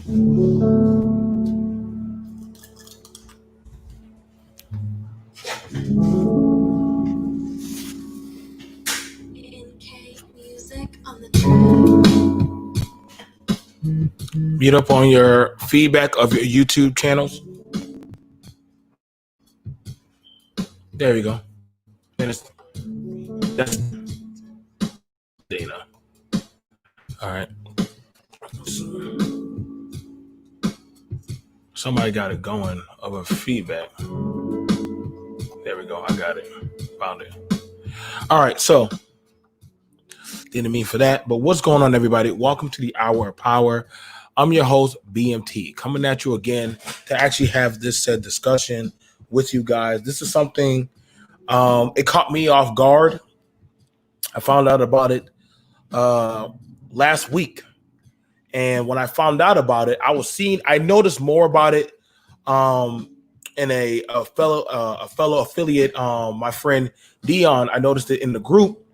Mute up on your feedback of your YouTube channels. There you go. That's Dana. All right. Somebody got it going of a feedback. There we go. I got it. Found it. All right. So didn't mean for that. But what's going on, everybody? Welcome to the Hour of Power. I'm your host, BMT, coming at you again to actually have this said discussion with you guys. This is something, it caught me off guard. I found out about it last week. And when I found out about it, I noticed more about it in a fellow affiliate, my friend Dion. I noticed it in the group.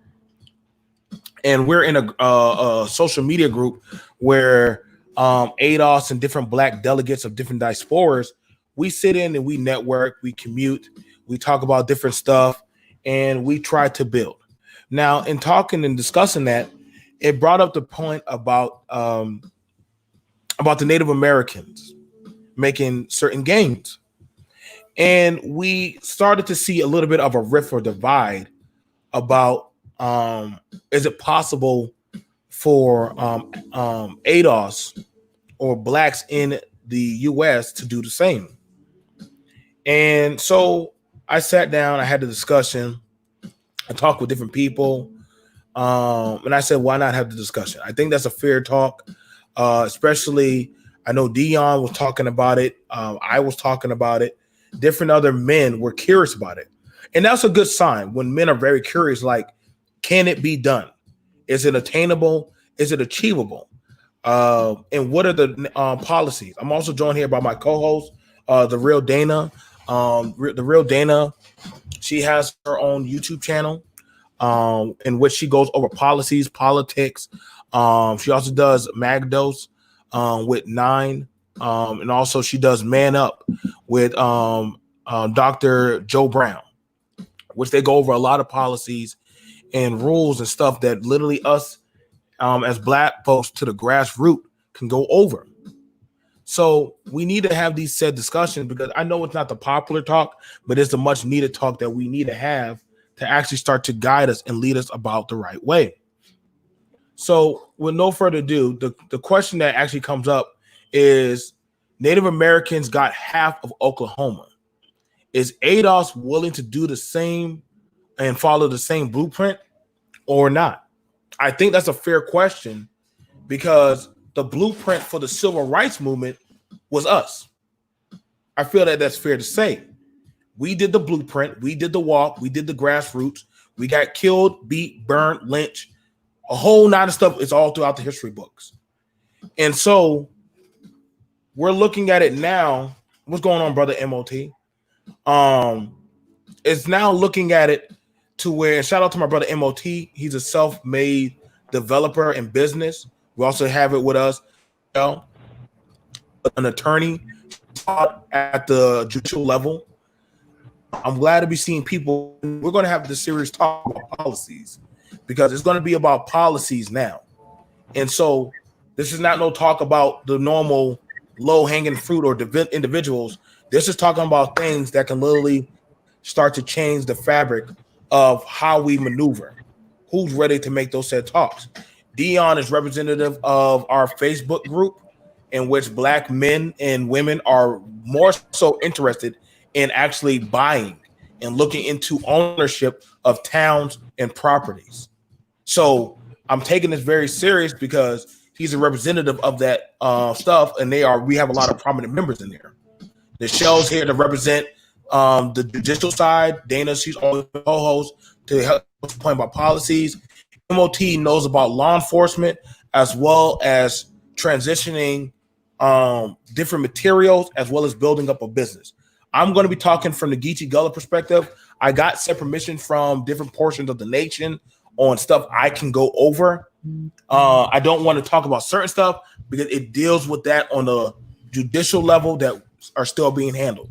And we're in a social media group where ADOS and different black delegates of different diasporas, we sit in and we network, we commute, we talk about different stuff, and we try to build. Now, in talking and discussing that, it brought up the point about the Native Americans making certain gains. And we started to see a little bit of a rift or divide about is it possible for ADOS or blacks in the U.S. to do the same? And so I sat down, I had the discussion, I talked with different people, and I said, why not have the discussion? I think that's a fair talk, especially I know Dion was talking about it, I was talking about it, different other men were curious about it. And that's a good sign when men are very curious, like, can it be done? Is it attainable? Is it achievable? And what are the policies? I'm also joined here by my co-host, the real Dana. The real Dana, she has her own YouTube channel in which she goes over policies, politics. She also does ADOS with 9. And also she does Man Up with Dr. Joe Brown, which they go over a lot of policies and rules and stuff that literally us as black folks to the grassroots can go over. So we need to have these said discussions because I know it's not the popular talk, but it's the much needed talk that we need to have to actually start to guide us and lead us about the right way. So with no further ado, the question that actually comes up is Native Americans got half of Oklahoma. Is ADOS willing to do the same and follow the same blueprint or not? I think that's a fair question because the blueprint for the civil rights movement was us. I feel that that's fair to say. We did the blueprint, we did the walk, we did the grassroots, we got killed, beat, burned, lynched, a whole lot of stuff. It's all throughout the history books. And so we're looking at it now. What's going on, brother MOT? It's now looking at it to where, and shout out to my brother MOT, he's a self-made developer in business. We also have it with us, an attorney at the judicial level. I'm glad to be seeing people. We're going to have this serious talk about policies because it's going to be about policies now. And so this is not no talk about the normal low-hanging fruit or individuals. This is talking about things that can literally start to change the fabric of how we maneuver. Who's ready to make those said talks? Dion is representative of our Facebook group in which black men and women are more so interested in actually buying and looking into ownership of towns and properties. So I'm taking this very serious because he's a representative of that stuff, and we have a lot of prominent members in there. Michelle's here to represent the judicial side. Dana, she's always a co-host to help us point about policies. MOT knows about law enforcement as well as transitioning different materials as well as building up a business. I'm going to be talking from the Geechee Gullah perspective. I got set permission from different portions of the nation on stuff I can go over I don't want to talk about certain stuff because it deals with that on the judicial level that are still being handled.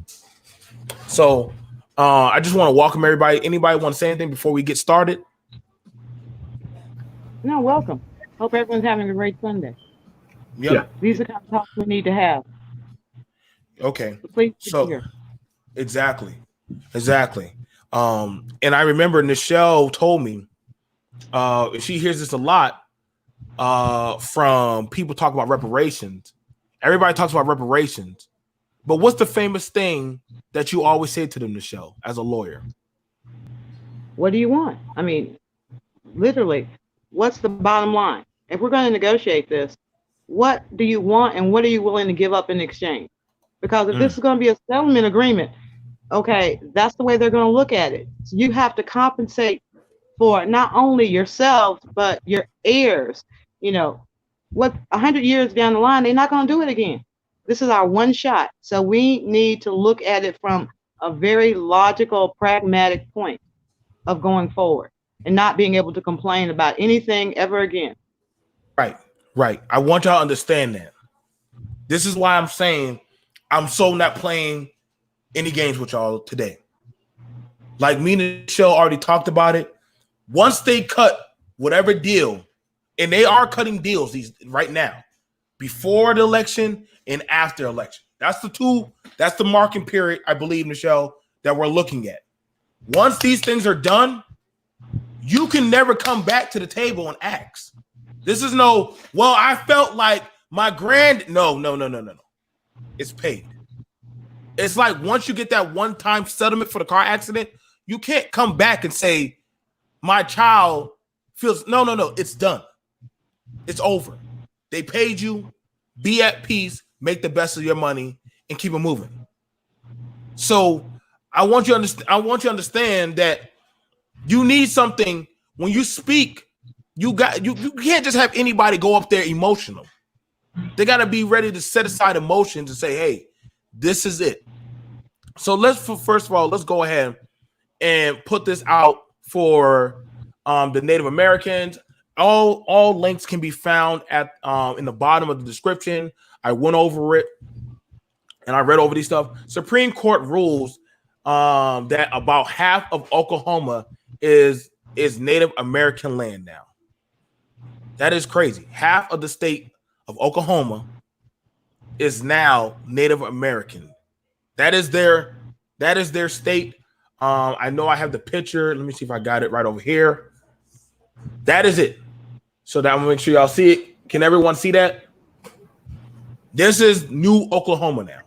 So I just want to welcome everybody. Anybody want to say anything before we get started? No, welcome. Hope everyone's having a great Sunday. Yep. Yeah. These are the kind of talks we need to have. Okay. So please be So here. exactly. And I remember Nichelle told me, she hears this a lot from people talking about reparations. Everybody talks about reparations, but what's the famous thing that you always say to them, Nichelle, as a lawyer? What do you want? I mean, literally, what's the bottom line? If we're going to negotiate this, what do you want and what are you willing to give up in exchange? Because if this is going to be a settlement agreement, okay, that's the way they're going to look at it. So you have to compensate for not only yourself, but your heirs. You know, what 100 years down the line, they're not going to do it again. This is our one shot. So we need to look at it from a very logical, pragmatic point of going forward and not being able to complain about anything ever again. Right. I want y'all to understand that. This is why I'm saying I'm so not playing any games with y'all today. Like me and Nichelle already talked about it. Once they cut whatever deal, and they are cutting deals these right now, before the election and after election. That's the marking period, I believe, Nichelle, that we're looking at. Once these things are done, you can never come back to the table and ask. This is I felt like my no. It's paid. It's like once you get that one-time settlement for the car accident, you can't come back and say, my child feels, no, it's done. It's over. They paid you, be at peace, make the best of your money, and keep it moving. So I want you to understand that you need something when you speak. You can't just have anybody go up there emotional. They got to be ready to set aside emotions and say, hey, this is it. So first of all, let's go ahead and put this out for the Native Americans. All links can be found at in the bottom of the description. I went over it and I read over these stuff. Supreme Court rules that about half of Oklahoma is Native American land now. That is crazy. Half of the state of Oklahoma is now Native American. That is their state. I know I have the picture. Let me see if I got it right over here. That is it. So that I'm gonna make sure y'all see it. Can everyone see that? This is new Oklahoma now.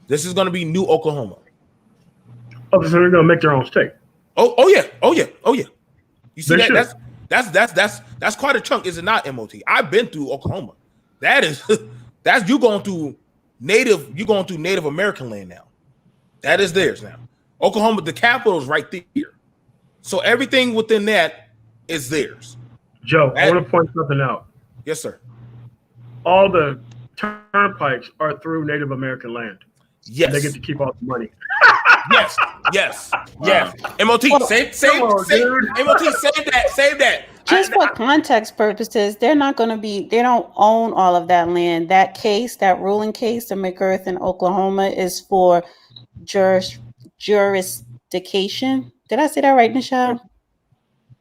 This is gonna be new Oklahoma. Oh, so they're gonna make their own state. Oh yeah. You see They that? should. That's quite a chunk, is it not, MOT? I've been through Oklahoma. That's you going through Native American land now. That is theirs now. Oklahoma, the capital is right there. So everything within that is theirs. Joe, I want to point something out. Yes, sir. All the turnpikes are through Native American land. Yes. They get to keep all the money. Yes. MOT, save that. Just for context purposes, they don't own all of that land. That ruling case, the McGirth in Oklahoma, is for jurisdiction. Did I say that right, Nichelle?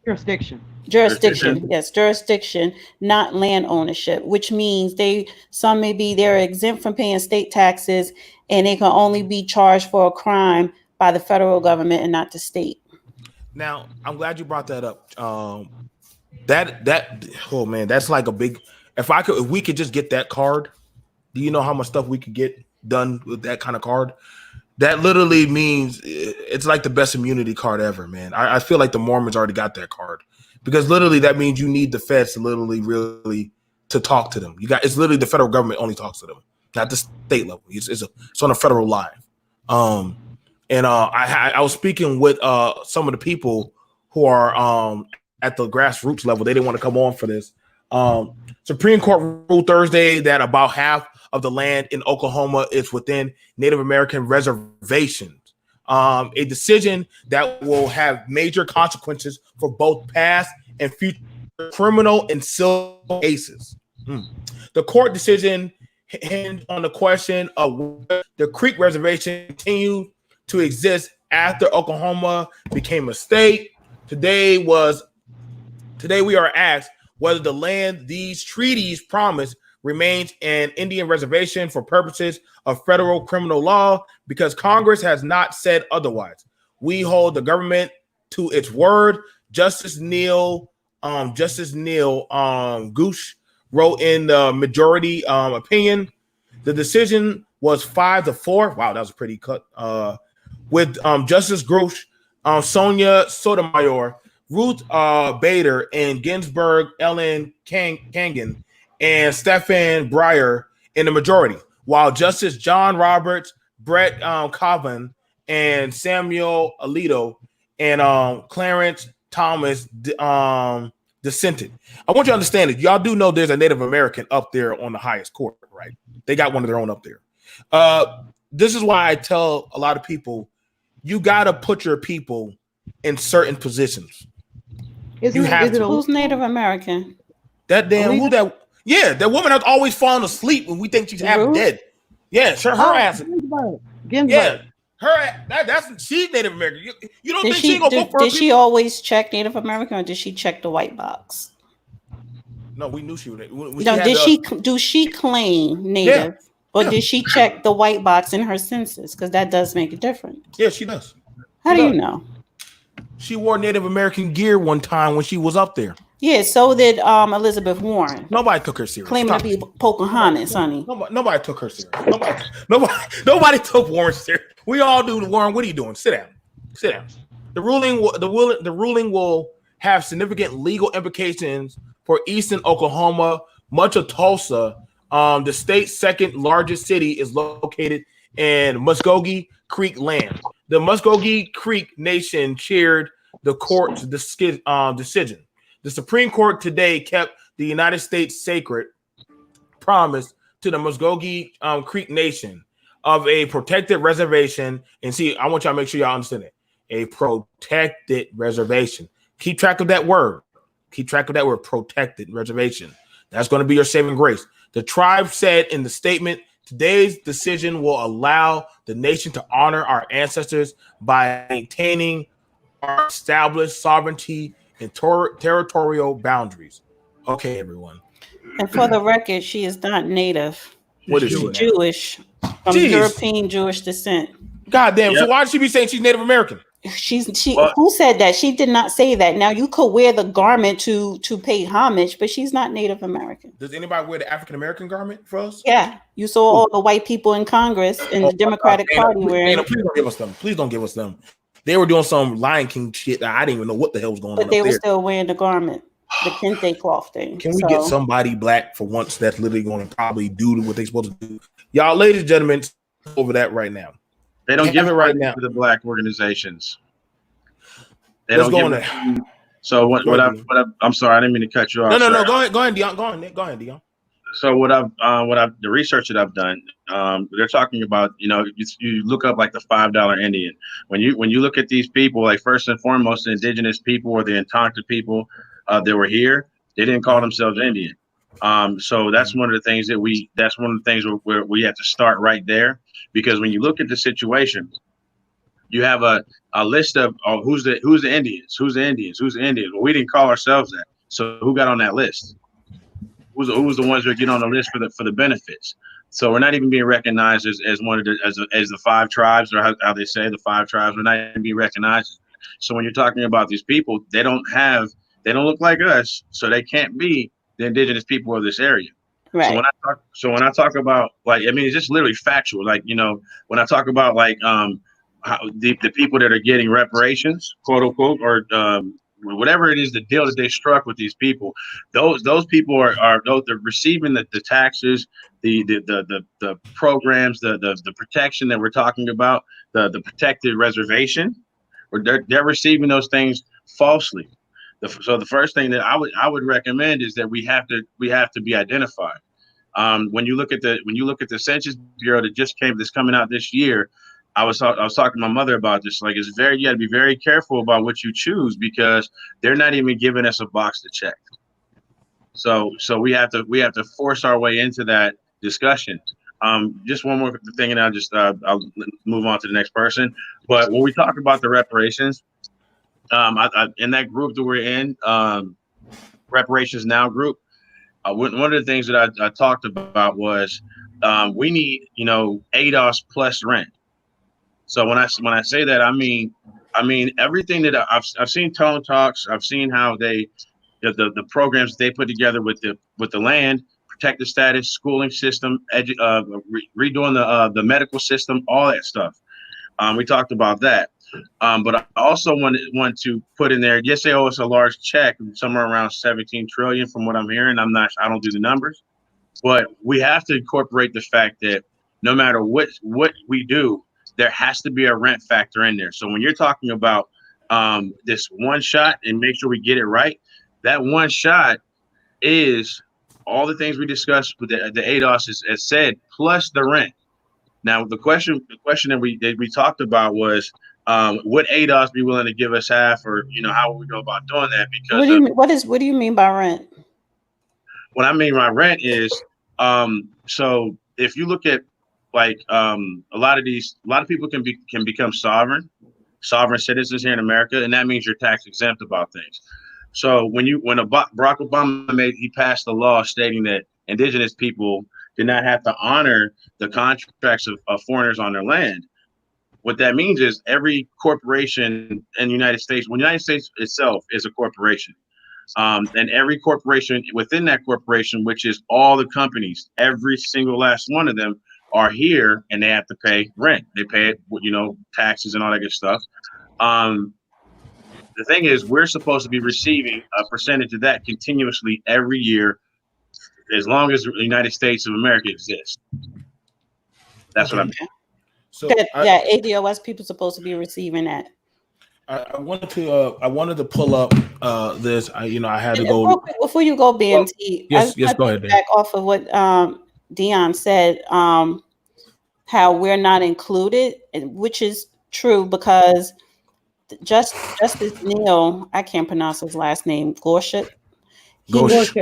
Jurisdiction. Yes, jurisdiction, not land ownership, which means they're exempt from paying state taxes and they can only be charged for a crime by the federal government and not the state. Now, I'm glad you brought that up. That's like a big. If we could just get that card, do you know how much stuff we could get done with that kind of card? That literally means it's like the best immunity card ever, man. I feel like the Mormons already got that card because literally that means you need the feds to literally really to talk to them. It's literally the federal government only talks to them, not the state level. It's on a federal line. I was speaking with some of the people who are at the grassroots level. They didn't want to come on for this. Supreme Court ruled Thursday that about half of the land in Oklahoma is within Native American reservations. A decision that will have major consequences for both past and future criminal and civil cases. The court decision hinged on the question of whether the Creek Reservation continued to exist after Oklahoma became a state. Today we are asked whether the land these treaties promise remains an Indian reservation for purposes of federal criminal law, because Congress has not said otherwise. We hold the government to its word. Justice Neil Gooch wrote in the majority opinion. The decision was 5-4. Wow, that was a pretty cut. With Justice Gooch, Sonia Sotomayor, Ruth Bader, and Ginsburg, Ellen Kagan, and Stephen Breyer in the majority, while Justice John Roberts, Brett Kavanaugh, and Samuel Alito and Clarence Thomas dissented. I want you to understand that y'all do know there's a Native American up there on the highest court, right? They got one of their own up there. This is why I tell a lot of people, you got to put your people in certain positions. Who's Native American? That that woman has always fallen asleep when we think she's half dead. Yeah, sure, her ass. Ginsburg. Yeah, she's Native American. You don't think she gonna vote for Did she always check Native American, or did she check the white box? No, we knew she was. Do she claim Native, or did she check the white box in her census? Because that does make a difference. Yeah, she does. How do you know? She wore Native American gear one time when she was up there. Yeah, so did Elizabeth Warren. Nobody took her serious. Claiming to be Pocahontas, honey. Nobody took her serious. Nobody took Warren serious. We all do. Warren, what are you doing? Sit down. The ruling will have significant legal implications for eastern Oklahoma. Much of Tulsa, the state's second largest city, is located in Muskogee Creek land. The Muskogee Creek Nation chaired the court's decision. The Supreme Court today kept the United States sacred promise to the Muskogee Creek Nation of a protected reservation. And see, I want y'all to make sure y'all understand it. A protected reservation. Keep track of that word. Protected reservation. That's going to be your saving grace. The tribe said in the statement, today's decision will allow the nation to honor our ancestors by maintaining our established sovereignty and territorial boundaries. Okay, everyone. And for the record, she is not Native. What is she? Jewish, from European Jewish descent. God damn. So why did she be saying she's Native American? Who said that? She did not say that. Now you could wear the garment to pay homage, but she's not Native American. Does anybody wear the African American garment for us? Yeah, you saw all the white people in Congress and the Democratic Party wearing. Please don't give us them. Please don't give us them. They were doing some Lion King shit that I didn't even know what the hell was going on. But they were still wearing the garment, the kente cloth thing. Can we get somebody black for once that's literally going to probably do what they're supposed to do? Y'all, ladies and gentlemen, over that right now. They don't give it right now to the black organizations. They don't give it. So I'm sorry, I didn't mean to cut you off. No. Go ahead, Dion. So the research that I've done, they're talking about, you look up like the $5 Indian. When you look at these people, like first and foremost, the indigenous people or the Entonta people that were here, they didn't call themselves Indian. So that's one of the things where we have to start right there, because when you look at the situation, you have a list of who's the Indians. Well, we didn't call ourselves that. So who got on that list? Who was the ones that get on the list for the benefits? So we're not even being recognized as one of the 5 tribes, or how they say the 5 tribes. We're not even being recognized. So when you're talking about these people, they don't look like us, so they can't be the indigenous people of this area. Right. So when I talk about, like, I mean, it's just literally factual. Like, when I talk about like how the people that are getting reparations, quote unquote, or whatever it is, the deal that they struck with these people, those people are they're receiving the taxes, the programs, the protection that we're talking about, the protected reservation, or they're receiving those things falsely. So the first thing that I would recommend is that we have to be identified. When you look at the Census Bureau that's coming out this year, I was talking to my mother about this. Like, you got to be very careful about what you choose, because they're not even giving us a box to check. So we have to force our way into that discussion. Just one more thing, and I'll move on to the next person. But when we talk about the reparations, in that group that we're in, Reparations Now group, one of the things that I talked about was we need, ADOS plus rent. So when I say that, I mean everything that I've seen Tone Talks. I've seen how the programs they put together with the land, protective status, schooling system, redoing the medical system, all that stuff. We talked about that. But I also want to put in there, yes, they owe us a large check, somewhere around 17 trillion from what I'm hearing. I don't do the numbers, but we have to incorporate the fact that no matter what we do, there has to be a rent factor in there. So when you're talking about this one shot and make sure we get it right, that one shot is all the things we discussed with the ADOS is said, plus the rent. Now, the question that we talked about was, would ADOS be willing to give us half, or how would we go about doing that? Because what do you mean by rent? What I mean by rent is, so if you look at like a lot of people can become sovereign citizens here in America, and that means you're tax exempt about things. So when Barack Obama he passed a law stating that indigenous people did not have to honor the contracts of foreigners on their land. What that means is every corporation in the United States, when the United States itself is a corporation, and every corporation within that corporation, which is all the companies, every single last one of them are here, and they have to pay rent. They pay it, taxes and all that good stuff. The thing is, we're supposed to be receiving a percentage of that continuously every year, as long as the United States of America exists. That's what I mean. So ADOS people supposed to be receiving that. I wanted to pull up this. I had to go. Real quick, before you go, BMT. Yes, go ahead. Back off of what Dion said, how we're not included, which is true because Justice Neil, I can't pronounce his last name, Gorsuch. Gorsuch.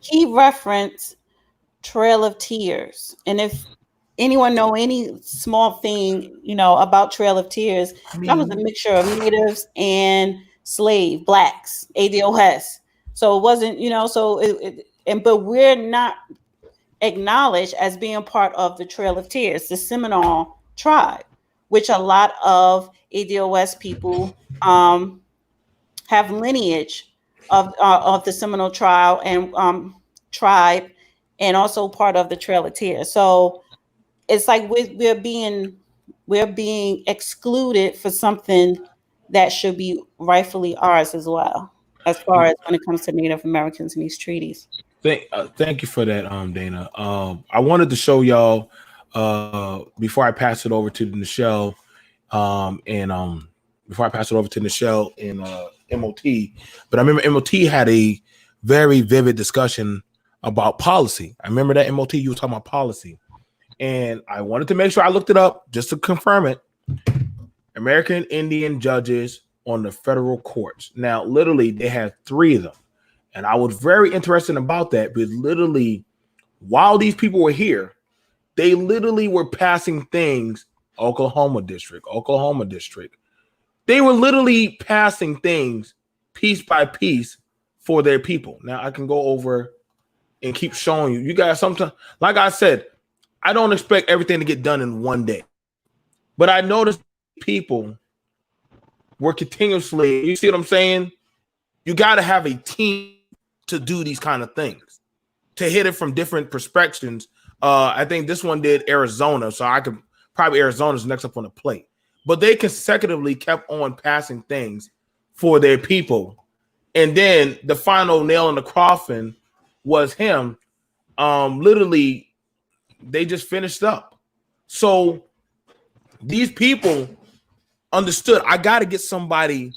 He referenced Trail of Tears, and if anyone know any small thing, about Trail of Tears, that was a mixture of natives and slave blacks, ADOS. So it wasn't, but we're not acknowledged as being part of the Trail of Tears, the Seminole tribe, which a lot of ADOS people have lineage of the Seminole tribe and also part of the Trail of Tears. So it's like we're being excluded for something that should be rightfully ours as well, as far as when it comes to Native Americans in these treaties. Thank you for that, Dana. I wanted to show y'all before I pass it over to Nichelle, and MOT. But I remember MOT had a very vivid discussion about policy. I remember that MOT, you were talking about policy. And I wanted to make sure I looked it up just to confirm it. American Indian judges on the federal courts. Now, literally, they had 3 of them. And I was very interested about that because literally, while these people were here, they literally were passing things, Oklahoma district. They were literally passing things piece by piece for their people. Now, I can go over and keep showing you. You guys sometimes, like I said, I don't expect everything to get done in one day. But I noticed people were continuously, you see what I'm saying? You got to have a team to do these kind of things, to hit it from different perspectives. I think this one did Arizona, so I could probably Arizona's next up on the plate. But they consecutively kept on passing things for their people. And then the final nail in the coffin was him. Literally, they just finished up. So these people understood, I got to get somebody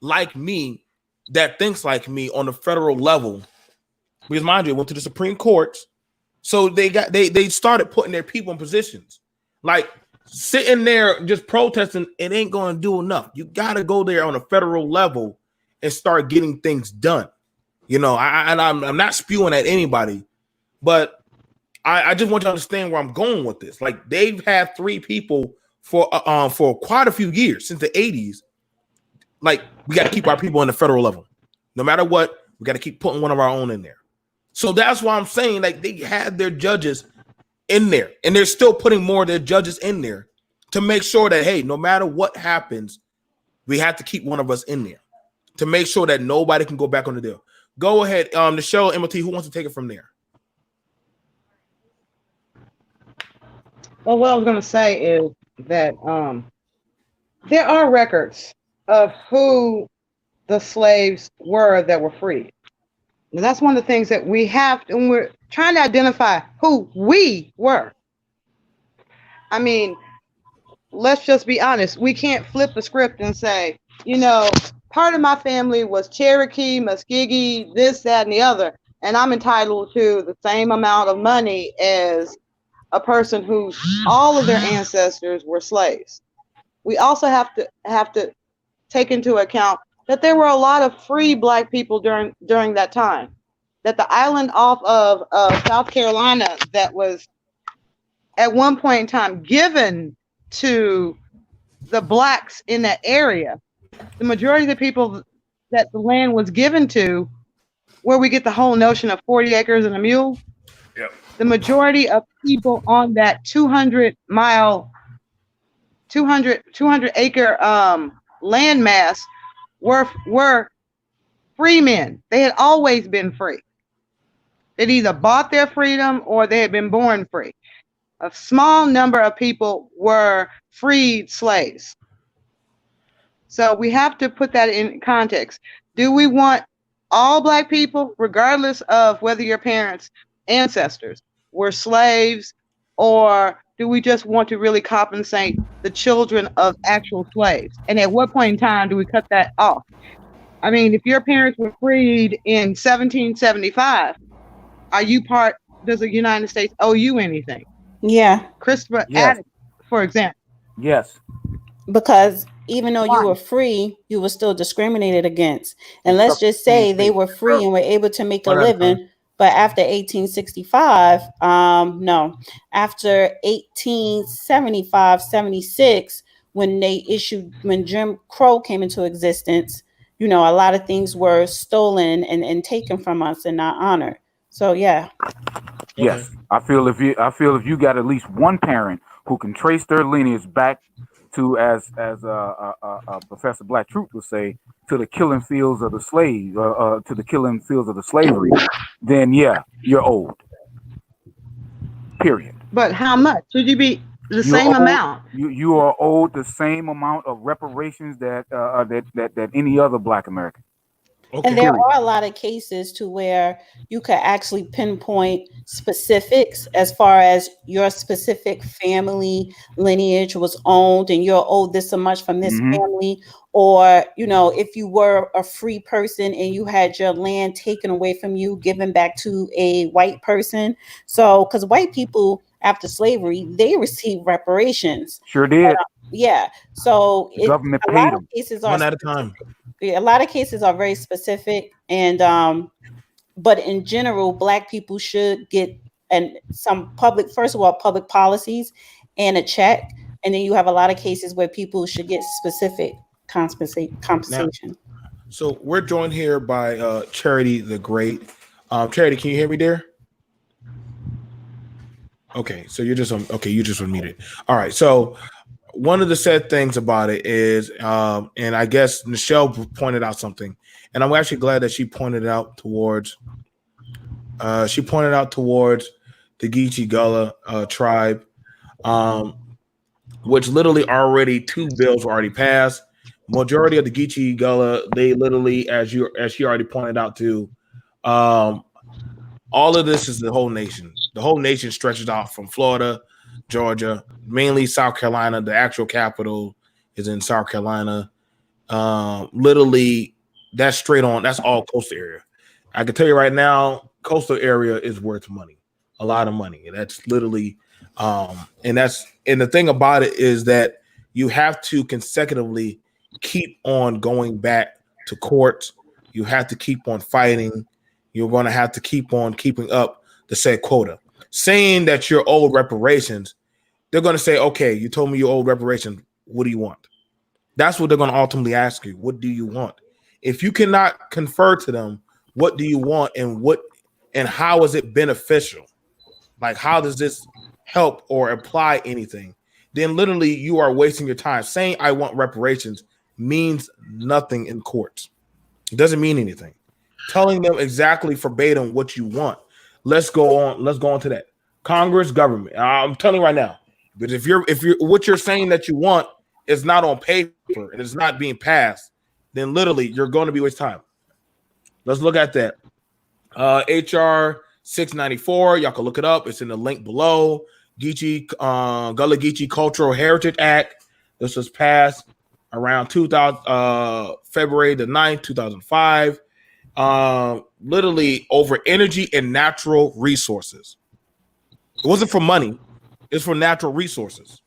like me that thinks like me on the federal level. Because mind you, it went to the Supreme Court. So they started putting their people in positions. Like sitting there just protesting, it ain't going to do enough. You got to go there on a federal level and start getting things done. You know, I'm not spewing at anybody, but I just want you to understand where I'm going with this. Like, they've had 3 people for quite a few years, since the 80s. Like, we got to keep our people on the federal level. No matter what, we got to keep putting one of our own in there. So that's why I'm saying, like, they had their judges in there, and they're still putting more of their judges in there to make sure that, hey, no matter what happens, we have to keep one of us in there to make sure that nobody can go back on the deal. Go ahead, Michelle, MLT, who wants to take it from there? Well, what I was going to say is that there are records of who the slaves were that were freed. And that's one of the things that we have to, when we're trying to identify who we were. I mean, let's just be honest. We can't flip the script and say, you know, part of my family was Cherokee, Muskogee, this, that, and the other, and I'm entitled to the same amount of money as a person whose all of their ancestors were slaves. We also have to take into account that there were a lot of free Black people during that time. That the island off of South Carolina that was at one point in time given to the Blacks in that area, the majority of the people that the land was given to, where we get the whole notion of 40 acres and a mule. Yep. The majority of people on that 200 acre landmass were free men. They had always been free. They'd either bought their freedom or they had been born free. A small number of people were freed slaves. So we have to put that in context. Do we want all Black people, regardless of whether your parents' ancestors were slaves, or do we just want to really compensate the children of actual slaves? And at what point in time do we cut that off? I mean, if your parents were freed in 1775, are you part, does the United States owe you anything? Yeah. Christopher Yes. Attucks, for example. Yes. Because even though Why? you were free, you were still discriminated against. And let's just say they were free and were able to make a One at a living. But after 1865, no, after 1875, 76, when Jim Crow came into existence, you know, a lot of things were stolen and taken from us and not honored. So yeah. Yes. I feel if you got at least one parent who can trace their lineage back to, as Professor Black Truth would say, to the killing fields of the slave, to the killing fields of the slavery, then yeah, you're old. Period. But how much? Should you be the same owed, amount? You are owed the same amount of reparations that any other Black American. Okay. And there are a lot of cases to where you could actually pinpoint specifics as far as your specific family lineage was owned and you're owed this so much from this family. Or, you know, if you were a free person and you had your land taken away from you, given back to a white person. So, because white people after slavery, they received reparations. Sure did. Yeah. So government a paid lot of them. cases are One at a time. a lot of cases are very specific, and but in general, Black people should get some public, first of all, public policies and a check, and then you have a lot of cases where people should get specific compensation. Now, so we're joined here by Charity the Great. Charity, can you hear me there? Okay, so you're just unmuted. All right, so one of the sad things about it is, and I guess Michelle pointed out something, and I'm actually glad that she pointed out towards the Geechee Gullah tribe, which literally already 2 bills were already passed. Majority of the Geechee Gullah, they literally, as she already pointed out too, all of this is the whole nation. The whole nation stretches out from Florida, Georgia, mainly South Carolina. The actual capital is in South Carolina. Literally, that's straight on. That's all coastal area. I can tell you right now, coastal area is worth money, a lot of money. That's literally And the thing about it is that you have to consecutively keep on going back to court. You have to keep on fighting. You're going to have to keep on keeping up the said quota. Saying that you're owed reparations, they're going to say, okay, you told me you owed reparations. What do you want? That's what they're going to ultimately ask you. What do you want? If you cannot confer to them, what do you want and how is it beneficial? Like, how does this help or apply anything? Then literally you are wasting your time. Saying I want reparations means nothing in courts. It doesn't mean anything. Telling them exactly verbatim what you want. Let's go on to that. Congress, government. I'm telling you right now. But if you're what you're saying that you want is not on paper and it's not being passed, then literally you're going to be wasting time. Let's look at that. HR 694. Y'all can look it up. It's in the link below. Gullah Geechee Cultural Heritage Act. This was passed around February the 9th, 2005. Literally over energy and natural resources. It wasn't for money. It's for natural resources.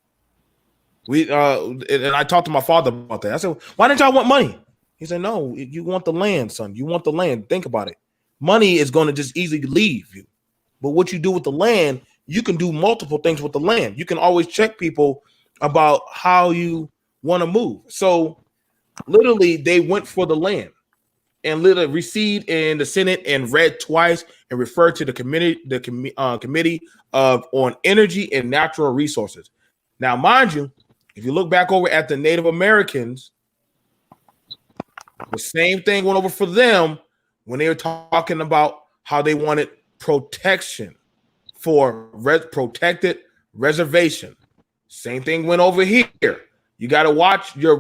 And I talked to my father about that. I said, why didn't y'all want money? He said, no, you want the land, son. You want the land. Think about it. Money is going to just easily leave you. But what you do with the land, you can do multiple things with the land. You can always check people about how you want to move. So literally they went for the land and literally received in the Senate and read twice and referred to the committee on energy and natural resources. Now, mind you, if you look back over at the Native Americans, the same thing went over for them when they were talking about how they wanted protection for protected reservation. Same thing went over here. You got to watch your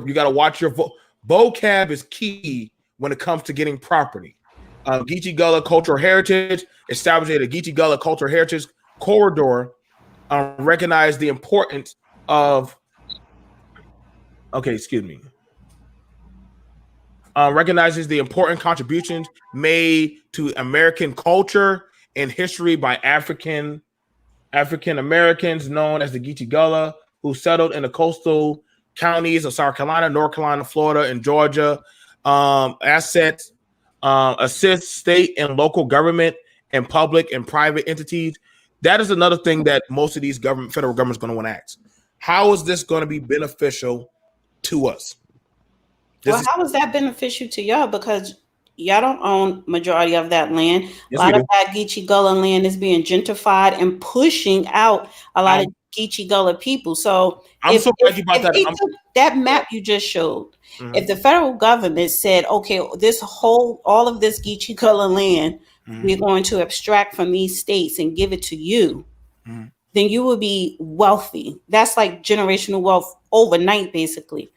vocab is key when it comes to getting property. Geechee Gullah Cultural Heritage established a Geechee Gullah Cultural Heritage Corridor. Recognized the importance of. Recognizes the important contributions made to American culture and history by African Americans known as the Geechee Gullah, who settled in the coastal counties of South Carolina, North Carolina, Florida, and Georgia. Assist state and local government and public and private entities. That is another thing that most of these federal governments going to want to ask. How is this going to be beneficial to us? How is that beneficial to y'all? Because y'all don't own majority of that land. Yes, a lot of that Geechee Gullah land is being gentrified and pushing out a lot of Geechee Gullah people. So I'm so glad you brought that up. That map you just showed, if the federal government said, okay, all of this Geechee Gullah land, we're going to abstract from these states and give it to you, then you will be wealthy. That's like generational wealth overnight, basically.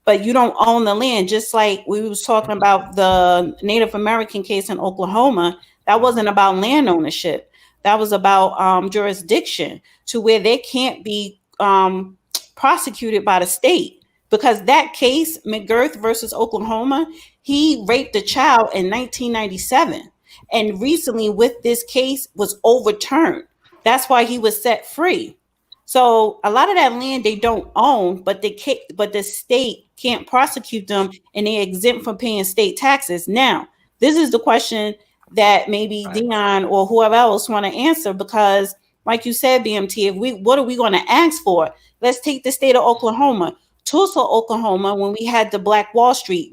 But you don't own the land. Just like we was talking about the Native American case in Oklahoma, that wasn't about land ownership. That was about jurisdiction, to where they can't be prosecuted by the state. Because that case, McGirth versus Oklahoma, he raped a child in 1997. And recently with this case was overturned. That's why he was set free. So a lot of that land they don't own, but the state can't prosecute them, and they're exempt from paying state taxes. Now, this is the question that maybe Dion or whoever else want to answer, because like you said, BMT, what are we going to ask for? Let's take the state of Oklahoma. Tulsa, Oklahoma, when we had the Black Wall Street,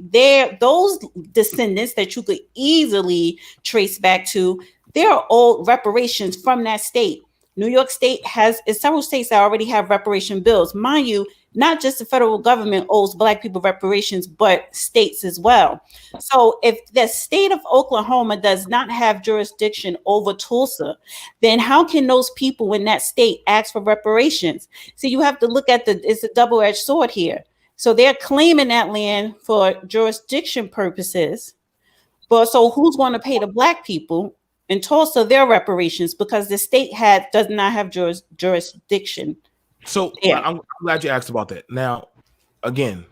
those descendants that you could easily trace back to, there are old reparations from that state. New York State has several states that already have reparation bills. Mind you, not just the federal government owes Black people reparations, but states as well. So if the state of Oklahoma does not have jurisdiction over Tulsa, then how can those people in that state ask for reparations? So you have to look at it's a double-edged sword here. So they're claiming that land for jurisdiction purposes. But so who's going to pay the Black people in Tulsa their reparations, because the state does not have jurisdiction? So I'm glad you asked about that. Now, again,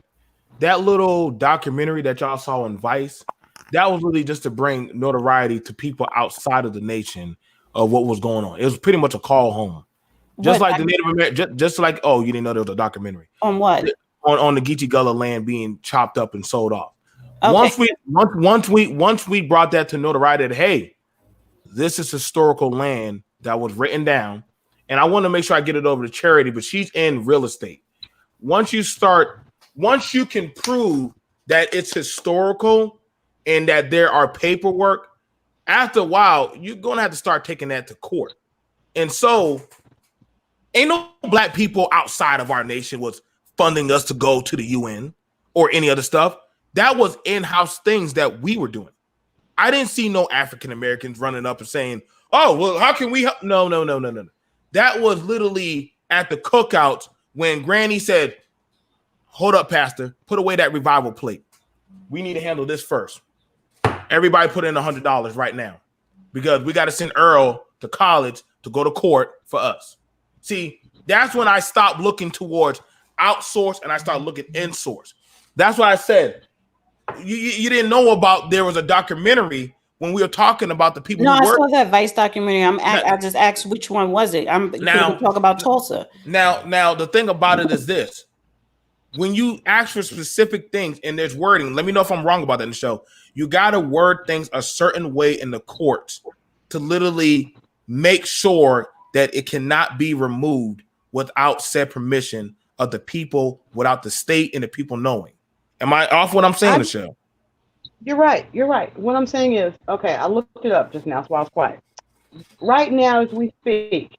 that little documentary that y'all saw on Vice, that was really just to bring notoriety to people outside of the nation of what was going on. It was pretty much a call home. Just What like the Native American, just like you didn't know there was a documentary on what? on the Geechee Gullah land being chopped up and sold off. Okay. Once we brought that to notoriety that hey, this is historical land that was written down, and I want to make sure I get it over to Charity, but she's in real estate. Once you can prove that it's historical and that there are paperwork, after a while, you're gonna have to start taking that to court. And so ain't no black people outside of our nation was funding us to go to the UN or any other stuff. That was in-house things that we were doing. I didn't see no African Americans running up and saying, "Oh, well, how can we help?" No. That was literally at the cookouts when Granny said, "Hold up, Pastor, put away that revival plate. We need to handle this first. Everybody put in $100 right now because we got to send Earl to college to go to court for us." See, that's when I stopped looking towards outsource and I started looking in-source. That's why I said you didn't know about there was a documentary when we were talking about the people. No, who I work. saw that Vice documentary. I just asked which one was it. Now talk about Tulsa. Now the thing about it is this: when you ask for specific things and there's wording, let me know if I'm wrong about that in the show. You got to word things a certain way in the courts to literally make sure that it cannot be removed without said permission of the people, without the state and the people knowing. Am I off what I'm saying, Michelle? You're right. What I'm saying is, okay, I looked it up just now, so I was quiet. Right now, as we speak,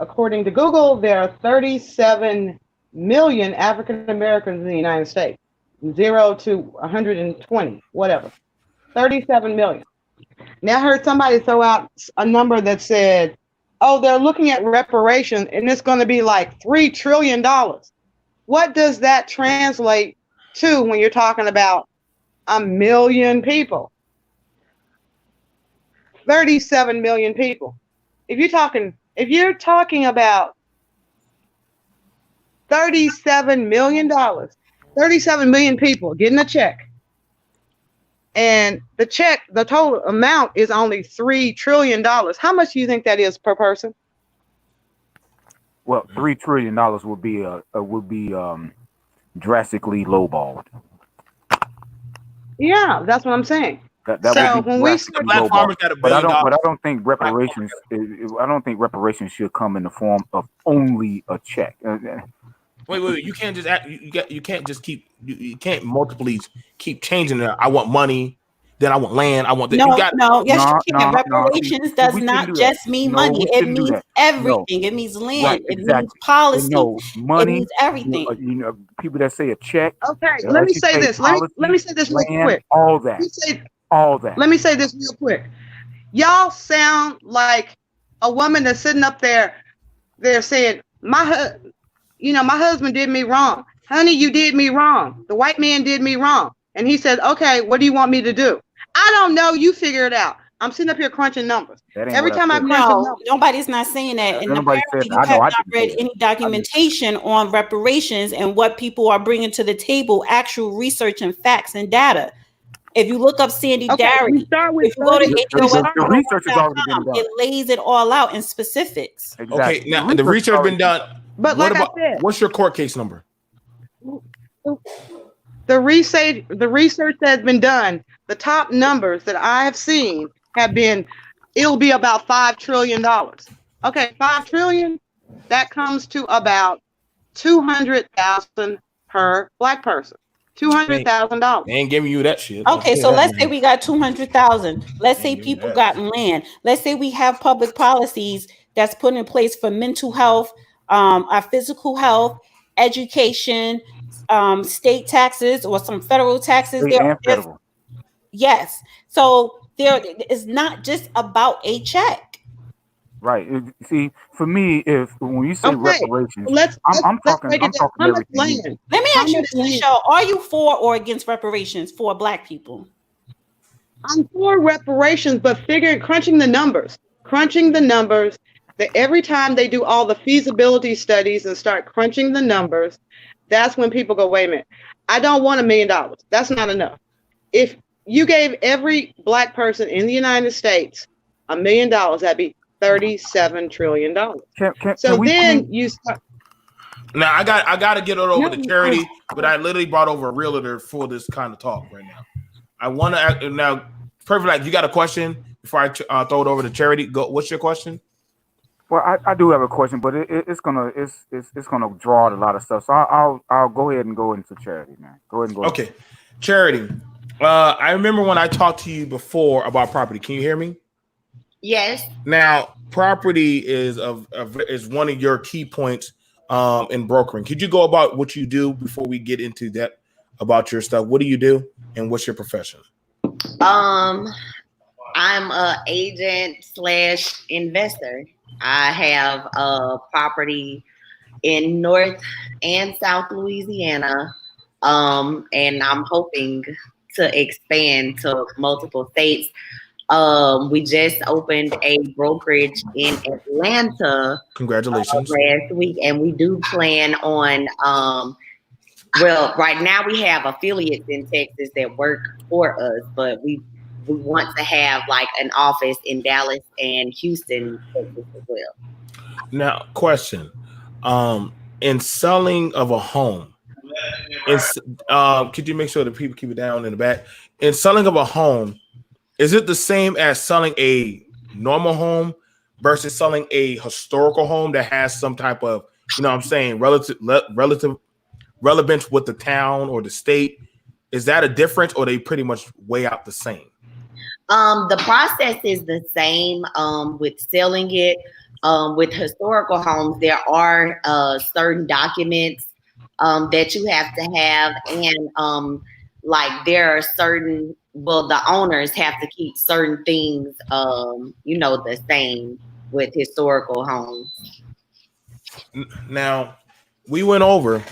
according to Google, there are 37 million African Americans in the United States, 0 to 120, whatever. 37 million. Now I heard somebody throw out a number that said, oh, they're looking at reparations and it's going to be like $3 trillion. What does that translate to when you're talking about 1 million people? 37 million people. If you're talking about $37 million, 37 million people getting a check, and the total amount is only $3 trillion. How much do you think that is per person? Well, $3 trillion would be drastically lowballed. Yeah, that's what I'm saying. That so would be when we drastically black farmers lowballed. got $1 But billion. I don't think reparations. I don't think reparations should come in the form of only a check. Wait. You can't just act. You can't just keep. You can't multiply keep changing it. I want money. Then I want land. I want that. Yes, you can. Reparations does not just mean money. It means everything. It means land. Right, it means policy. Money. It means everything. People that say a check. Okay, let me say this. Let me say this real quick. All that. Let me say this real quick. Y'all sound like a woman that's sitting up there. They're saying, my husband did me wrong. Honey, you did me wrong. The white man did me wrong. And he said, okay, what do you want me to do? I don't know. You figure it out. I'm sitting up here crunching numbers. Every time I crunch numbers. Nobody's not saying that. And apparently you have not read any documentation on reparations and what people are bringing to the table, actual research and facts and data. If you look up Sandy Darry, if you go to the research has already been done. It lays it all out in specifics. Exactly. Okay, now the research has been done. But like I said, what's your court case number? The research that has been done, the top numbers that I have seen have been, it'll be about $5 trillion. Okay, $5 trillion, that comes to about $200,000 per black person. $200,000. They ain't giving you that shit. Okay, so let's say we got 200,000. Let's say people got land. Let's say we have public policies that's put in place for mental health, our physical health, education, state taxes or some federal taxes. Federal. Yes. So there is not just about a check. Right. See, for me, when you say reparations, I'm talking everything. Let me ask you this, Michelle. Are you for or against reparations for black people? I'm for reparations, but crunching the numbers, that every time they do all the feasibility studies and start crunching the numbers, that's when people go, wait a minute, I don't want $1 million. That's not enough. If you gave every black person in the United States $1 million, that'd be $37 trillion. Can So we then please? you start. Now I got to get it over No, to charity, but I literally brought over a realtor for this kind of talk right now. I want to now. Perfect. Like, you got a question before I throw it over to charity? Go. What's your question? Well, I do have a question, but it's gonna draw out a lot of stuff. So I'll go ahead and go into charity, man. Go ahead and go. Okay, charity. I remember when I talked to you before about property. Can you hear me? Yes. Now, property is is one of your key points in brokering. Could you go about what you do before we get into that about your stuff? What do you do, and what's your profession? I'm a agent / investor. I have a property in North and South Louisiana, and I'm hoping to expand to multiple states. We just opened a brokerage in Atlanta Congratulations. last week, and we do plan on well, right now we have affiliates in Texas that work for us, but we want to have like an office in Dallas and Houston, Texas as well. Now, question. In selling of a home, could you make sure that people keep it down in the back? In selling of a home, is it the same as selling a normal home versus selling a historical home that has some type of, you know what I'm saying, relative relevance with the town or the state? Is that a difference, or they pretty much weigh out the same? The process is the same with selling it. With historical homes, there are certain documents that you have to have, and like there are certain, well, the owners have to keep certain things, the same with historical homes. Now, we went over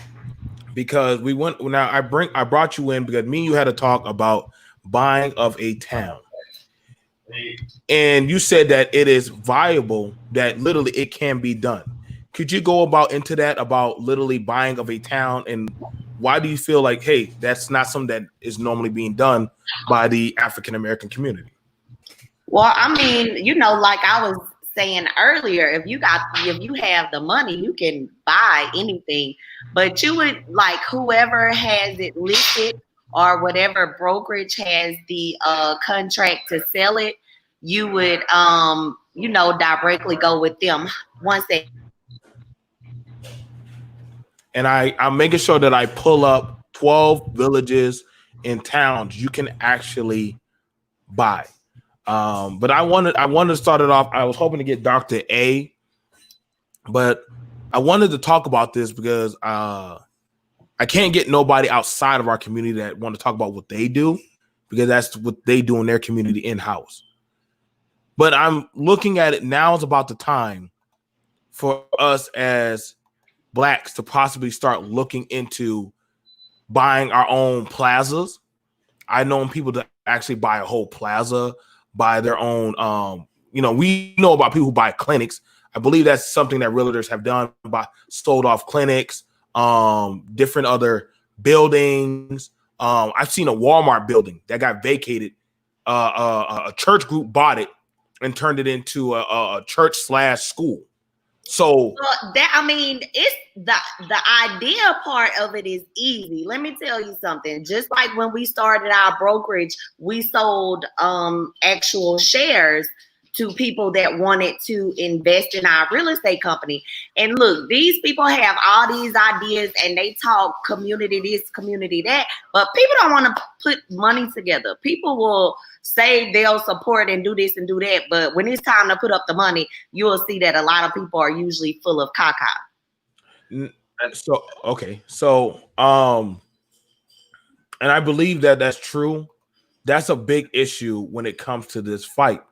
because I brought you in because me and you had a talk about buying of a town. And you said that it is viable, that literally it can be done. Could you go into that about literally buying of a town, and why do you feel like, hey, that's not something that is normally being done by the African American community? Well, I mean, like I was saying earlier, if you have the money, you can buy anything, but you would, like, whoever has it listed or whatever brokerage has the contract to sell it, you would directly go with them once they. And I'm making sure that I pull up 12 villages and towns you can actually buy. But I wanted to start it off. I was hoping to get Dr. A, but I wanted to talk about this because I can't get nobody outside of our community that want to talk about what they do, because that's what they do in their community in-house. But I'm looking at it now is about the time for us as Blacks to possibly start looking into buying our own plazas. I know people that actually buy a whole plaza, buy their own. We know about people who buy clinics. I believe that's something that realtors have done, sold off clinics, different other buildings. I've seen a Walmart building that got vacated. A church group bought it and turned it into a church / school. So It's the idea part of it is easy. Let me tell you something. Just like when we started our brokerage, we sold actual shares to people that wanted to invest in our real estate company. And look, these people have all these ideas and they talk community this, community that, but people don't want to put money together. People will say they'll support and do this and do that, but when it's time to put up the money, you will see that a lot of people are usually full of caca. So, okay. So, and I believe that that's true. That's a big issue when it comes to this fight,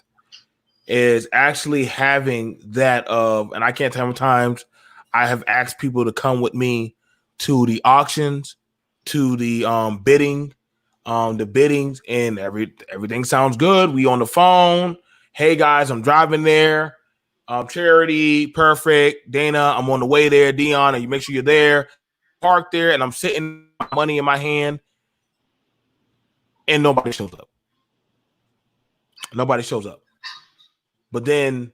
is actually having that and I can't tell how many times I have asked people to come with me to the auctions, to the bidding, the biddings, and everything sounds good. We on the phone. Hey guys, I'm driving there. Charity, perfect. Dana, I'm on the way there. Dion, and you make sure you're there. Park there, and I'm sitting, money in my hand, and nobody shows up. Nobody shows up. But then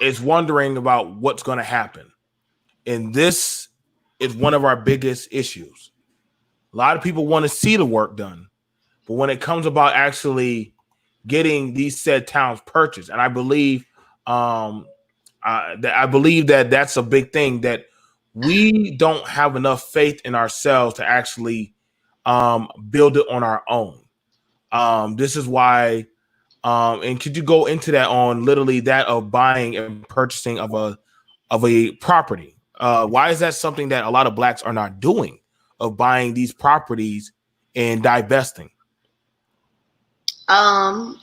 is wondering about what's going to happen. And this is one of our biggest issues. A lot of people want to see the work done, but when it comes about actually getting these said towns purchased, and I believe that that's a big thing, that we don't have enough faith in ourselves to actually build it on our own. This is why, and could you go into that on literally that of buying and purchasing of a property? Why is that something that a lot of blacks are not doing, of buying these properties and divesting? I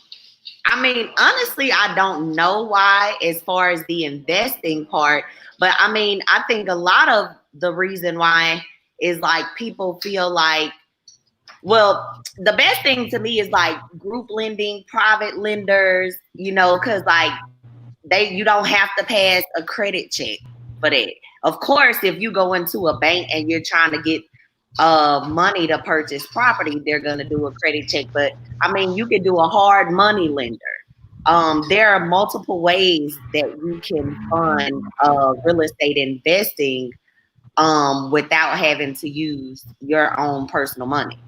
mean, honestly, I don't know why as far as the investing part, but I mean, I think a lot of the reason why is like people feel like, well, the best thing to me is like group lending, private lenders, you know, because like you don't have to pass a credit check for that. Of course, if you go into a bank and you're trying to get money to purchase property, they're going to do a credit check. But I mean, you can do a hard money lender. There are multiple ways that you can fund real estate investing without having to use your own personal money.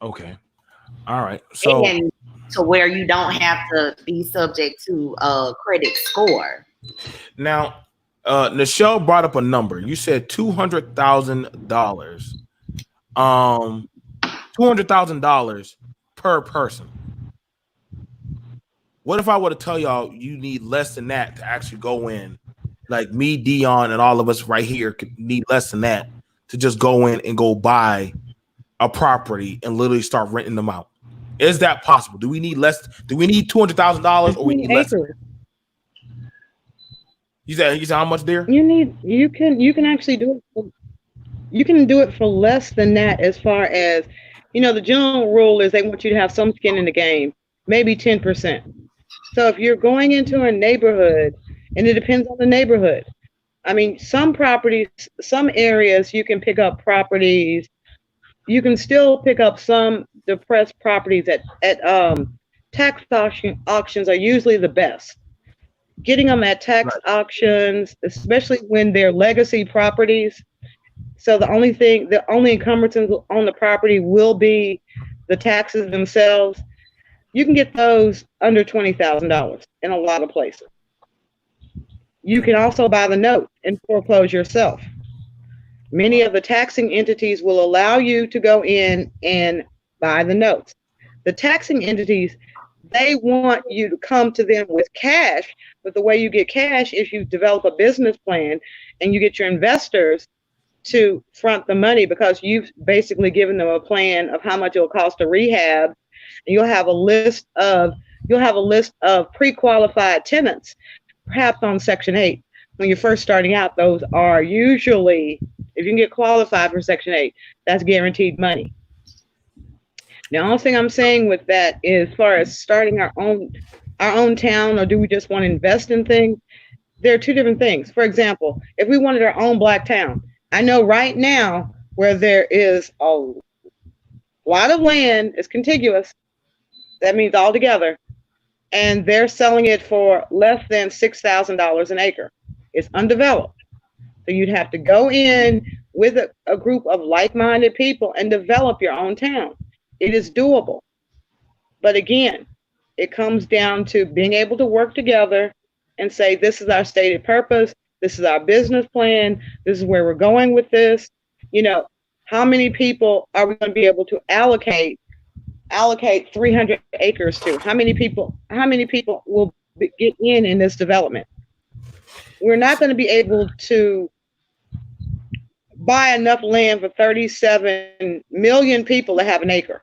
Okay. All right. So, and to where you don't have to be subject to a credit score. Now, Nichelle brought up a number. You said $200,000. $200,000 per person. What if I were to tell y'all you need less than that to actually go in? Like me, Dion, and all of us right here could need less than that to just go in and go buy a property and literally start renting them out. Is that possible? Do we need less? Do we need $200,000 or we need less? You said how much there? You can actually do it. You can do it for less than that. As far as, you know, the general rule is they want you to have some skin in the game, maybe 10%. So if you're going into a neighborhood, and it depends on the neighborhood. I mean, some properties, some areas you can pick up properties. You can still pick up some depressed properties at tax auctions are usually the best. Getting them at tax auctions, especially when they're legacy properties. So the only encumbrance on the property will be the taxes themselves. You can get those under $20,000 in a lot of places. You can also buy the note and foreclose yourself. Many of the taxing entities will allow you to go in and buy the notes. The taxing entities, they want you to come to them with cash, but the way you get cash is you develop a business plan and you get your investors to front the money, because you've basically given them a plan of how much it will cost to rehab. And you'll have a list of pre-qualified tenants, perhaps on Section 8. When you're first starting out, those are usually, if you can get qualified for Section 8, that's guaranteed money. The only thing I'm saying with that is, as far as starting our own town, or do we just want to invest in things? There are two different things. For example, if we wanted our own black town, I know right now where there is a lot of land, is contiguous, that means all together, and they're selling it for less than $6,000 an acre. It's undeveloped. So you'd have to go in with a group of like-minded people and develop your own town. It is doable. But again, it comes down to being able to work together and say, this is our stated purpose, this is our business plan, this is where we're going with this. You know, how many people are we going to be able to allocate 300 acres to? How many people will get in this development? We're not going to be able to buy enough land for 37 million people to have an acre.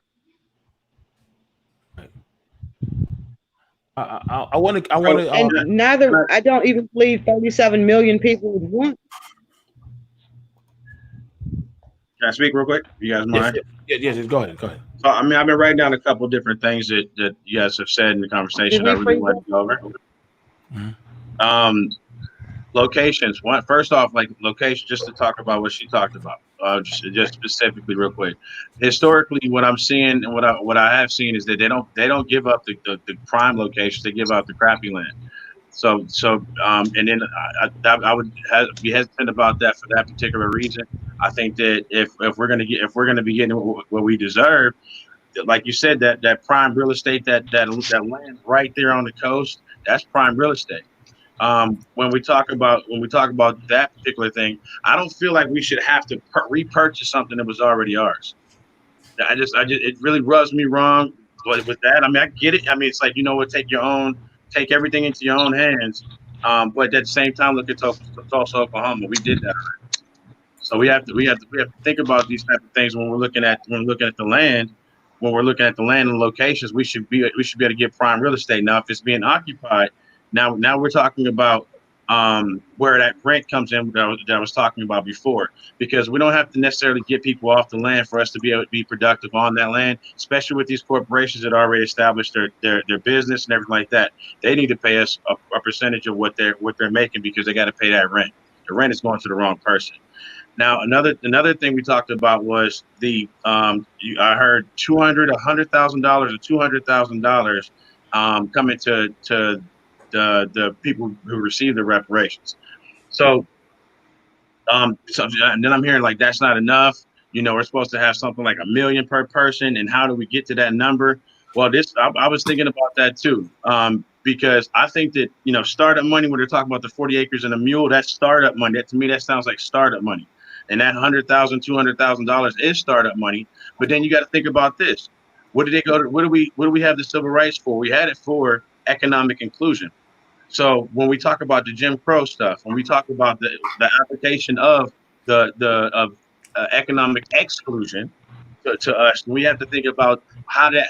I want to. And I don't even believe 37 million people would want. Can I speak real quick? You guys mind? Yes, go ahead. So, I mean, I've been writing down a couple different things that you guys have said in the conversation. I really want to go over. Mm-hmm. Locations. First off, like location, just to talk about what she talked about, just specifically, real quick. Historically, what I'm seeing and what I have seen is that they don't give up the prime locations. They give out the crappy land. And then I would be hesitant about that for that particular reason. I think that if we're gonna be getting what we deserve, like you said, that prime real estate, that land right there on the coast, that's prime real estate. When we talk about that particular thing, I don't feel like we should have to repurchase something that was already ours. It really rubs me wrong. But with that, I mean, I get it. I mean, it's like, you know what, take everything into your own hands. But at the same time, look at Tulsa, Oklahoma. We did that. So we have to think about these type of things when we're looking at the land. When we're looking at the land and locations, we should be able to get prime real estate. Now, if it's being occupied, now we're talking about where that rent comes in that I was talking about before, because we don't have to necessarily get people off the land for us to be able to be productive on that land, especially with these corporations that already established their business and everything like that. They need to pay us a percentage of what they're making, because they got to pay that rent. The rent is going to the wrong person. Now, another thing we talked about was I heard $100,000 or $200,000 coming to the people who receive the reparations. So and then I'm hearing like that's not enough. You know, we're supposed to have something like $1 million per person, and how do we get to that number? Well, I was thinking about that too, because I think that, you know, startup money, when they're talking about the 40 acres and a mule, that's startup money. That, to me, that sounds like startup money. And that $100,000, $200,000 is startup money. But then you got to think about this: what did they go to? What do we have the civil rights for? We had it for economic inclusion. So when we talk about the Jim Crow stuff, when we talk about the application of the economic exclusion to us, we have to think about how did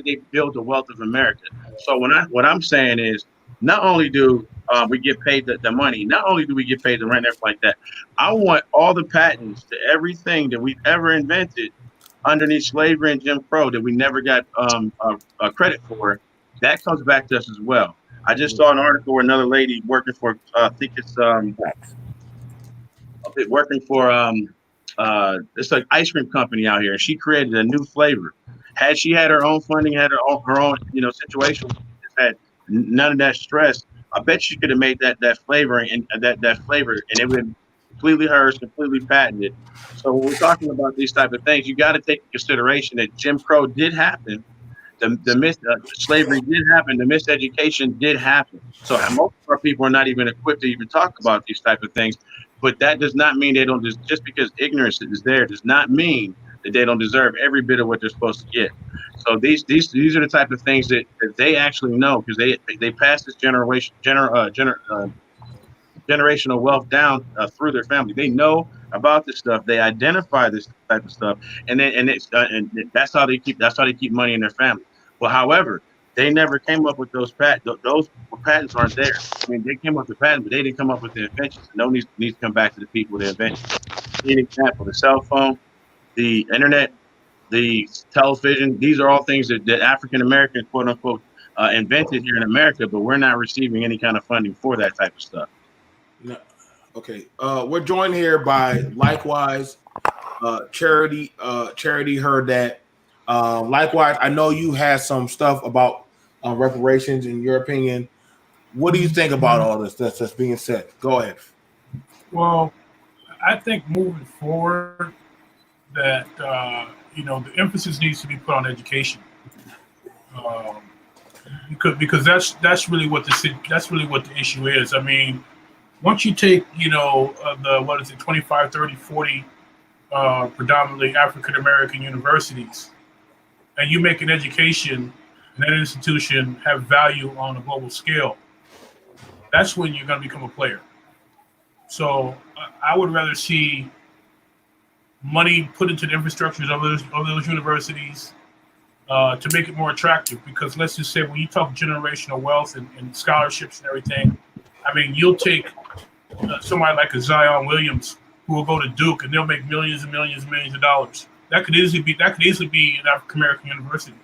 they build the wealth of America. So what I'm saying is, not only do we get paid the money, not only do we get paid the rent, everything like that, I want all the patents to everything that we've ever invented underneath slavery and Jim Crow that we never got a credit for. That comes back to us as well. I just saw an article where another lady working for, I think it's working for it's an ice cream company out here, and she created a new flavor. Had she had her own funding, had her own situation, had none of that stress, I bet she could have made that flavor and that flavor, and it would be completely hers, completely patented. So when we're talking about these type of things, you got to take into consideration that Jim Crow did happen. Slavery did happen. The miseducation did happen. So most of our people are not even equipped to even talk about these type of things. But that does not mean they don't. Just because ignorance is there does not mean that they don't deserve every bit of what they're supposed to get. So these are the type of things that they actually know, because they pass this generational wealth down through their family. They know about this stuff. They identify this type of stuff, and that's how they keep money in their family. Well, however, they never came up with those patents. Those patents aren't there. I mean, they came up with patents, but they didn't come up with the inventions. No needs to come back to the people with the inventions. An example: the cell phone, the internet, the television. These are all things that African Americans, quote unquote, invented here in America, but we're not receiving any kind of funding for that type of stuff. No. Okay. We're joined here by Likewise. Charity heard that. Likewise, I know you had some stuff about reparations. In your opinion, what do you think about all this that's being said? Go ahead. Well, I think moving forward that the emphasis needs to be put on education, because that's really what the issue is. I mean, once you take the 25, 30, 40 predominantly African American universities, and you make an education and that institution have value on a global scale, that's when you're going to become a player. So I would rather see money put into the infrastructures of those universities to make it more attractive. Because let's just say, when you talk generational wealth and scholarships and everything, I mean, you'll take somebody like a Zion Williams who will go to Duke and they'll make millions and millions and millions of dollars. That could easily be an African American university.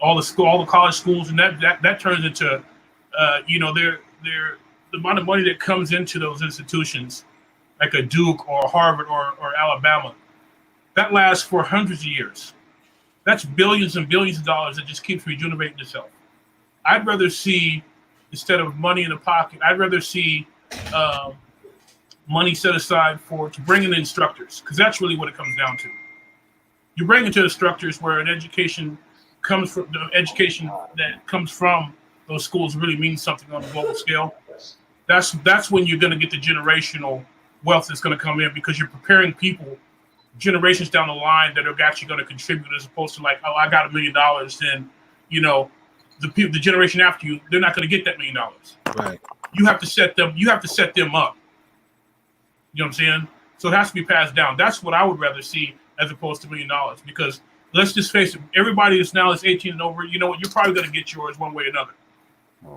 All the college schools, and that turns into the amount of money that comes into those institutions, like a Duke or Harvard or Alabama, that lasts for hundreds of years. That's billions and billions of dollars that just keeps rejuvenating itself. I'd rather see instead of money in the pocket. I'd rather see money set aside to bring in instructors, because that's really what it comes down to. You bring into instructors where an education comes from, the education that comes from those schools really means something on a global scale. That's when you're going to get the generational wealth that's going to come in, because you're preparing people generations down the line that are actually going to contribute, as opposed to like, oh, I got $1 million, then the generation after you, they're not going to get that $1 million. Right. You have to set them up. You know what I'm saying? So it has to be passed down. That's what I would rather see as opposed to $1 million, because let's just face it, everybody that's now is 18 and over, you know what, you're probably going to get yours one way or another.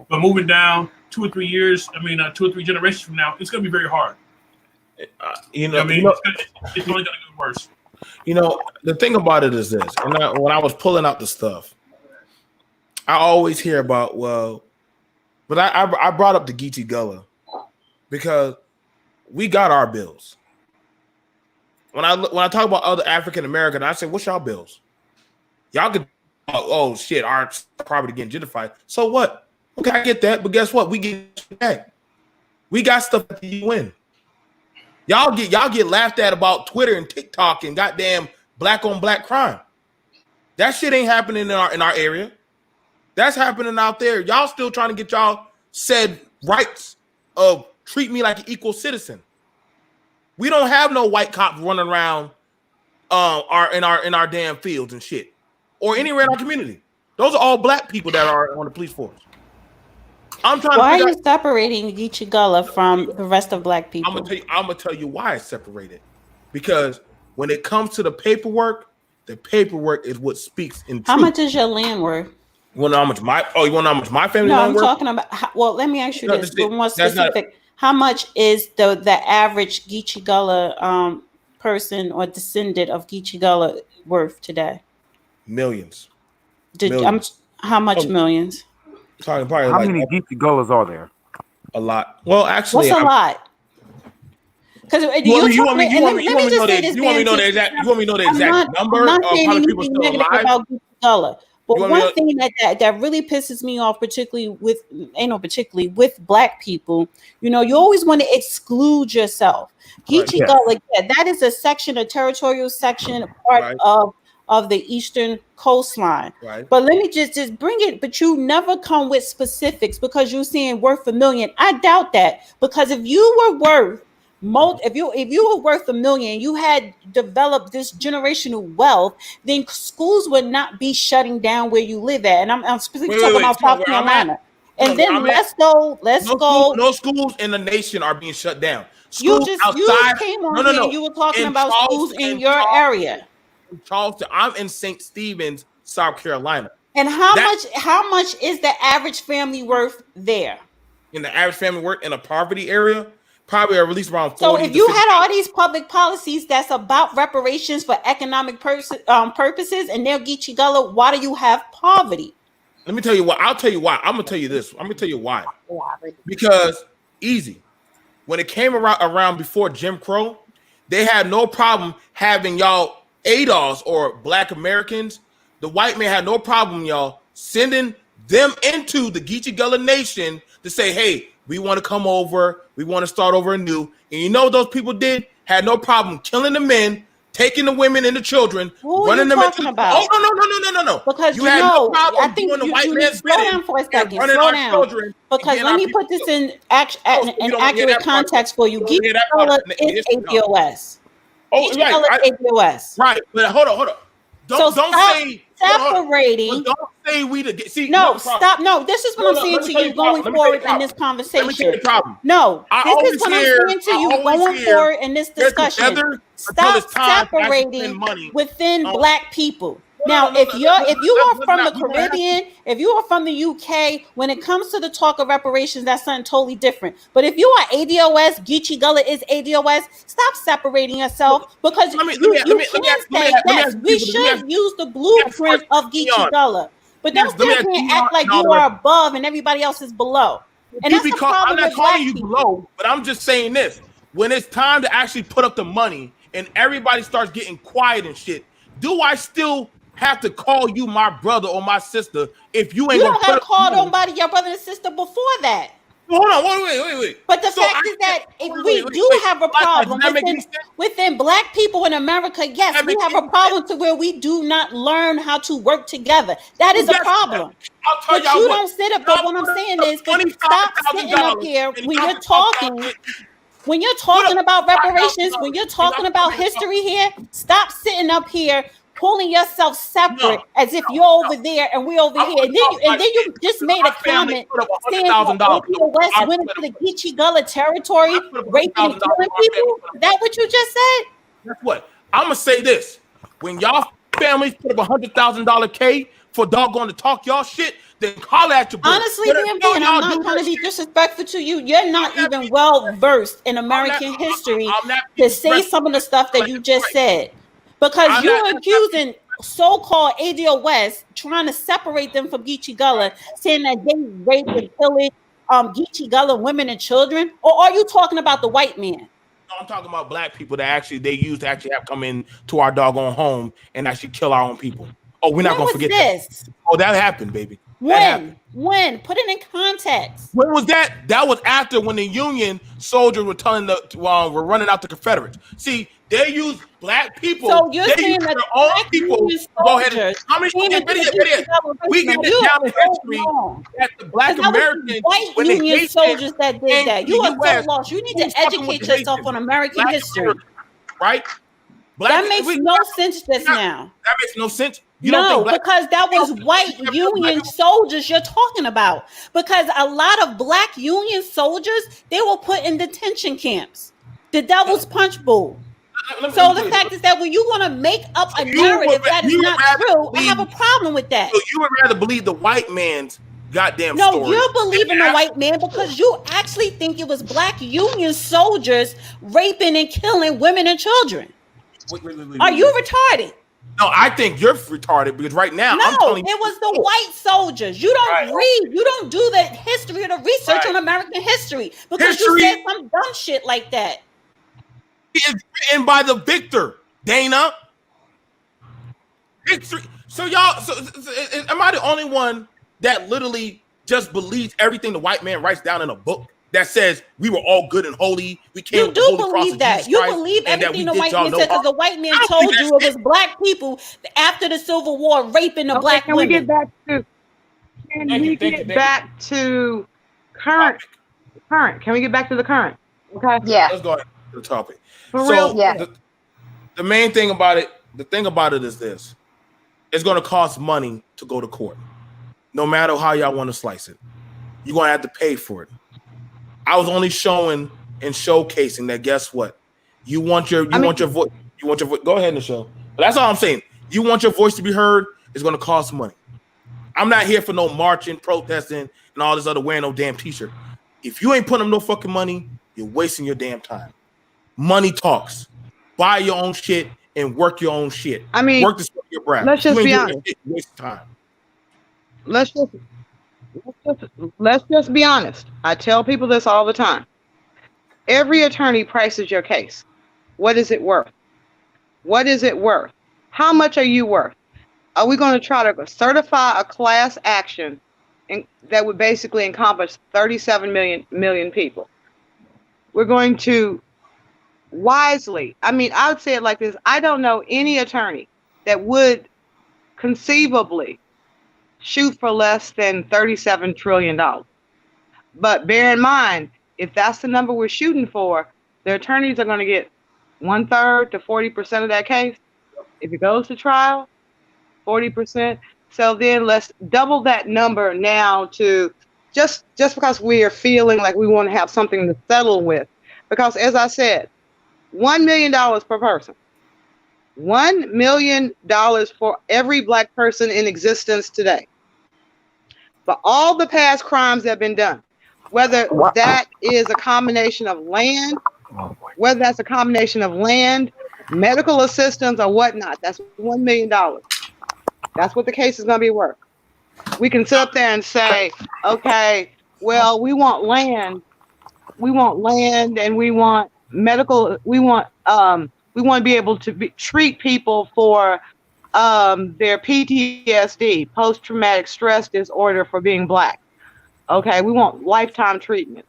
But moving down 2 or 3 years, 2 or 3 generations from now, it's going to be very hard. It's only going to get worse. The thing about it is this. When I was pulling out the stuff, I always hear about, but I brought up the Geechee Gullah because we got our bills. When I talk about other African American, I say, what's y'all bills? Y'all could, oh shit, our property getting gentrified. So what? Okay, I get that, but guess what? We get back. We got stuff at the UN. Y'all get laughed at about Twitter and TikTok and goddamn black on black crime. That shit ain't happening in our area. That's happening out there. Y'all still trying to get y'all said rights of treat me like an equal citizen. We don't have no white cops running around in our damn fields and shit, or anywhere in our community. Those are all black people that are on the police force. Why are you separating Geechee Gullah from the rest of black people? I'm gonna tell you why it's separated. Because when it comes to the paperwork is what speaks in truth. How much is your land worth? You want to know how much my family land worth? No, I'm talking about. Well, let me ask you this. More specific. How much is the average Geechee Gullah person or descendant of Geechee Gullah worth today? Millions. How much millions? Talking probably how many Geechee Gullahs are there? A lot. Well, actually, what's a lot? Because you want me to know the exact number of how many people still alive? About Geechee Gullah. But one thing that really pisses me off, particularly with black people, you always want to exclude yourself. Geechee Gullah, that is a section, a territorial section, part of the eastern coastline. Right. But let me just bring it, but you never come with specifics because you're saying worth $1 million. I doubt that, because if you were worth if you were worth $1 million, you had developed this generational wealth, then schools would not be shutting down where you live at. And I'm specifically talking about South Carolina. And then let's go. No schools in the nation are being shut down. You came on here and you were talking about schools in your area. In Charleston, I'm in St. Stephen's, South Carolina. And how much is the average family worth there? In the average family worth in a poverty area, probably at least around 40. So if you had all these public policies that's about reparations for economic purposes, and they're Geechee Gullah, why do you have poverty? Let me tell you why. I'll tell you why. I'm gonna tell you this. I'm gonna tell you why. Because easy. When it came around before Jim Crow, they had no problem having y'all ADOS or Black Americans. The white man had no problem, y'all, sending them into the Geechee Gullah Nation to say, hey, we want to come over, we want to start over anew. And you know what those people did? Had no problem killing the men, taking the women and the children, running them into about? Oh, no. Because you had no problem I think doing the white man's slow down for a second. Slow down. Because let me put this in accurate context for you. Geechee Gullah is ADOS. ADOS. Right, but hold on. Don't say separating. Don't say we to see. No, stop. No, this is what I'm saying to you going forward in this conversation. Let me tell you the problem. No, this is what I'm saying to you going forward in this discussion. Stop separating within black people. Now, if you are from the Caribbean, if you are from the UK, when it comes to the talk of reparations, that's something totally different. But if you are ADOS, Geechee Gullah is ADOS, stop separating yourself, because you can't say yes. We should use the blueprint of Geechee Gullah, but don't sit here and act like you are above and everybody else is below. And that's the problem. I'm not calling you below, but I'm just saying this: when it's time to actually put up the money and everybody starts getting quiet and shit, do I still have to call you my brother or my sister if you ain't You gonna don't gotta put call up nobody your brother and sister before that. Hold on, wait. But the So fact is that if we do have a problem Does that make any sense? within Black people in America, yes, That we make have a any problem to where we do not learn how to work together. That is a Guess what? problem. I'll tell But y'all you what. don't sit up. But what I'm saying is, stop sitting up here $25,000 when and you're talking. When you're talking about reparations, when you're talking about history here, stop sitting up here pulling yourself separate as if you're over there and we're over here. And then you just made a comment saying that ADOS went into the Geechee Gullah territory, raping and killing people. Is that what you just said? Guess what? I'm gonna say this: when y'all families put up $100,000 K for doggone to talk y'all shit, then holler at your boy. Honestly, BMT, and I'm not trying to be disrespectful to you. You're not even well versed in American history to say some of the stuff that you just said, because you're accusing so-called ADOS, trying to separate them from Geechee Gullah, saying that they rape and pillage Geechee Gullah women and children, or are you talking about the white man? No, I'm talking about Black people that actually they used to actually have come in to our doggone home and actually kill our own people. Oh, we're not gonna forget this. That. Oh, that happened, baby. When? Put it in context. When was that? That was after when the Union soldiers were telling were running out the Confederates. See, they used Black people. So you're they saying used that their own Black people Union go ahead soldiers and how many came into the we can get down in history that the Black Americans, white when Union soldiers that did that. You are so lost. You need to educate yourself on American history. Right? That makes no sense just now. That makes no sense. No, because that was white Union soldiers you're talking about. Because a lot of Black Union soldiers, they were put in detention camps, the Devil's Punch Bowl. So the fact is that when you want to make up a narrative that is not true, I have a problem with that. So you would rather believe the white man's goddamn story. No, you're believing the white man because you actually think it was Black Union soldiers raping and killing women and children. Wait, Are you retarded? No, I think you're retarded because right now no, I'm telling you. It was the white soldiers. You don't read. You don't do the history or the research on American history because you said some dumb shit like that. Is written by the victor, Dana. History. So y'all, am I the only one that literally just believes everything the white man writes down in a book that says we were all good and holy? We came. You do believe that. You believe everything the white man said because the white man told you it was Black people after the Civil War raping the Black women. Can we get back to current? Can we get back to the current? Okay. Yeah. Let's go ahead to the topic. For real? Yeah. The main thing about it, the thing about it is this: it's going to cost money to go to court, no matter how y'all want to slice it. You're going to have to pay for it. I was only showing and showcasing that. Guess what? You want your voice. You want your voice. Go ahead and show. But that's all I'm saying. You want your voice to be heard. It's going to cost money. I'm not here for no marching, protesting, and all this other wearing no damn t-shirt. If you ain't putting up no fucking money, you're wasting your damn time. Money talks. Buy your own shit and work your own shit. I mean, work this with your breath. Let's just be honest. Waste time. Let's just be honest. I tell people this all the time. Every attorney prices your case. What is it worth? What is it worth? How much are you worth? Are we going to try to certify a class action that would basically encompass 37 million people? We're going to wisely. I mean, I would say it like this. I don't know any attorney that would conceivably shoot for less than $37 trillion. But bear in mind, if that's the number we're shooting for, the attorneys are going to get 1/3 to 40% of that case. If it goes to trial, 40%. So then let's double that number now to just because we are feeling like we want to have something to settle with. Because as I said, $1 million per person. $1 million for every Black person in existence today. For all the past crimes that have been done, whether that is a combination of land, medical assistance, or whatnot, that's $1 million. That's what the case is going to be worth. We can sit up there and say, okay, well, we want land, and we want medical, we want to be able to treat people for their PTSD, post-traumatic stress disorder, for being Black. Okay, we want lifetime treatment.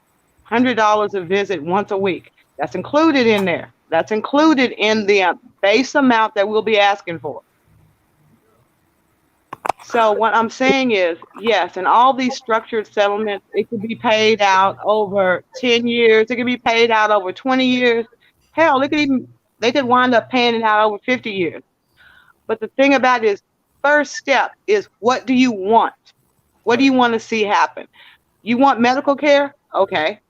$100 a visit once a week. That's included in there. That's included in the base amount that we'll be asking for. So what I'm saying is, yes, and all these structured settlements, it could be paid out over 10 years. It could be paid out over 20 years. Hell, they could wind up paying it out over 50 years. But the thing about it is, first step is, what do you want? What do you want to see happen? You want medical care? Okay,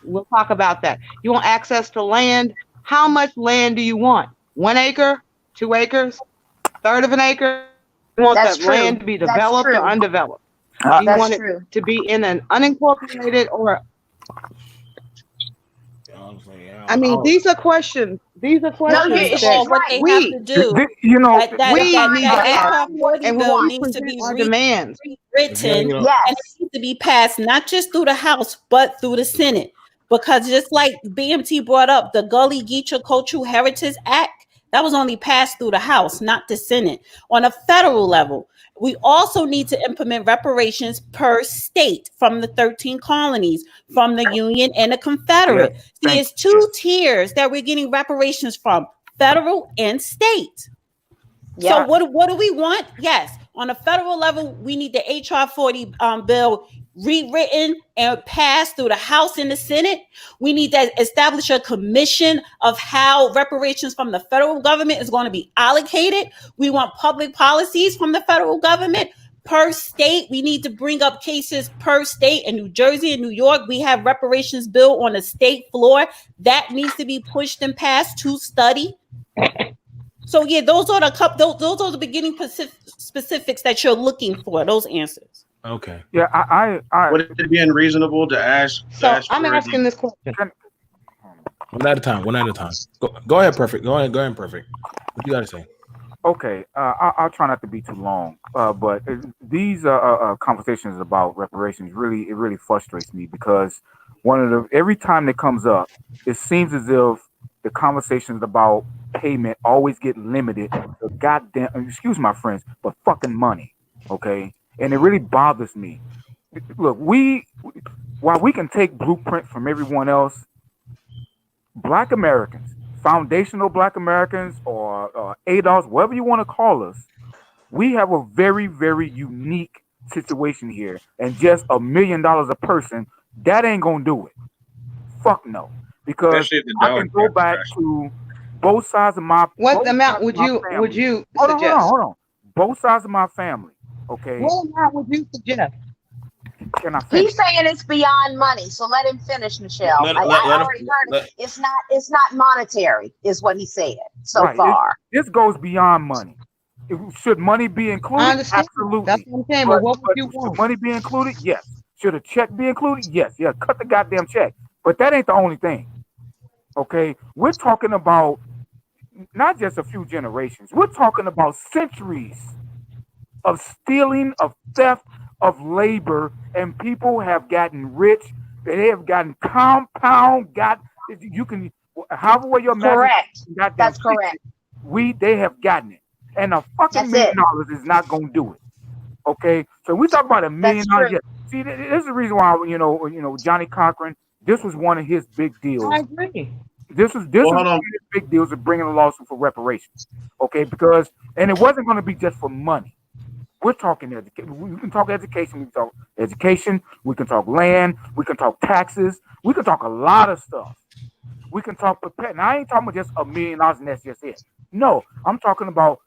we'll talk about that. You want access to land? How much land do you want? 1 acre, 2 acres, third of an acre? You want That's that true. land to be That's developed true. or undeveloped? Do you That's want true. it to be in an unincorporated or? I mean, these are questions. These are No, questions she's that what they right. have to do. You know, That we need to HR ask, 40 and bill we needs to present be our demands. rewritten, and Yes. it needs to be passed not just through the House but through the Senate. Because just like BMT brought up, the Gully Geechee Cultural Heritage Act, that was only passed through the House, not the Senate. On a federal level, we also need to implement reparations per state from the 13 colonies, from the Union and the Confederate. Yes, See, it's two tiers that we're getting reparations from, federal and state. So Yeah. what do we want? Yes, on a federal level, we need the HR 40 bill rewritten and passed through the House and the Senate. We need to establish a commission of how reparations from the federal government is going to be allocated. We want public policies from the federal government. Per state, we need to bring up cases per state. In New Jersey and New York, we have reparations bill on the state floor that needs to be pushed and passed to study. So yeah, those are those are the beginning specifics that you're looking for. Those answers. Okay. Yeah, I Would it be unreasonable to ask? So I'm asking this question. One at a time. Go ahead, Perfect. Go ahead, Perfect. What you got to say? Okay, I'll try not to be too long, but these conversations about reparations really frustrates me, because every time it comes up, it seems as if the conversations about payment always get limited to goddamn, excuse my friends, but fucking money. Okay, and it really bothers me. Look, while we can take blueprint from everyone else, Black Americans, foundational Black Americans, or ADOS, whatever you want to call us, we have a very, very unique situation here. And just $1 million a person, that ain't gonna do it. Fuck no. Because Especially if the I dollar can go back to both sides of my. What amount would you suggest? Hold on. Both sides of my family. Okay. What amount would you suggest? Can I finish? He's saying it's beyond money, so let him finish, Michelle. I already heard it. It's not monetary, is what he said so far. This goes beyond money. Should money be included? I understand. Absolutely. That's what I'm saying. But what would you want? Should money be included? Yes. Should a check be included? Yes. Yeah. Cut the goddamn check. But that ain't the only thing. Okay. We're talking about not just a few generations. We're talking about centuries of stealing, of theft, of labor, and people have gotten rich. They have gotten compound. You can, however way your correct. That's correct. They have gotten it, and a fucking $1 million is not going to do it. Okay, so we talk about $1 million. Yeah. See, this is the reason why Johnny Cochran. This was one of his big deals. I agree. This is one of his big deals of bringing a lawsuit for reparations. Okay, because it wasn't going to be just for money. We're talking education. We can talk education. We can talk education. We can talk land. We can talk taxes. We can talk a lot of stuff. We can talk perpetual. Now, I ain't talking about just $1 million and that's just it. No, I'm talking about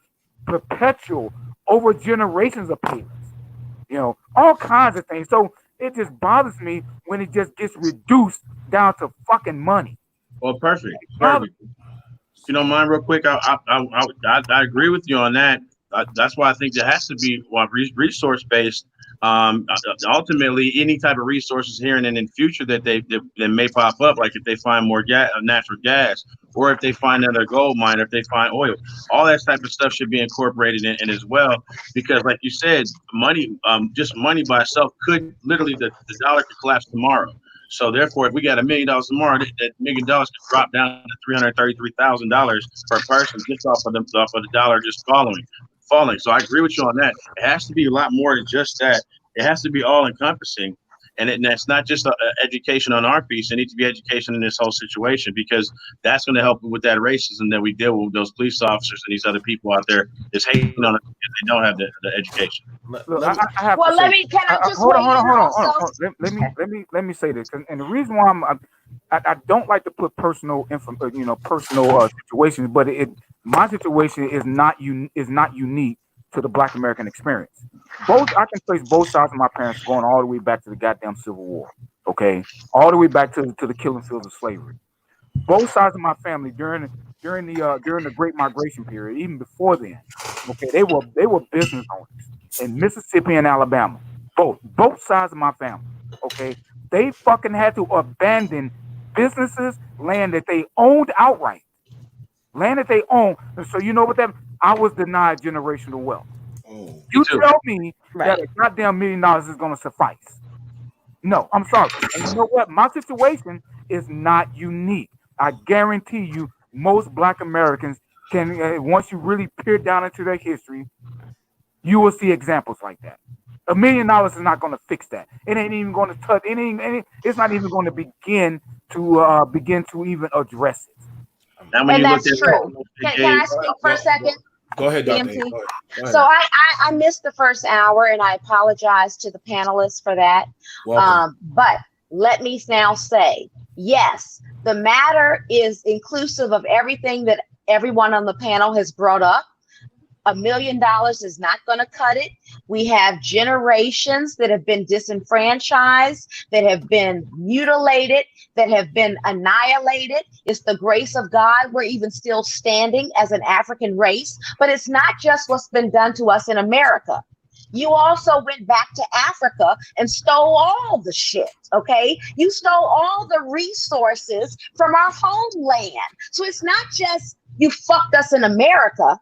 perpetual, over generations of payments. All kinds of things. So it just bothers me when it just gets reduced down to fucking money. Well, perfect. If you don't mind, real quick, I agree with you on that. That's why I think there has to be resource based. Ultimately, any type of resources here and in the future that may pop up, like if they find more natural gas, or if they find another gold mine, or if they find oil, all that type of stuff should be incorporated in as well. Because, like you said, money, just money by itself could literally the dollar could collapse tomorrow. So therefore, if we got $1 million tomorrow, that $1 million could drop down to $333,000 per person just off of the dollar just following. falling. So I agree with you on that. It has to be a lot more than just that. It has to be all encompassing. And that's not just education on our piece. It needs to be education in this whole situation, because that's going to help with that racism that we deal with those police officers and these other people out there that's hating on us because they don't have the education. Look, I have Well, to let say, me. Can I just hold weigh in on. also? Let me say this, and the reason why I don't like to put personal situations, but my situation is not unique to the Black American experience. I can trace both sides of my parents going all the way back to the goddamn Civil War. Okay, all the way back to the killing fields of slavery. Both sides of my family during the Great Migration period, even before then, okay, they were business owners in Mississippi and Alabama. Both sides of my family. Okay, they fucking had to abandon businesses, land that they owned outright, land that they owned. And so you know what that? I was denied generational wealth. Oh, You tell me Right. that a goddamn $1 million is going to suffice. No, I'm sorry. And you know what? My situation is not unique. I guarantee you, most Black Americans can, once you really peer down into their history, you will see examples like that. $1 million is not going to fix that. It ain't even going to touch. It's not even going to begin to even address it. And that's true. Can I speak for a second? Go ahead, Dr. BMT. Go ahead. So I missed the first hour, and I apologize to the panelists for that. But let me now say, yes, the matter is inclusive of everything that everyone on the panel has brought up. $1 million is not going to cut it. We have generations that have been disenfranchised, that have been mutilated, that have been annihilated. It's the grace of God we're even still standing as an African race. But it's not just what's been done to us in America. You also went back to Africa and stole all the shit, okay? You stole all the resources from our homeland. So it's not just you fucked us in America.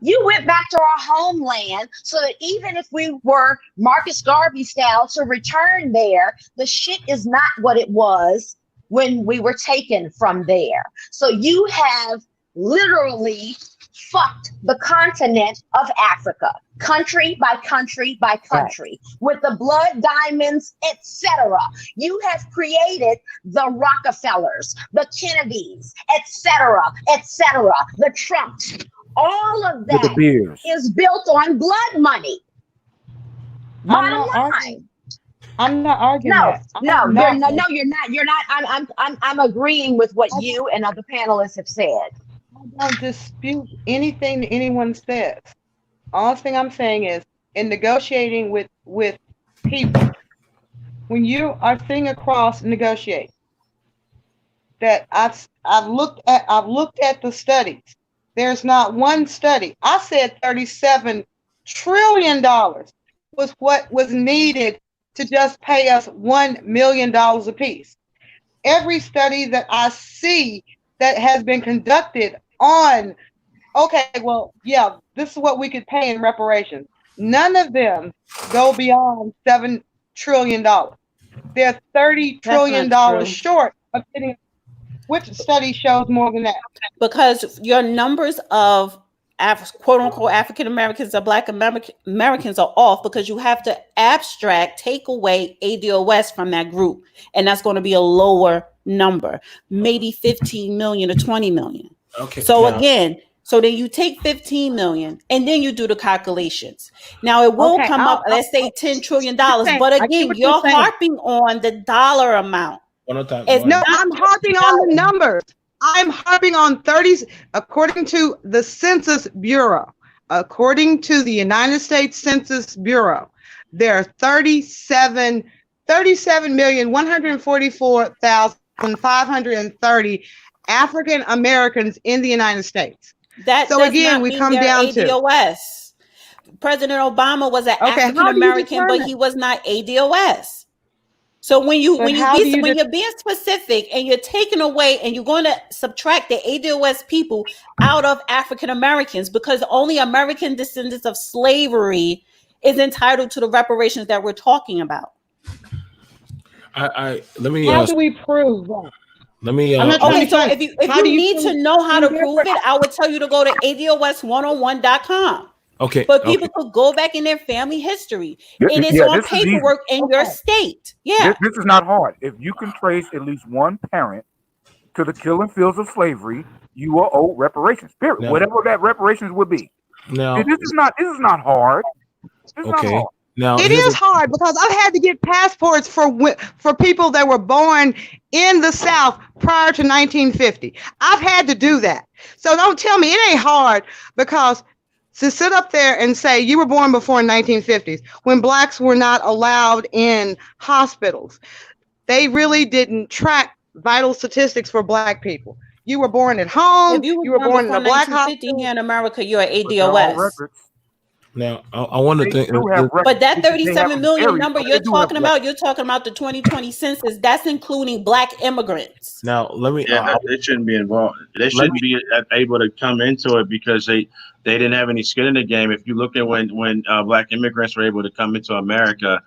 You went back to our homeland so that even if we were Marcus Garvey style to return there, the shit is not what it was when we were taken from there. So you have literally fucked the continent of Africa, country by country by country, with the blood diamonds, etc. You have created the Rockefellers, the Kennedys, etc., the Trumps. All of that is built on blood money. Bottom line. I'm not arguing. No, you're not. I'm agreeing with what you and other panelists have said. I don't dispute anything that anyone says. All thing I'm saying is, in negotiating with people, when you are sitting across negotiate, that I've looked at the studies. There's not one study. I said $37 trillion was what was needed to just pay us $1 million apiece. Every study that I see that has been conducted on, okay, well, yeah, this is what we could pay in reparations. None of them go beyond $7 trillion. They're $30 trillion short of getting. Which study shows more than that? Because your numbers of quote unquote African Americans or Black Americans are off, because you have to take away ADOS from that group. And that's going to be a lower number, maybe 15 million or 20 million. Okay. So again, so then you take 15 million and then you do the calculations. Now it will come up, let's say $10 trillion. But again, you're harping on the dollar amount. No, I'm harping on the numbers. I'm harping on 30, according to the Census Bureau. According to the United States Census Bureau, there are 37,144,530 African Americans in the United States. So again, we come down ADOS. President Obama was an African American, but he was not ADOS. So when you're being specific and you're taking away and you're going to subtract the ADOS people out of African Americans, because only American descendants of slavery is entitled to the reparations that we're talking about. How do we prove that? Let me. Okay, so if you need to know how to prove it, I would tell you to go to ADOS101.com. Okay. But people could go back in their family history, This- and it's yeah, on this is easy. paperwork in your state. Yeah. This is not hard. If you can trace at least one parent to the killing fields of slavery, you are owed reparations. Period. No. Whatever that reparations would be. Now, This is not hard. It's not okay. hard. Now It is hard because I've had to get passports for people that were born in the South prior to 1950. I've had to do that. So don't tell me it ain't hard, because to sit up there and say you were born before 1950s when blacks were not allowed in hospitals, they really didn't track vital statistics for black people. You were born at home. If you You were born in before a black 1950 hospital. here in America, you're an But they're all ADOS. records. Now, I want to They think. do have records. But that They have 37 a million very- number they you're do have talking records. about, you're talking about the 2020 census. That's including black immigrants. Now, let me. Yeah, they shouldn't be involved. They shouldn't be able to come into it because they didn't have any skin in the game. If you look at when black immigrants were able to come into America,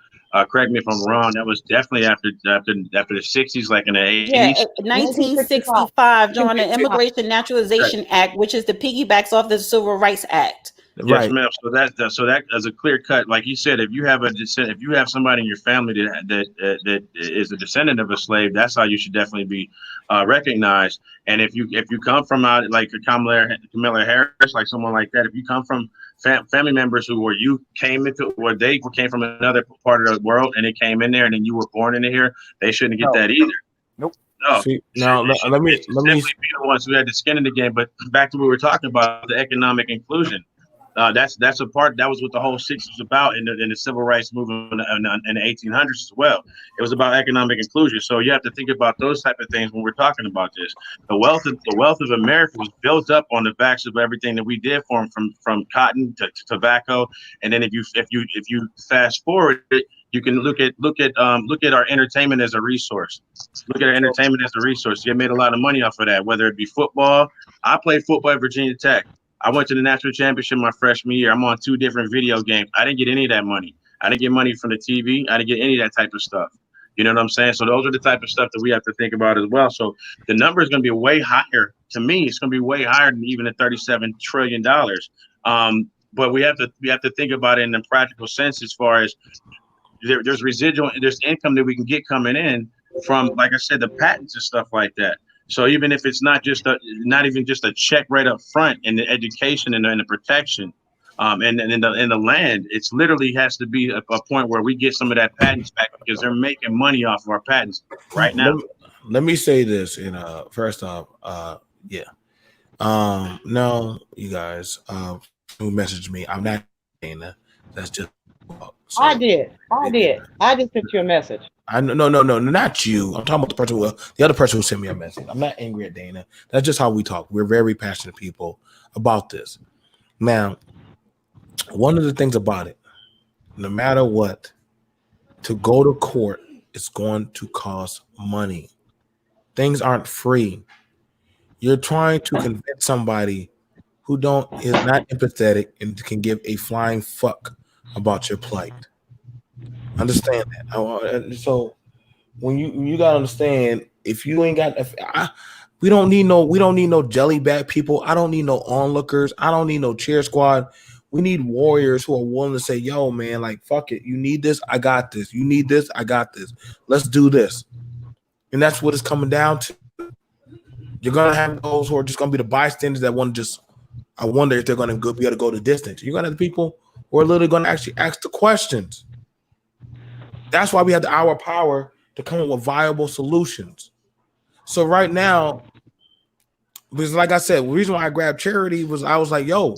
correct me if I'm wrong, that was definitely after the 60s, like in the 80s. Yeah, 1965 during the Immigration Naturalization Act, which is the piggybacks off the Civil Rights Act. Yes, Right. ma'am. So that as a clear cut, like you said, if you have somebody in your family that is a descendant of a slave, that's how you should definitely be recognized. And if you come from out like Kamala Harris, like someone like that, if you come from family members who came from another part of the world and they came in there and then you were born into here, they shouldn't get that either. Nope. No. See, now let me. Be the ones who had the skin in the game. But back to what we were talking about, the economic inclusion. That's a part. That was what the whole '60s was about in the civil rights movement in the 1800s as well. It was about economic inclusion. So you have to think about those type of things when we're talking about this. The wealth of America was built up on the backs of everything that we did for them, from cotton to tobacco. And then if you fast forward it, you can look at our entertainment as a resource. Look at our entertainment as a resource. You made a lot of money off of that, whether it be football. I played football at Virginia Tech. I went to the national championship my freshman year. I'm on 2 different video games. I didn't get any of that money. I didn't get money from the TV. I didn't get any of that type of stuff. You know what I'm saying? So those are the type of stuff that we have to think about as well. So the number is going to be way higher. To me, it's going to be way higher than even the $37 trillion. But we have to think about it in a practical sense, as far as there's income that we can get coming in from, like I said, the patents and stuff like that. So even if it's not even just a check right up front in the education and the protection, and in the land, it's literally has to be a point where we get some of that patents back, because they're making money off of our patents right now. Let me say this, and first off, no, you guys, who messaged me, I'm not Dana. That's just. So, I did. I just sent you a message. No, not you. I'm talking about the other person who sent me a message. I'm not angry at Dana. That's just how we talk. We're very passionate people about this. Now, one of the things about it, no matter what, to go to court, it's going to cost money. Things aren't free. You're trying to convince somebody who is not empathetic and can give a flying fuck about your plight. Understand that. So when you gotta understand, if you ain't got, we don't need no jelly bag people. I don't need no onlookers. I don't need no cheer squad. We need warriors who are willing to say, "Yo, man, like fuck it. You need this, I got this. You need this, I got this. Let's do this." And that's what it's coming down to. You're gonna have those who are just gonna be the bystanders that want to just. I wonder if they're gonna be able to go the distance. You're gonna have the people who are literally gonna actually ask the questions. That's why we have the hour power to come up with viable solutions. So right now, because like I said, the reason why I grabbed charity was I was like, yo,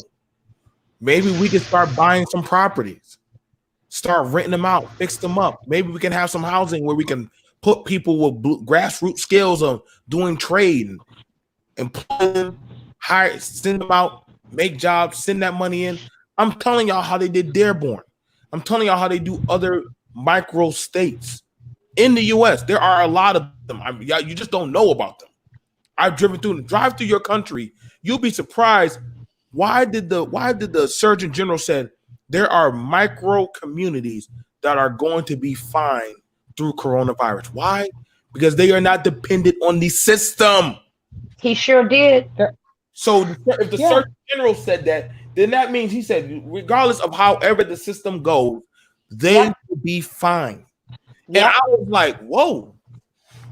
maybe we can start buying some properties, start renting them out, fix them up. Maybe we can have some housing where we can put people with grassroots skills of doing trade and employ them, hire, send them out, make jobs, send that money in. I'm telling y'all how they did Dearborn. I'm telling y'all how they do other micro states in the U.S. There are a lot of them. You just don't know about them. I've drive through your country. You'll be surprised. Why did the Surgeon General said there are micro communities that are going to be fine through coronavirus? Why? Because they are not dependent on the system. He sure did. So if the Surgeon General said that then that means he said, regardless of however the system goes, they will be fine. And I was like, whoa.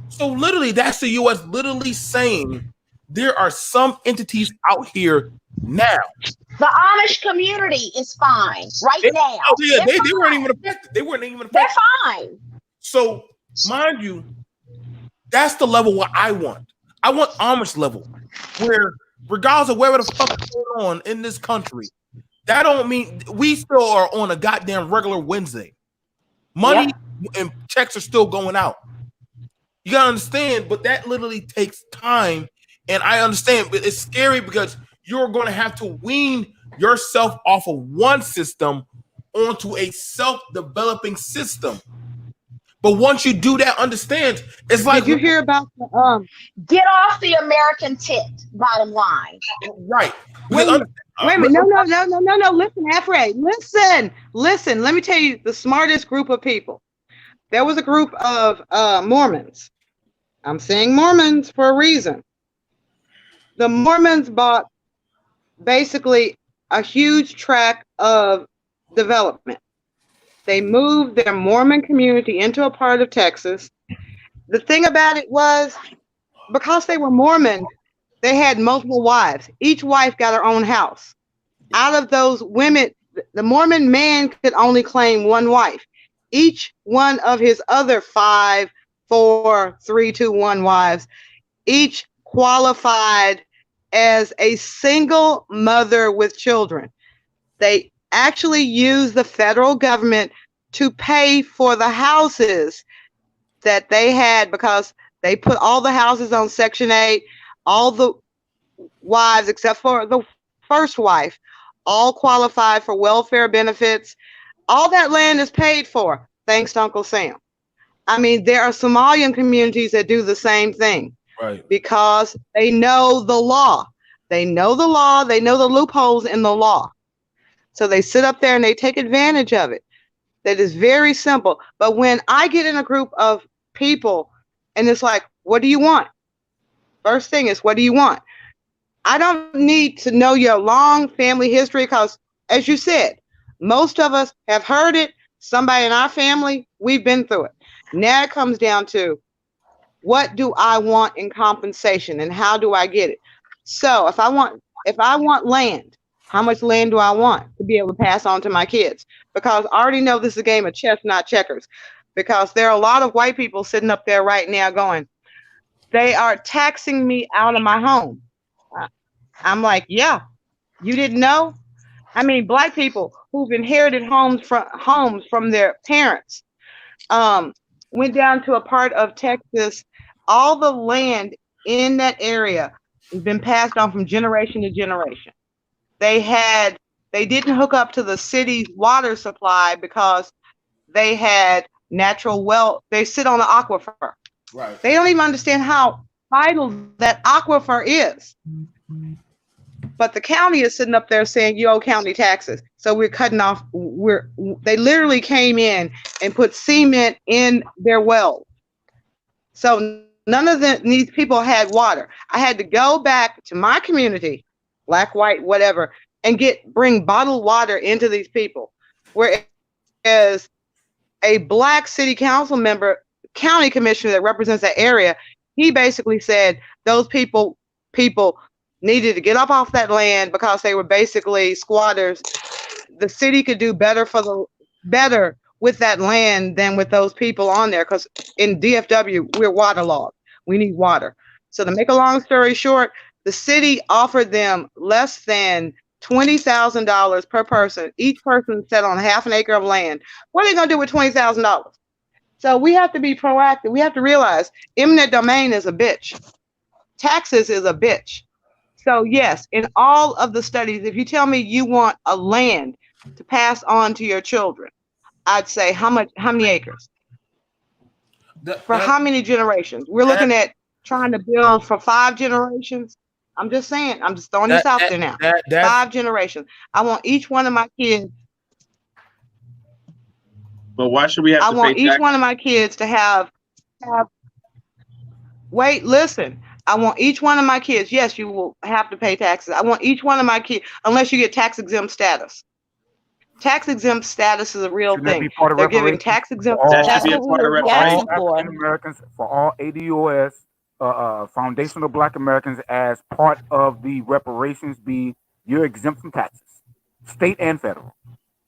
So literally, that's the U.S. literally saying there are some entities out here now. The Amish community is fine now. Oh yeah, they weren't even affected. They weren't even affected. They're fine. So mind you, that's the level what I want. I want Amish level, where regardless of whatever the fuck is going on in this country, that don't mean we still are on a goddamn regular Wednesday. Money and checks are still going out. You gotta understand, but that literally takes time. And I understand, but it's scary because you're going to have to wean yourself off of one system onto a self-developing system. But once you do that, understand, it's like... Did you hear about the... Get off the American tit, bottom line. Right. Wait a minute. No. Listen, Afraid. Listen. Let me tell you the smartest group of people. There was a group of Mormons. I'm saying Mormons for a reason. The Mormons bought basically a huge tract of development. They moved their Mormon community into a part of Texas. The thing about it was, because they were Mormon, they had multiple wives. Each wife got her own house. Out of those women, the Mormon man could only claim one wife. Each one of his other 5, 4, 3, 2, 1 wives, each qualified as a single mother with children. They actually used the federal government to pay for the houses that they had, because they put all the houses on Section 8, all the wives except for the first wife, all qualified for welfare benefits. All that land is paid for, thanks to Uncle Sam. I mean, there are Somalian communities that do the same thing. Right. Because they know the law. They know the law. They know the loopholes in the law. So they sit up there and they take advantage of it. That is very simple. But when I get in a group of people and it's like, what do you want? First thing is, what do you want? I don't need to know your long family history because, as you said, most of us have heard it. Somebody in our family, we've been through it. Now it comes down to, what do I want in compensation and how do I get it? So if I want land, how much land do I want to be able to pass on to my kids? Because I already know this is a game of chess, not checkers. Because there are a lot of white people sitting up there right now going, they are taxing me out of my home. I'm like, yeah, you didn't know? I mean, black people who've inherited homes from their parents, went down to a part of Texas. All the land in that area has been passed on from generation to generation. They didn't hook up to the city's water supply because they had natural well. They sit on the aquifer. Right. They don't even understand how vital that aquifer is. But the county is sitting up there saying you owe county taxes. So we're cutting off. They literally came in and put cement in their wells. So none of these people had water. I had to go back to my community, black, white, whatever, and bring bottled water into these people. Whereas a black city council member, county commissioner that represents that area, he basically said those people needed to get up off that land because they were basically squatters. The city could do better with that land than with those people on there, because in DFW, we're waterlogged. We need water. So to make a long story short, the city offered them less than $20,000 per person. Each person sat on half an acre of land. What are they going to do with $20,000? So we have to be proactive. We have to realize eminent domain is a bitch. Taxes is a bitch. So yes, in all of the studies, if you tell me you want a land to pass on to your children, I'd say how many acres? For how many generations? We're looking at trying to build for 5 generations. I'm just saying, I'm just throwing this out there now. 5 generations. I want each one of my kids. But why should we have to pay I want each tax? one of my kids to have. Wait, listen. I want each one of my kids. Yes, you will have to pay taxes. I want each one of my kids, unless you get tax exempt status. Tax exempt status is a real Shouldn't that thing. be part of They're giving reparations tax exempt for all, That should That's be a what part of we were for all asking reparations. for. African Americans, for all ADOS, foundational Black Americans, as part of the reparations be you're exempt from taxes, state and federal.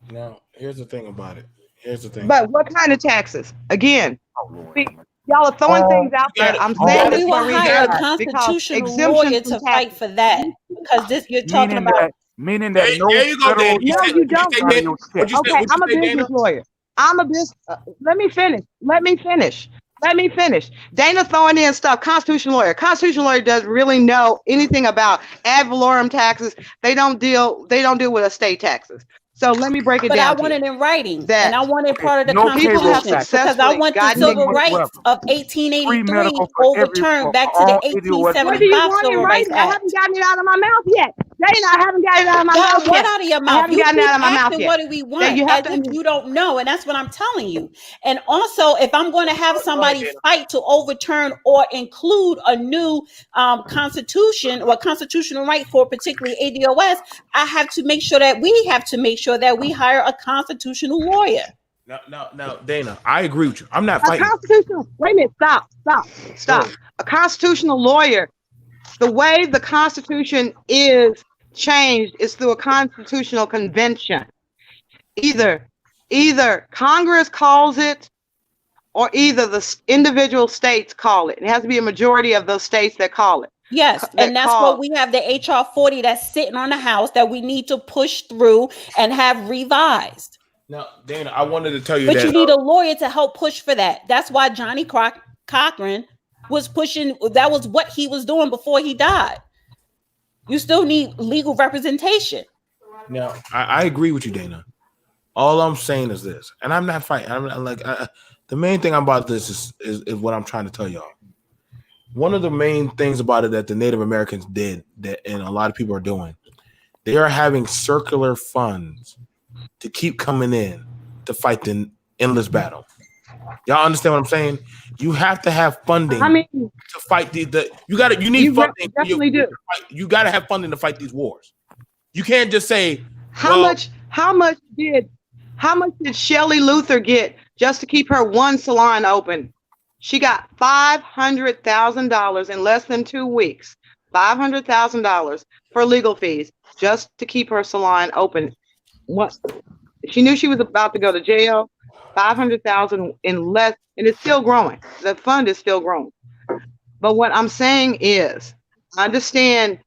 Now, here's the thing about it. Here's the thing. But what kind of taxes? Again, Oh Lord. see, y'all are throwing things out You there. gotta- I'm you saying gotta- Well, this we for will a hire a reason, because constitutional exemption lawyer from to fight taxes. for that, because this you're talking Meaning about. that, meaning that There, no there you go, federal Dana. You No, said, you you don't. say, out of Dana, your what'd you check. say? Okay, What'd I'm you a say, business Dana? lawyer. I'm a business. Let me finish. Let me finish. Let me finish. Dana throwing in stuff. Constitutional lawyer. Constitutional lawyer doesn't really know anything about ad valorem taxes. They don't deal with estate taxes. So let me break it But I down to want you. it in writing, and That I want it part of the No people have payroll Constitution, tax, because I successfully want the gotten none civil rights whatsoever. of Free 1883 medical for overturned back to the all ADOS. What do you 1875 want in Civil Rights writing? I Act. haven't gotten it out of my mouth yet. Dana, I haven't gotten it out of my Got mouth what yet. out of your I mouth? haven't You gotten it keep out of my mouth asking yet. what do we That want, you have as to if you don't know, and that's what I'm telling you. And also, if I'm going to have somebody Dana. fight to overturn or include a new constitution or constitutional right for particularly ADOS, I have to make sure that we hire a constitutional lawyer. Now, Dana, I agree with you. I'm not A fighting. constitutional, wait a minute, stop. Go. A constitutional lawyer, the way the Constitution is changed is through a constitutional convention. Either Congress calls it, or either the individual states call it. It has to be a majority of those states that call it. Yes, and that's what we have, the HR 40 that's sitting on the House that we need to push through and have revised. Now, Dana, I wanted to tell you But that. you need a lawyer to help push for that. That's why Johnny Cochran was pushing. That was what he was doing before he died. You still need legal representation. Now, I agree with you, Dana. All I'm saying is this, and I'm not fighting. I'm like, the main thing about this is what I'm trying to tell y'all. One of the main things about it that the Native Americans did, that and a lot of people are doing, they are having circular funds to keep coming in to fight the endless battle. Y'all understand what I'm saying? You have to have funding to fight you need funding. Definitely do. You got to have funding to fight these wars. You can't just say how much did Shelley Luther get just to keep her one salon open? She got $500,000 in less than 2 weeks. $500,000 for legal fees just to keep her salon open. What? She knew she was about to go to jail. $500,000 in less, and it's still growing. The fund is still growing. But what I'm saying is, I understand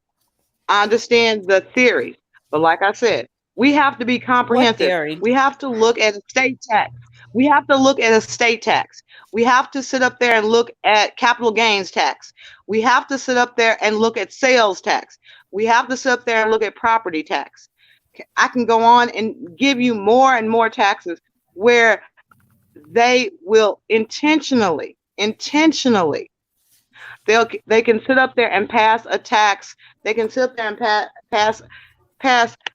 the theory, but like I said, we have to be comprehensive. We have to look at estate tax. We have to look at estate tax. We have to sit up there and look at capital gains tax. We have to sit up there and look at sales tax. We have to sit up there and look at property tax. I can go on and give you more and more taxes where they will intentionally, they can sit up there and pass a tax. They can sit up there and pass,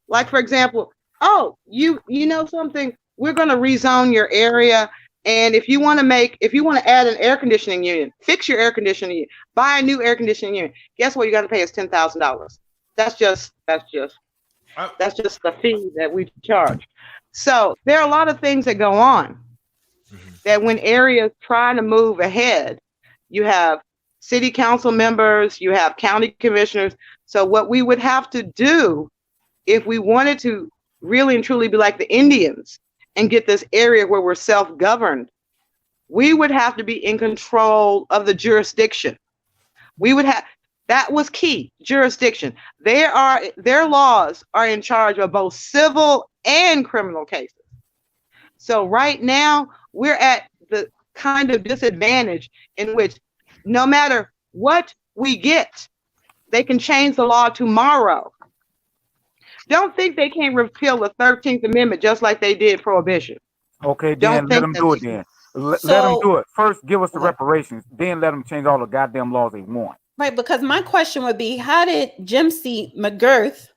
like, for example, oh, you know something, we're going to rezone your area. And if you want to add an air conditioning unit, fix your air conditioning unit, buy a new air conditioning unit, guess what you're going to pay is $10,000. That's just the fee that we charge. So there are a lot of things that go on that when areas try to move ahead, you have city council members, you have county commissioners. So what we would have to do if we wanted to really and truly be like the Indians and get this area where we're self-governed, we would have to be in control of the jurisdiction. That was key, jurisdiction. Their laws are in charge of both civil and criminal cases. So right now we're at the kind of disadvantage in which no matter what we get, they can change the law tomorrow. Don't think they can't repeal the 13th Amendment just like they did Prohibition. Okay, then let them do it then. Let them do it. First, give us the reparations. Then let them change all the goddamn laws they want. Right, because my question would be, how did Jim C. McGirth,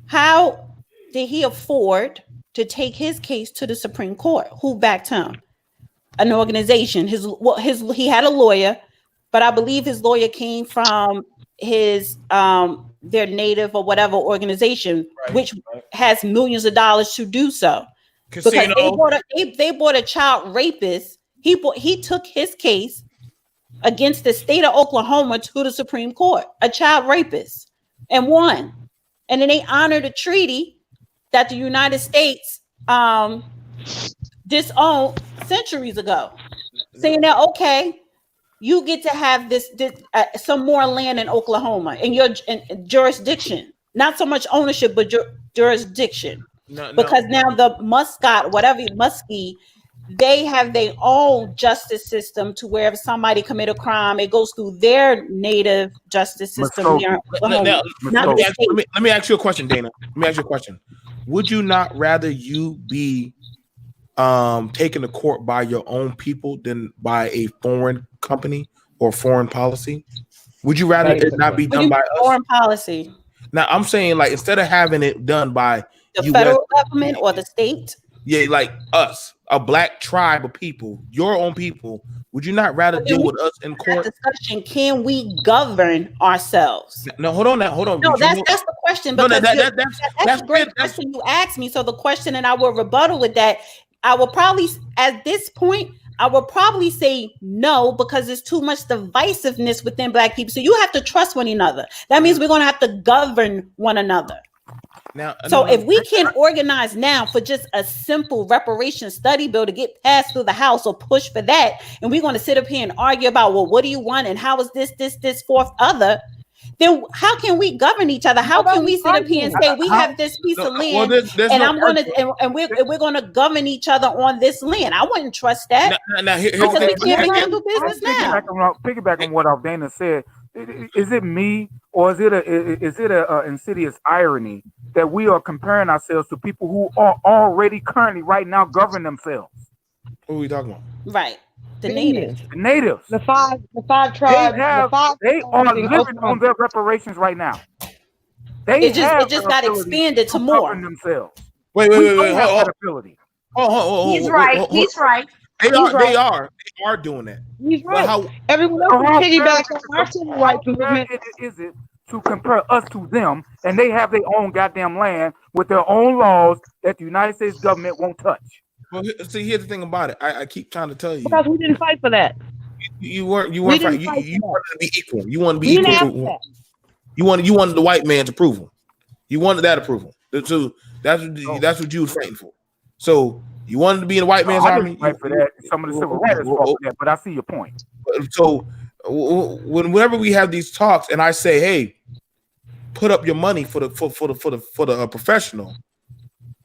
how did he afford to take his case to the Supreme Court? Who backed him? An organization. He had a lawyer but I believe his lawyer came from his their native or whatever organization, which has millions of dollars to do so. Casino. Because they bought a child rapist. He took his case against the state of Oklahoma to the Supreme Court, a child rapist, and won. And then they honored a treaty that the United States disowned centuries ago, saying that, okay, you get to have this some more land in Oklahoma in your jurisdiction, not so much ownership, but jurisdiction. Because now the Muskie, they have their own justice system to where if somebody commit a crime, it goes through their native justice system. Let me ask you a question, Dana. Let me ask you a question. Would you not rather you be taken to court by your own people than by a foreign company or foreign policy? Would you rather it not be done by us? Foreign policy. Now I'm saying, like, instead of having it done by the federal government or the state. Yeah, like us, a black tribe of people, your own people. Would you not rather deal with us in court? Discussion: can we govern ourselves? No, hold on. No, that's the question. Because that's a great question you asked me. So the question, and I will rebuttal with that. I will probably, at this point, I will probably say no, because there's too much divisiveness within Black people. So you have to trust one another. That means we're going to have to govern one another. So if we can organize now for just a simple reparation study bill to get passed through the House or push for that, and we're going to sit up here and argue about, well, what do you want and how is this fourth other, then how can we govern each other? How can we sit up here and say we have this piece of land and I'm going to and we're going to govern each other on this land? I wouldn't trust that. Because we can't handle business now. Piggyback on what Dana said. Is it me, or is it a insidious irony that we are comparing ourselves to people who are already currently right now govern themselves? Who are we talking about? Right. The natives. The natives. The five tribes. They are living on their reparations right now. It just got expanded to more. Themselves. Wait. He's right. He's right. They are doing that. He's right. Everyone else is piggybacking on our civil rights movement. Is it to compare us to them, and they have their own goddamn land with their own laws that the United States government won't touch? Well, see, here's the thing about it. I keep trying to tell you, because we didn't fight for that. You weren't fighting. You wanted to be equal. You wanted to be equal. You wanted the white man to prove him. You wanted that approval. So that's what you were fighting for. So you wanted to be in the white man's army. Fight for that. Some of the civil rights fought for that, but I see your point. So whenever we have these talks, and I say, "Hey, put up your money for the professional,"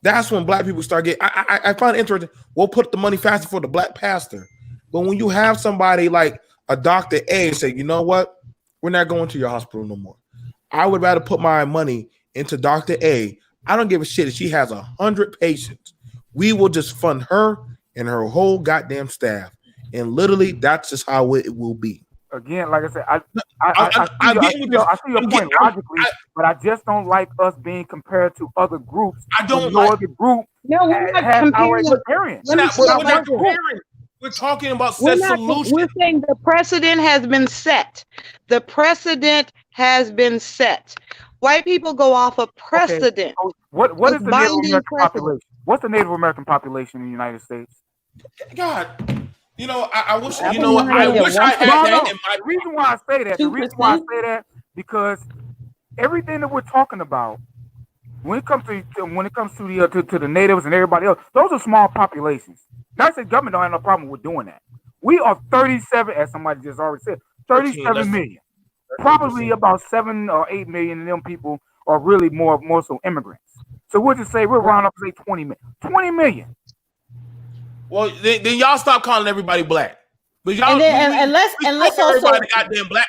that's when Black people start getting. I find it interesting. We'll put the money faster for the Black pastor, but when you have somebody like a Dr. A say, "You know what? We're not going to your hospital no more. I would rather put my money into Dr. A. I don't give a shit if she has 100 patients. We will just fund her and her whole goddamn staff." And literally, that's just how it will be. Again, like I said, I see your point logically, but I just don't like us being compared to other groups. I don't like the group. No, we're not comparing. We're not comparing. We're talking about solutions. We're saying the precedent has been set. The precedent has been set. White people go off of precedent. Okay. So what is the Native American population? What's the Native American population in the United States? God, I wish I had that in my. The reason why I say that, because everything that we're talking about, when it comes to the natives and everybody else, those are small populations. Not that government don't have no problem with doing that. We are 37, as somebody just already said, 37 million. Probably about 7 or 8 million of them people are really more so immigrants. So we'll just say we'll round up to say 20 million. 20 million. Well, then y'all stop calling everybody Black. But y'all let's also everybody goddamn Black.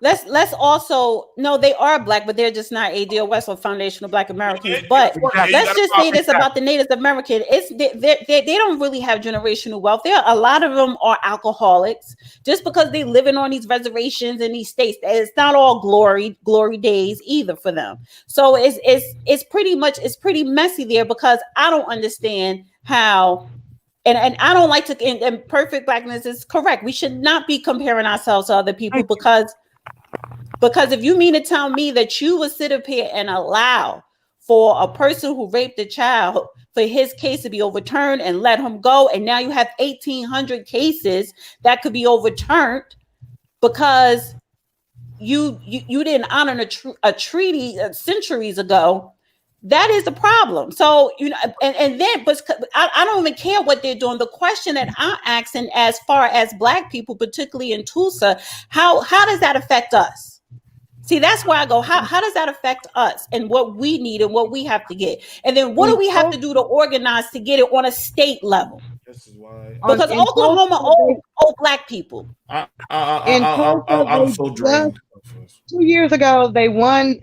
Let's also they are Black, but they're just not ADOS or Foundational Black Americans. But let's just say this about the Native American: they don't really have generational wealth. A lot of them are alcoholics. Just because they living on these reservations in these states, it's not all glory days either for them. So it's pretty messy there, because I don't understand how and I don't like to, and perfect blackness is correct. We should not be comparing ourselves to other people because if you mean to tell me that you would sit up here and allow for a person who raped a child for his case to be overturned and let him go, and now you have 1,800 cases that could be overturned because you didn't honor a treaty centuries ago, that is a problem. So, and then, but I don't even care what they're doing. The question that I'm asking, as far as Black people, particularly in Tulsa, how does that affect us? See, that's where I go. How does that affect us and what we need and what we have to get? And then what do we have to do to organize to get it on a state level? This is why. Because Oklahoma owe Black people. I'm so drained. 2 years ago, they won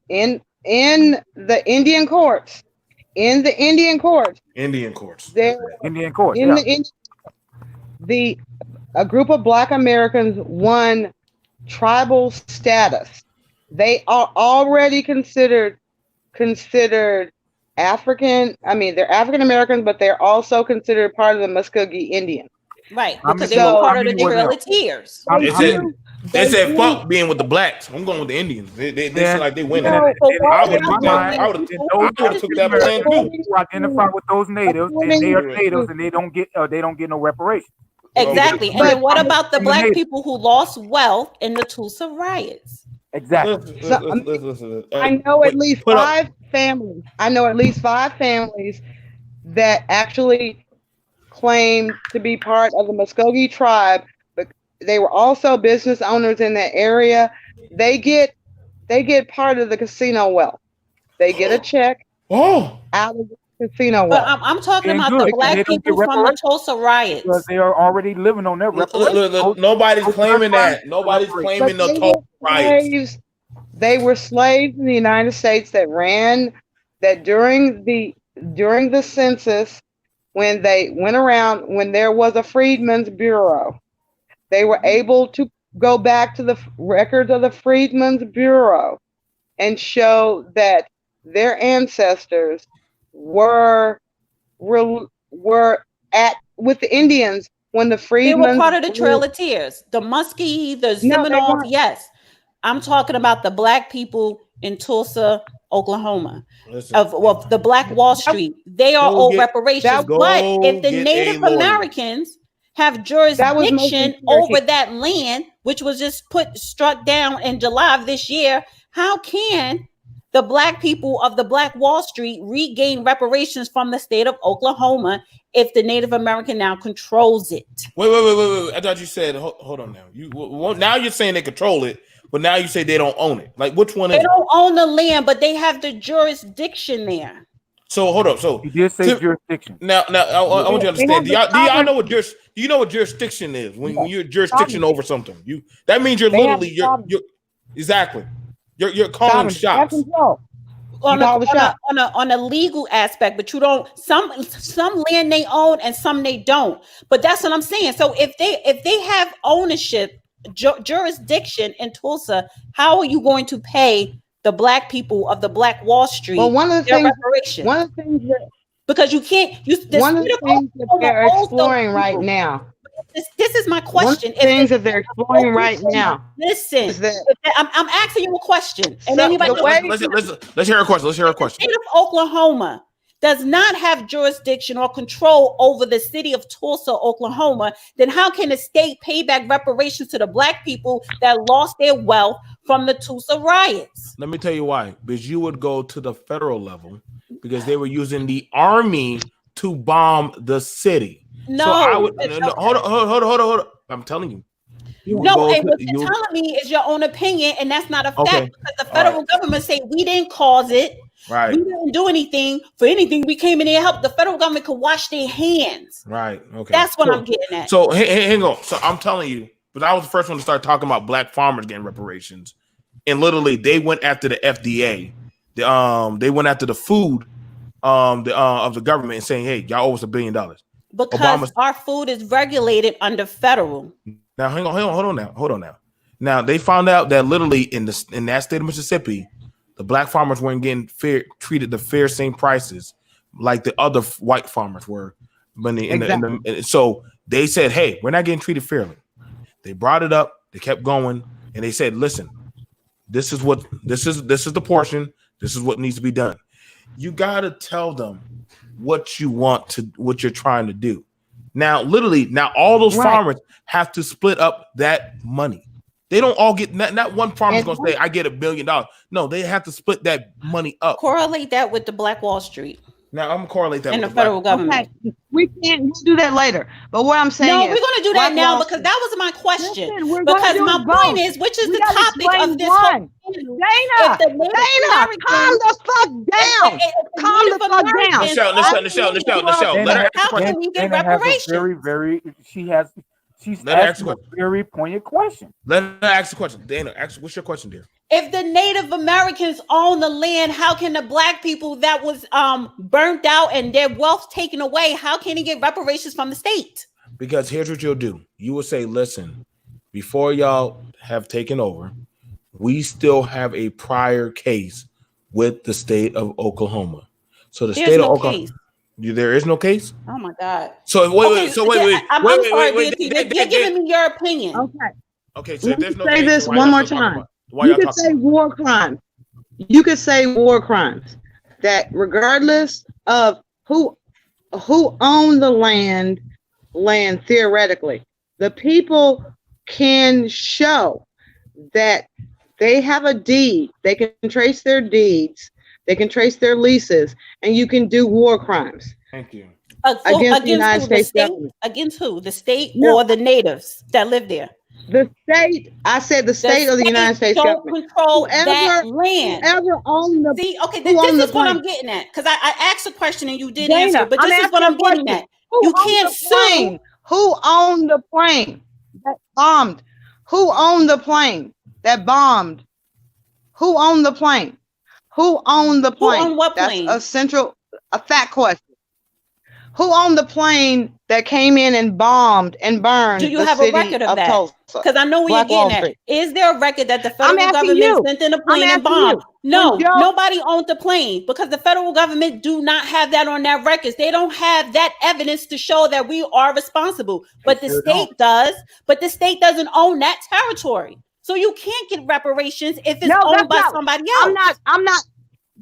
in the Indian courts. In the Indian courts. Indian courts. Indian courts. A group of Black Americans won tribal status. They are already considered African. I mean, they're African Americans, but they're also considered part of the Muskogee Indian. Right, because they were part of the Trail of Tears. They said fuck being with the Blacks. I'm going with the Indians. They seem like they winning. I would have took that plan too. To identify with those natives, and they are natives, and they don't get no reparations. Exactly. And then what about the Black people who lost wealth in the Tulsa riots? Exactly. I know at least 5 families. I know at least 5 families that actually claim to be part of the Muskogee tribe, but they were also business owners in that area. They get part of the casino wealth. They get a check out of the casino wealth. But I'm talking about the Black people from the Tulsa riots. Because they are already living on their reparations. Nobody's claiming that. Nobody's claiming the Tulsa riots. They were slaves in the United States that during the census, when they went around, when there was a Freedmen's Bureau, they were able to go back to the records of the Freedmen's Bureau and show that their ancestors were with the Indians when the Freedmen. They were part of the Trail of Tears, the Muskie, the Seminoles. Yes, I'm talking about the Black people in Tulsa, Oklahoma, of the Black Wall Street. They are owed reparations. But if the Native Americans have jurisdiction over that land, which was just struck down in July of this year, how can the Black people of the Black Wall Street regain reparations from the state of Oklahoma if the Native American now controls it? Wait. I thought you said, hold on now. Now you're saying they control it, but now you say they don't own it. Like, which one is it? They don't own the land, but they have the jurisdiction there. So hold up. So you did say jurisdiction. Now I want you to understand. Do y'all know what do you know what jurisdiction is? When you're jurisdiction over something, that means you're literally you're exactly. You're calling shots. On a legal aspect, but you don't. Some land they own and some they don't. But that's what I'm saying. So if they have ownership, jurisdiction in Tulsa, how are you going to pay the Black people of the Black Wall Street? Well, one of the things because you can't. One of the things that they're exploring right now. This is my question. Things that they're exploring right now. Listen, I'm asking you a question. And let's hear a question. The state of Oklahoma does not have jurisdiction or control over the city of Tulsa, Oklahoma. Then how can the state pay back reparations to the Black people that lost their wealth from the Tulsa riots? Let me tell you why. Because you would go to the federal level because they were using the army to bomb the city. No, so I would, hold on. I'm telling you. No, and what you're telling me is your own opinion, and that's not a fact because the federal government say we didn't cause it. Right. We didn't do anything for anything. We came in there to help. The federal government could wash their hands. Right. Okay. That's what I'm getting at. So hang on. So I'm telling you, but I was the first one to start talking about Black farmers getting reparations, and literally they went after the FDA. They went after the food of the government and saying, "Hey, y'all owe us $1 billion." Because our food is regulated under federal. Now, hold on now. Now they found out that literally in that state of Mississippi, the Black farmers weren't getting treated the same prices like the other white farmers were. So they said, hey, we're not getting treated fairly. They brought it up, they kept going, and they said, listen, this is the portion, this is what needs to be done. You gotta tell them what you're trying to do. Now, literally, all those farmers have to split up that money. They don't all get not one farmer's gonna say, I get $1 billion. No, they have to split that money up. Correlate that with the Black Wall Street. Now I'm gonna correlate that and with the federal government. Okay. We'll do that later. But what I'm saying no, is, we're going to do that now because that was my question. Listen, because my point is, which is the topic of this whole Dana, calm the fuck down. Calm the fuck down. Michelle. How can we get reparations? She's asking a very poignant question. Let her ask the question. Dana, what's your question, dear? If the Native Americans own the land, how can the Black people that was burnt out and their wealth taken away, how can they get reparations from the state? Because here's what you'll do. You will say, listen, before y'all have taken over, we still have a prior case with the state of Oklahoma. So the state of Oklahoma. There is no case? Oh my God. So wait. You're giving me your opinion. Okay. So if there's no say case, this one more time. You could say war crimes. You could say war crimes. That regardless of who owned the land theoretically, the people can show that they have a deed. They can trace their deeds. They can trace their leases, and you can do war crimes. Thank you. Against the United States government. Against who? The state or the natives that live there? The state. I said the state of the United States government. Control that land. Whoever owned the. See, okay, this is what I'm getting at. Because I asked a question and you did answer, but this is what I'm getting at. You can't sue. Who owned the plane that bombed? Who owned the plane that bombed? Who owned the plane? Who owned the plane? Who owned what plane? That's a fact question. Who owned the plane that came in and bombed and burned? Do you have a record of that? Because I know where you're getting at. Is there a record that the federal government sent in a plane and bombed? No, nobody owned the plane because the federal government do not have that on their records. They don't have that evidence to show that we are responsible. But the state does. But the state doesn't own that territory. So you can't get reparations if it's owned by somebody else. I'm not.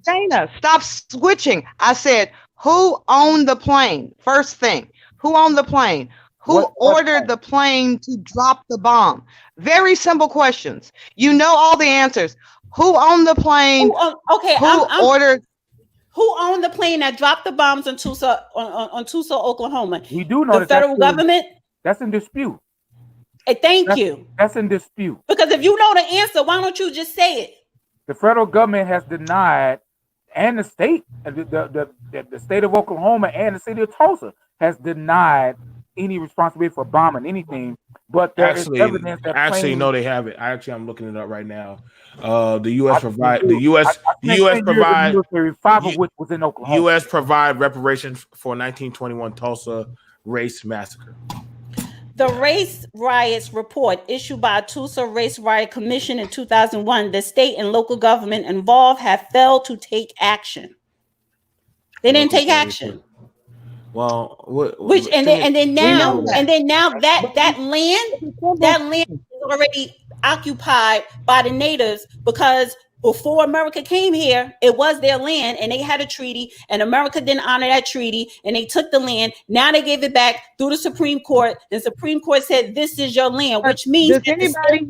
Dana, stop switching. I said, who owned the plane? First thing, who owned the plane? Who ordered the plane to drop the bomb? Very simple questions. You know all the answers. Who owned the plane? Who ordered? Who owned the plane that dropped the bombs on Tulsa, Oklahoma? We do know the federal government. That's in dispute. Thank you. That's in dispute. Because if you know the answer, why don't you just say it? The federal government has denied, and the state, the state of Oklahoma and the city of Tulsa has denied any responsibility for bombing anything. But there is evidence that no, they have it. I'm looking it up right now. The U.S. provide reparations for 1921 Tulsa race massacre. The race riots report issued by Tulsa Race Riot Commission in 2001, the state and local government involved have failed to take action. They didn't take action. Well, then now that land is already occupied by the natives because before America came here, it was their land and they had a treaty and America didn't honor that treaty and they took the land. Now they gave it back through the Supreme Court. The Supreme Court said, this is your land, which means has anybody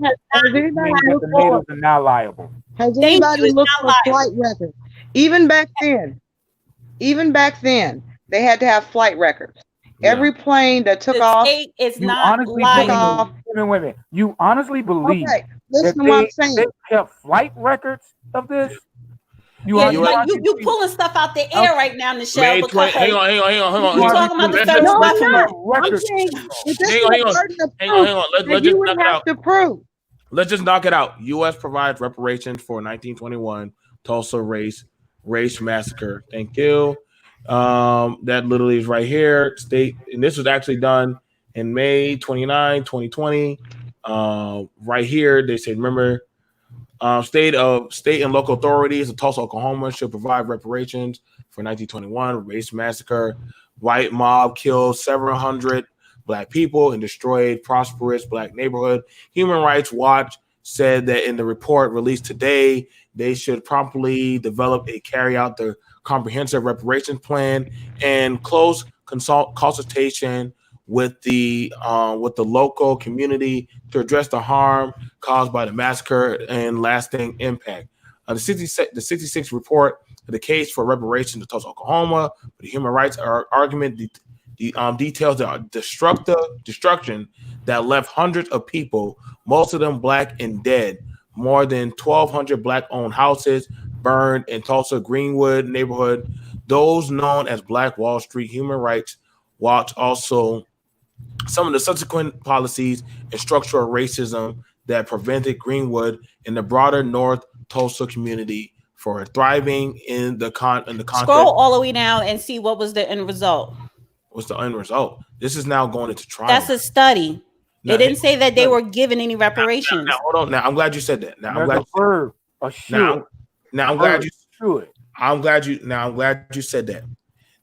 looked for flight records? Even back then, they had to have flight records. Yeah. Every plane that took off, it's not liable. You honestly believe listen to what I'm saying. They have flight records of this? You pulling stuff out the air right now, Michelle. Hang on. You're talking about the federal government. Hang on. Let's just knock it out. U.S. provides reparations for 1921 Tulsa race massacre. Thank you. That literally is right here. State, and this was actually done in May 29, 2020. Right here, they said, remember, state and local authorities of Tulsa, Oklahoma should provide reparations for 1921 race massacre. white mob killed several hundred black people and destroyed prosperous black neighborhood. Human Rights Watch said that in the report released today, they should promptly develop and carry out the comprehensive reparations plan and close consultation with the local community to address the harm caused by the massacre and lasting impact. The 66 report, the case for reparations to Tulsa, Oklahoma, the human rights argument details the destruction that left hundreds of people, most of them black and dead. More than 1,200 black-owned houses burned in Tulsa Greenwood neighborhood, those known as Black Wall Street. Human Rights Watch also some of the subsequent policies and structural racism that prevented Greenwood and the broader North Tulsa community for thriving in the context. Scroll all the way down and see what was the end result. What's the end result? This is now going into trial. That's a study. They didn't say that they were given any reparations. Now, hold on. Now, I'm glad you said that. Now, I'm glad. I'm glad you said that.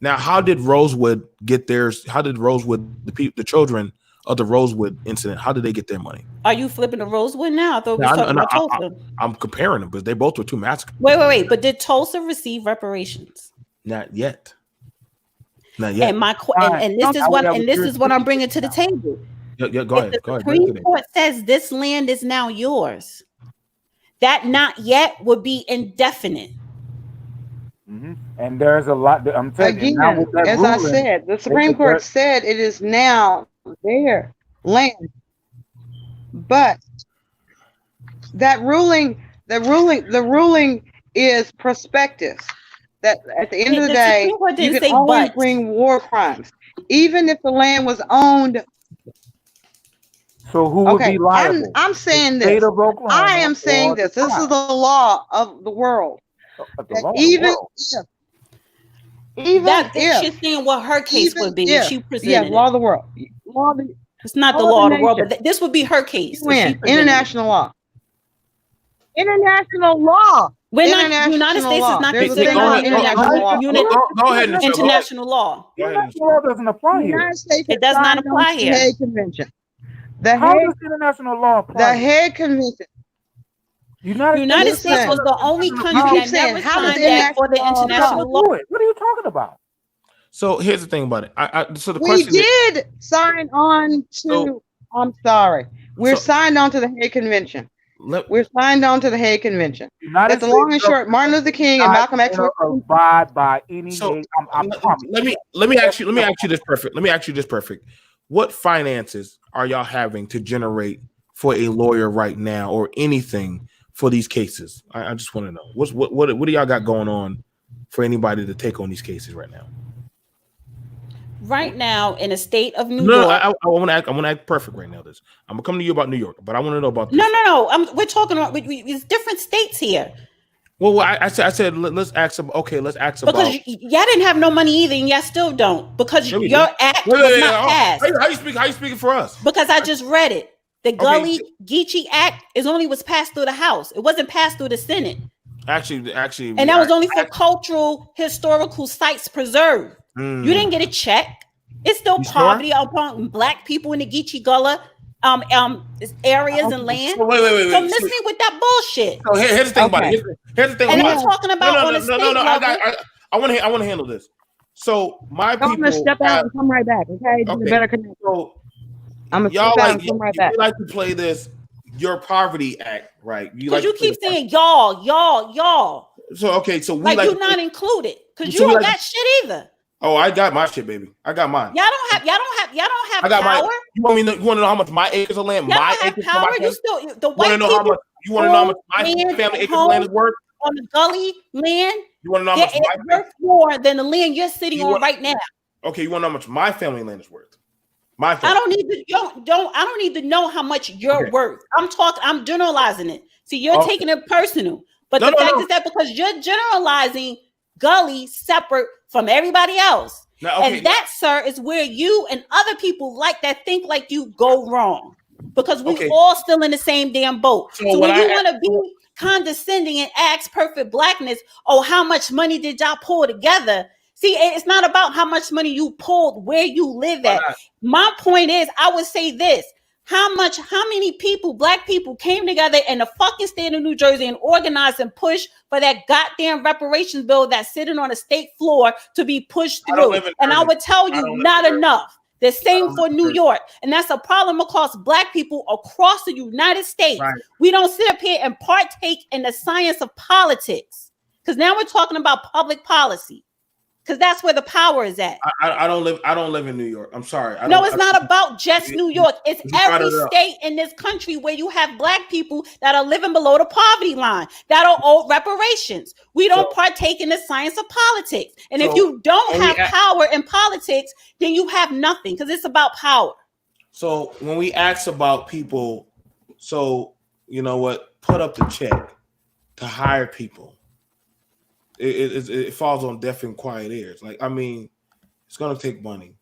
Now, how did Rosewood get theirs? How did Rosewood, the children of the Rosewood incident, how did they get their money? Are you flipping to Rosewood now? I thought we were talking about Tulsa. I'm comparing them because they both were two massacres. Wait. But did Tulsa receive reparations? Not yet. Not yet. And this is what I'm bringing to the table. Yeah, go ahead. The Supreme Court says this land is now yours. That not yet would be indefinite. Mm-hmm. And there's a lot that I'm telling you. Again, as I said, the Supreme Court said it is now their land. But that ruling is prospective. That at the end of the day, you can always bring war crimes, even if the land was owned. So who would be liable? I'm saying this. I am saying this. This is the law of the world. Even if she's saying what her case would be if she presented law of the world. It's not the law of the world, but this would be her case. International law. International law. We're not. United States is not considered international law. Go ahead. International law. International law doesn't apply here. It does not apply here. The Hague Convention. How does international law apply? The Hague Convention. United States was the only country that never signed that for the international law. What are you talking about? So here's the thing about it. So the we question did sign on to. I'm sorry. We're signed on to the Hague Convention. We're signed on to the Hague Convention. That's the long and short. Martin Luther King and Malcolm X were abide by any. So let me ask you this perfect. Let me ask you this perfect. What finances are y'all having to generate for a lawyer right now, or anything for these cases? I just want to know what do y'all got going on for anybody to take on these cases right now? Right now, in the state of New York. I want to act perfect right now. I'm gonna come to you about New York, but I want to know about this. No. We're talking about it's different states here. Well, I said let's ask about. Okay, let's ask about. Because y'all didn't have no money either, and y'all still don't. Because your act was not passed. How you speaking for us? Because I just read it. The Gully Geechee Act was passed through the House. It wasn't passed through the Senate. Actually, and that was only for cultural, historical sites preserved. You didn't get a check. It's still poverty upon black people in the Geechee Gullah areas and land. Wait. So miss me with that bullshit. So here's the thing about it. Here's the thing. And I'm talking about on a state level. I want to handle this. So my people. I'm gonna step out and come right back. Okay. Better connect. So I'm gonna step out and come right back. You like to play this Your Poverty Act, right? Because you keep saying y'all. So we like you're not included because you don't got shit either. Oh, I got my shit, baby. I got mine. Y'all don't have I got power. Mine. You want to know how much my acres of land? Y'all my don't acres have power. You still the white people. You want to know how much my family acres of land is worth? On the Gully land, you want to know how much it's worth more than the land you're sitting on right now. Okay, you want to know how much my family land is worth? My family. I don't need to know how much you're worth. I'm generalizing it. See, you're taking it personal. But the fact is that because you're generalizing Gully separate from everybody else. And that, sir, is where you and other people like that think like you go wrong. Because we all still in the same damn boat. So when you want to be condescending and ask perfect blackness, how much money did y'all pull together? See, it's not about how much money you pulled, where you live at. My point is, I would say this. How many people, black people, came together in the fucking state of New Jersey and organized and pushed for that goddamn reparations bill that's sitting on the state floor to be pushed through? And I would tell you, not enough. The same for New York. And that's a problem across black people across the United States. Right. We don't sit up here and partake in the science of politics. Because now we're talking about public policy. Because that's where the power is at. I don't live in New York. I'm sorry. It's not about just New York. It's every state in this country where you have black people that are living below the poverty line, that are owed reparations. We don't partake in the science of politics. And if you don't have power in politics, then you have nothing, because it's about power. So when we ask about people, you know what, put up the check to hire people. It falls on deaf and quiet ears. Like, I mean, it's gonna take money.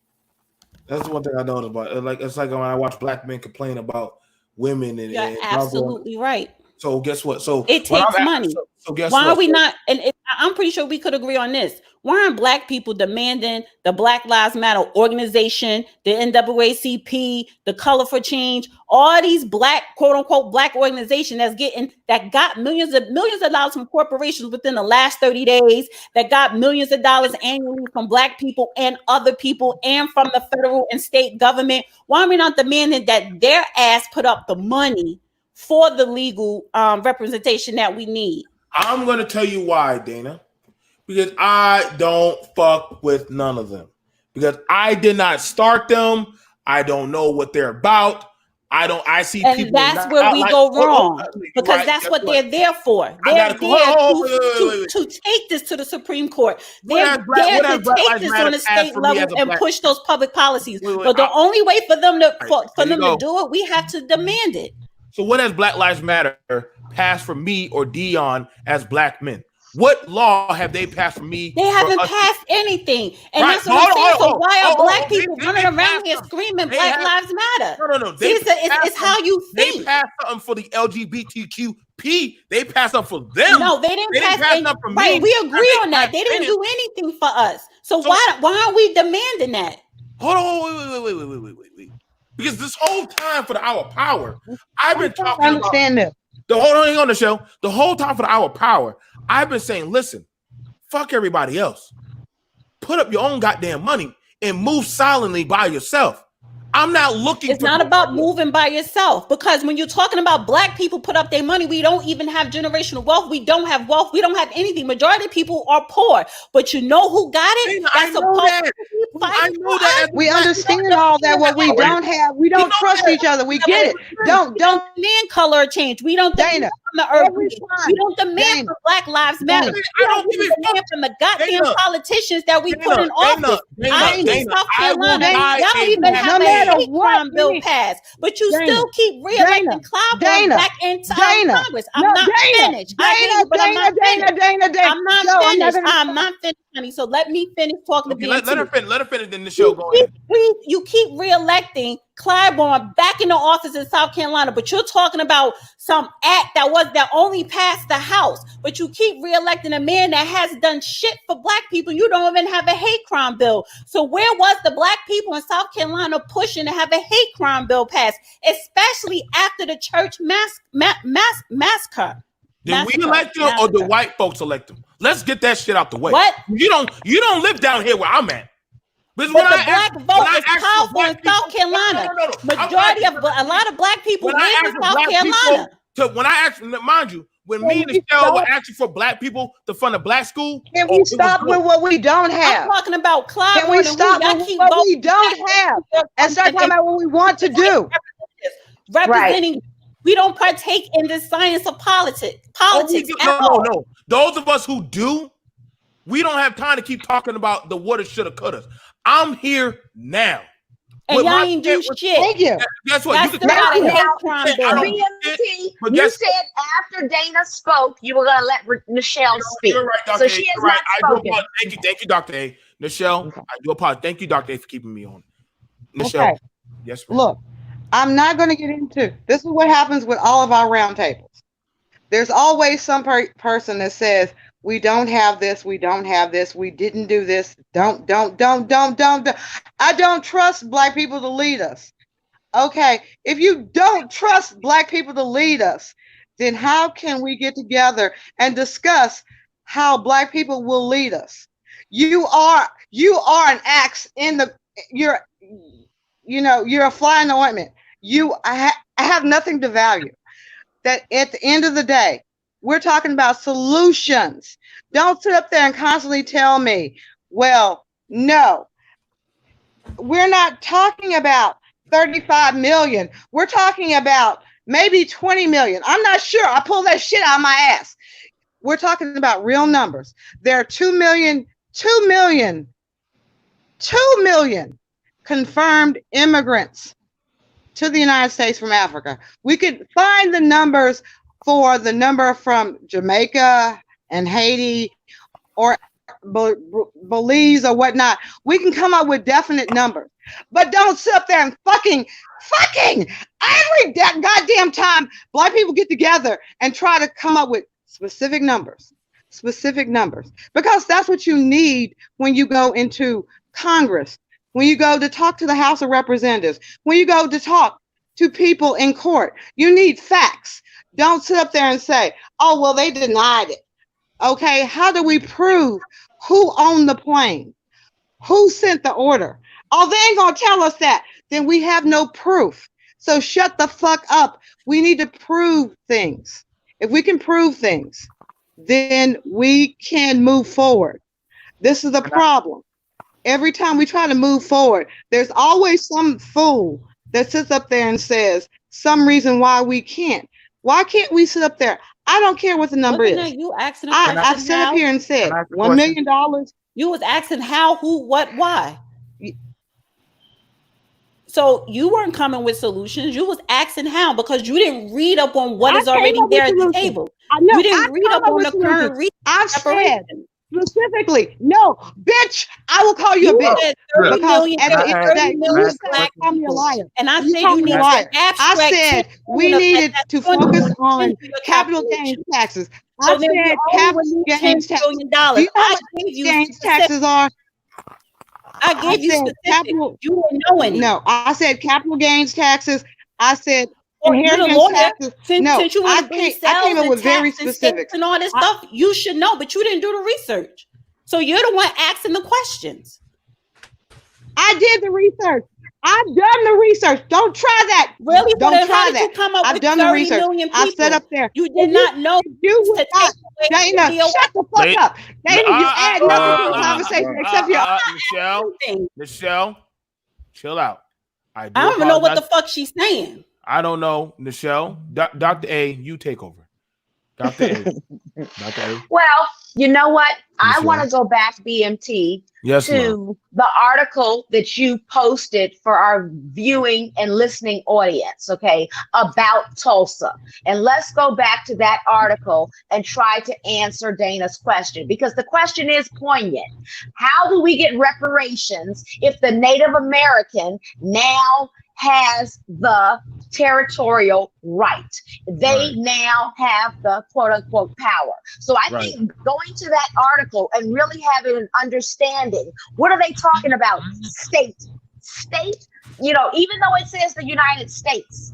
That's one thing I know about. Like, it's like when I watch black men complain about women and you're absolutely right. So guess what? So it takes money. So guess why are we not? And I'm pretty sure we could agree on this. Why aren't black people demanding the Black Lives Matter organization, the NAACP, the Color for Change, all these black, quote unquote, black organizations that got millions of dollars from corporations within the last 30 days, that got millions of dollars annually from black people and other people and from the federal and state government? Why are we not demanding that their ass put up the money for the legal representation that we need? I'm going to tell you why, Dana. Because I don't fuck with none of them. Because I did not start them. I don't know what they're about. I see and people. That's where we go wrong. Because that's what they're there for. They're there to take this to the Supreme Court. They're there to take this on a state level and push those public policies. But the only way for them to do it, we have to demand it. So what has Black Lives Matter passed for me or Dion as black men? What law have they passed for me? They haven't passed anything. And that's what I'm saying. So why are black people running around here screaming Black Lives Matter? No. It's how you think. They passed something for the LGBTQP. They passed something for them. No, they didn't pass something for me. Right, we agree on that. They didn't do anything for us. So why aren't we demanding that? Hold on, wait. Because this whole time for the hour power, I've been talking about. Understand this. The whole thing on the show, the whole time for the hour power, I've been saying, listen, fuck everybody else. Put up your own goddamn money and move silently by yourself. I'm not looking. It's not about moving by yourself, because when you're talking about black people put up their money, we don't even have generational wealth. We don't have wealth. We don't have anything. Majority of people are poor. But you know who got it? I know that. We understand all that. What we don't have, we don't trust each other. We get it. Don't demand color change. We don't demand from the earth. We don't demand for Black Lives Matter. We don't even demand from the goddamn politicians that we put in office. I ain't in South Carolina. Y'all don't even have a hate crime bill passed, but you still keep re-electing Clyburn back into Congress. I'm not finished. I'm not finished. I'm not finished, honey. So let me finish talking to BMT. Let her finish. Then the show goes. You keep re-electing Clyburn back in the office in South Carolina, but you're talking about some act that only passed the House. But you keep re-electing a man that has done shit for black people. You don't even have a hate crime bill. So where was the black people in South Carolina pushing to have a hate crime bill passed, especially after the church massacre? Did we elect him or the white folks elect him? Let's get that shit out the way. What? You don't live down here where I'm at. But the black vote is powerful in South Carolina. Majority of a lot of black people live in South Carolina. When I asked, mind you, when me and Michelle were asking for black people to fund a black school, can we stop with what we don't have? I'm talking about Clyburn. Can we stop with what we don't have and start talking about what we want to do? Representing. We don't partake in the science of politics. No. Those of us who do, we don't have time to keep talking about the woulda, shoulda, coulda. I'm here now. And y'all ain't do shit. Thank you. Guess what? BMT, you said after Dana spoke, you were going to let Michelle speak. You're right, Dr. So A. she has not spoken. Thank you, Dr. A. Michelle, I do apologize. Thank you, Dr. A, for keeping me on. Michelle, okay. Yes, ma'am. Look, I'm not going to get into this. Is what happens with all of our roundtables. There's always some person that says, We don't have this. We don't have this. We didn't do this. Don't. I don't trust Black people to lead us. Okay, if you don't trust Black people to lead us, then how can we get together and discuss how Black people will lead us? You are an axe in the, you're a fly in the ointment. I have nothing to value. That at the end of the day, we're talking about solutions. Don't sit up there and constantly tell me, well, no, we're not talking about 35 million. We're talking about maybe 20 million. I'm not sure. I pulled that shit out of my ass. We're talking about real numbers. There are 2 million confirmed immigrants to the United States from Africa. We could find the numbers for the number from Jamaica and Haiti or Belize or whatnot. We can come up with definite numbers, but don't sit up there and fucking every goddamn time Black people get together and try to come up with specific numbers, because that's what you need when you go into Congress, when you go to talk to the House of Representatives, when you go to talk to people in court. You need facts. Don't sit up there and say, oh, well, they denied it. Okay, how do we prove who owned the plane? Who sent the order? Oh, they ain't gonna tell us that. Then we have no proof. So shut the fuck up. We need to prove things. If we can prove things, then we can move forward. This is the problem. Every time we try to move forward, there's always some fool that sits up there and says some reason why we can't. Why can't we sit up there? I don't care what the number is. You asking I sit up here and said $1 million. You was asking how, who, what, why. So you weren't coming with solutions. You was asking how, because you didn't read up on what is already there at the table. You didn't read up on the current research. I've said specifically, no, bitch, I will call you a bitch. Because at the end of the day, you said call me a liar. And I said you need to abstract. I said we needed to focus on capital gains taxes. I said capital gains taxes. Do you know what gains taxes are? I gave you specific. You didn't know any. No, I said capital gains taxes. I said inheritance taxes. Since you I came up with very specifics and all this stuff. You should know, but you didn't do the research. So you're the one asking the questions. I did the research. I've done the research. Don't try that. Really? Don't try that. I've done the research. I sat up there. You did not know. You would not. Dana, shut the fuck up. Dana, you add nothing to the conversation except your Michelle, chill out. I don't even know what the fuck she's saying. I don't know, Michelle. Dr. A, you take over. Dr. A. Dr. A. Well, you know what? I want to go back, BMT, to the article that you posted for our viewing and listening audience, okay, about Tulsa. And let's go back to that article and try to answer Dana's question, because the question is poignant. How do we get reparations if the Native American now has the territorial right? They now have the quote unquote power. So I think going to that article and really having an understanding, what are they talking about? State, even though it says the United States,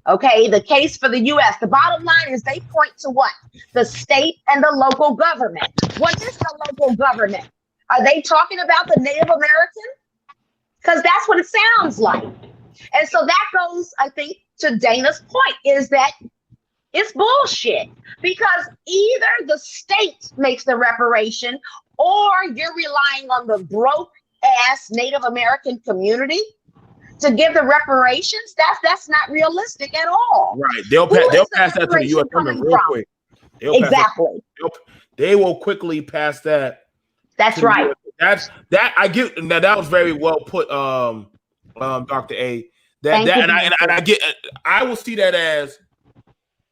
okay, the case for the US, the bottom line is they point to what? The state and the local government. What is the local government? Are they talking about the Native American? Because that's what it sounds like. And so that goes, I think, to Dana's point, is that it's bullshit, because either the state makes the reparation or you're relying on the broke ass Native American community to give the reparations. That's not realistic at all. Right. They'll pass that to the U.S. government real quick. Exactly. They will quickly pass that. That's right. I get that. That was very well put, Dr. A. I will see that as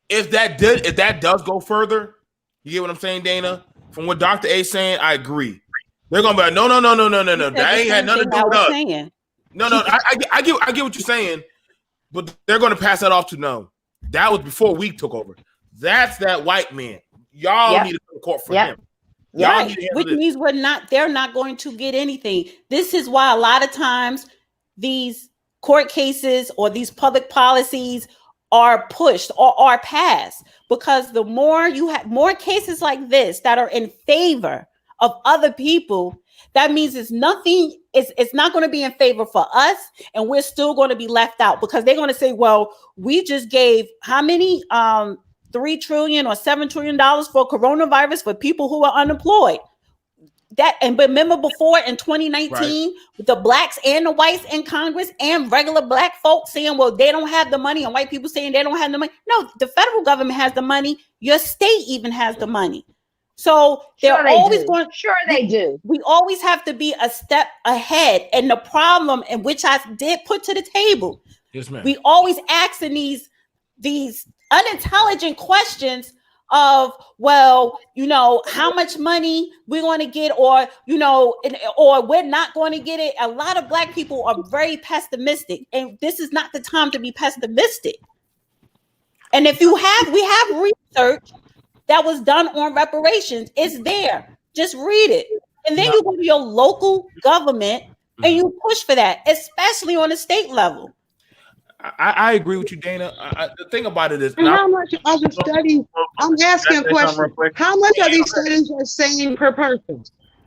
if that does go further. You get what I'm saying, Dana? From what Dr. A is saying, I agree. They're gonna be like, no. That ain't had nothing to do with us. No. I get what you're saying, but they're gonna pass that off to no. That was before we took over. That's that white man. Y'all need to go to court for him. Y'all Right, need to handle which this. means they're not going to get anything. This is why a lot of times these court cases or these public policies are pushed or are passed, because the more you have more cases like this that are in favor of other people, that means it's not going to be in favor for us, and we're still going to be left out, because they're going to say, well, we just gave how many $3 trillion or $7 trillion for coronavirus for people who are unemployed. But remember before in 2019, right, with the blacks and the whites in Congress and regular black folks saying, well, they don't have the money, and white people saying they don't have the money. No, the federal government has the money. Your state even has the money. So they're always going. Sure, they do. We always have to be a step ahead. And the problem, in which I did put to the table, yes, ma'am, we always asking these unintelligent questions of, well, how much money we're going to get, or or we're not going to get it. A lot of black people are very pessimistic, and this is not the time to be pessimistic. And if we have research that was done on reparations. It's there. Just read it. And then you go to your local government and you push for that, especially on the state level. I agree with you, Dana. The thing about it is, and how much are the studies? I'm asking a question. How much are these studies saying per person?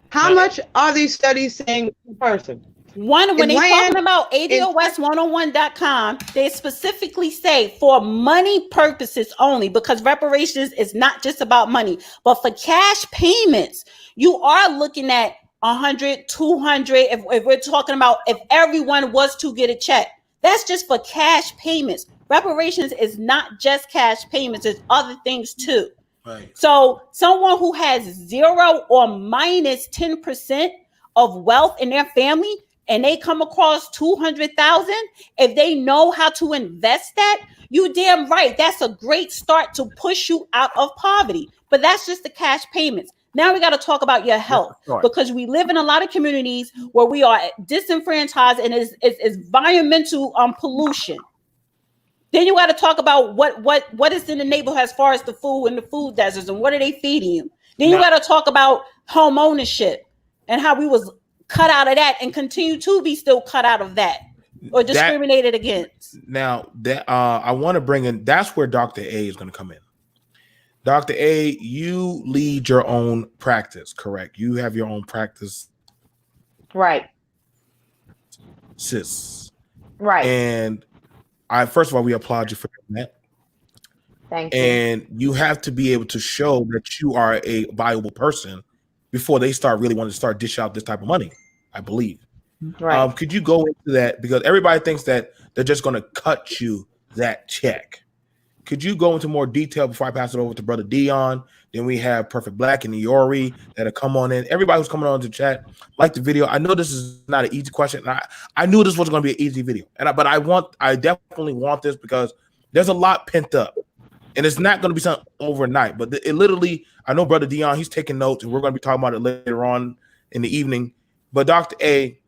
How much are these studies saying per person? When they're talking about ADOS101.com, they specifically say for money purposes only, because reparations is not just about money, but for cash payments, you are looking at 100, 200. If we're talking about if everyone was to get a check, that's just for cash payments. Reparations is not just cash payments, it's other things too. Right. So someone who has 0 or minus 10% of wealth in their family, and they come across 200,000, if they know how to invest that, you damn right, that's a great start to push you out of poverty. But that's just the cash payments. Now we got to talk about your health, because we live in a lot of communities where we are disenfranchised, and it's environmental pollution. Then you got to talk about what is in the neighborhood as far as the food and the food deserts, and what are they feeding you. Then you got to talk about home ownership and how we was cut out of that and continue to be still cut out of that or discriminated against. Now that I want to bring in, that's where Dr. A is going to come in. Dr. A, you lead your own practice, correct? You have your own practice. Right. Sis. Right. And first of all, we applaud you for that. Thank you. And you have to be able to show that you are a viable person before they really want to start dish out this type of money, I believe. Right. Could you go into that? Because everybody thinks that they're just going to cut you that check. Could you go into more detail before I pass it over to Brother Dion? Then we have Perfect Black and Iori that'll come on in. Everybody who's coming on to chat, like the video. I know this is not an easy question. I knew this was going to be an easy video, but I definitely want this because there's a lot pent up, and it's not going to be something overnight. But it literally, I know Brother Dion, he's taking notes, and we're going to be talking about it later on in the evening. But Dr. A,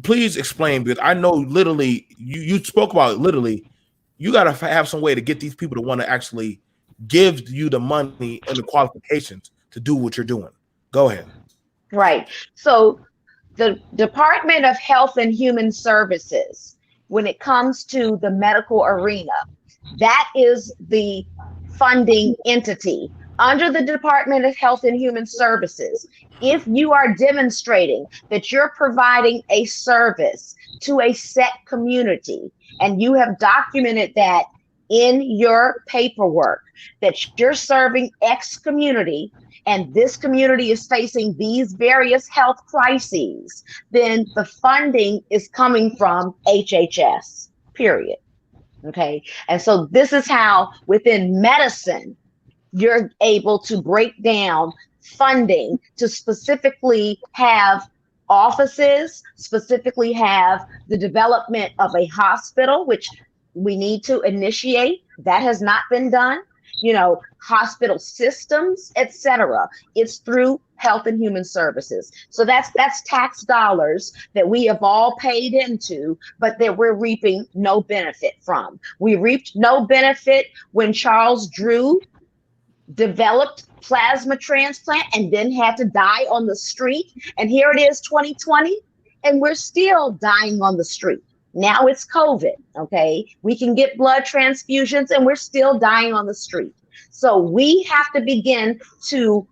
please explain, because I know literally you spoke about it. Literally, you got to have some way to get these people to want to actually give you the money and the qualifications to do what you're doing. Go ahead. Right. So the Department of Health and Human Services, when it comes to the medical arena, that is the funding entity under the Department of Health and Human Services. If you are demonstrating that you're providing a service to a set community, and you have documented that in your paperwork, that you're serving X community, and this community is facing these various health crises, then the funding is coming from HHS, period. Okay. And so this is how within medicine, you're able to break down funding to specifically have offices, specifically have the development of a hospital, which we need to initiate. That has not been done. Hospital systems, etc. It's through Health and Human Services. So that's tax dollars that we have all paid into, but that we're reaping no benefit from. We reaped no benefit when Charles Drew developed plasma transplant and then had to die on the street. And here it is 2020, and we're still dying on the street. Now it's COVID, okay? We can get blood transfusions and we're still dying on the street. So we have to begin to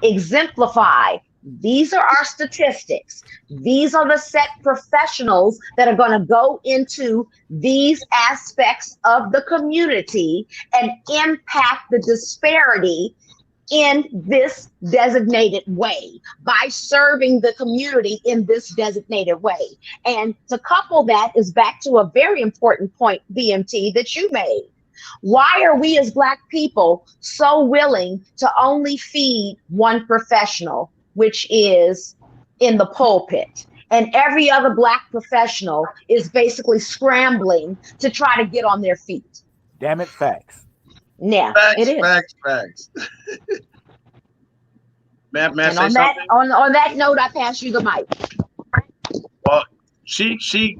exemplify. These are our statistics. These are the set professionals that are going to go into these aspects of the community and impact the disparity in this designated way by serving the community in this designated way. And to couple that is back to a very important point, BMT, that you made. Why are we as Black people so willing to only feed one professional, which is in the pulpit? And every other Black professional is basically scrambling to try to get on their feet. Damn it, facts. Yeah, Facts, it is. facts. May I And say on that, something? on that note, I pass you the mic. Well, she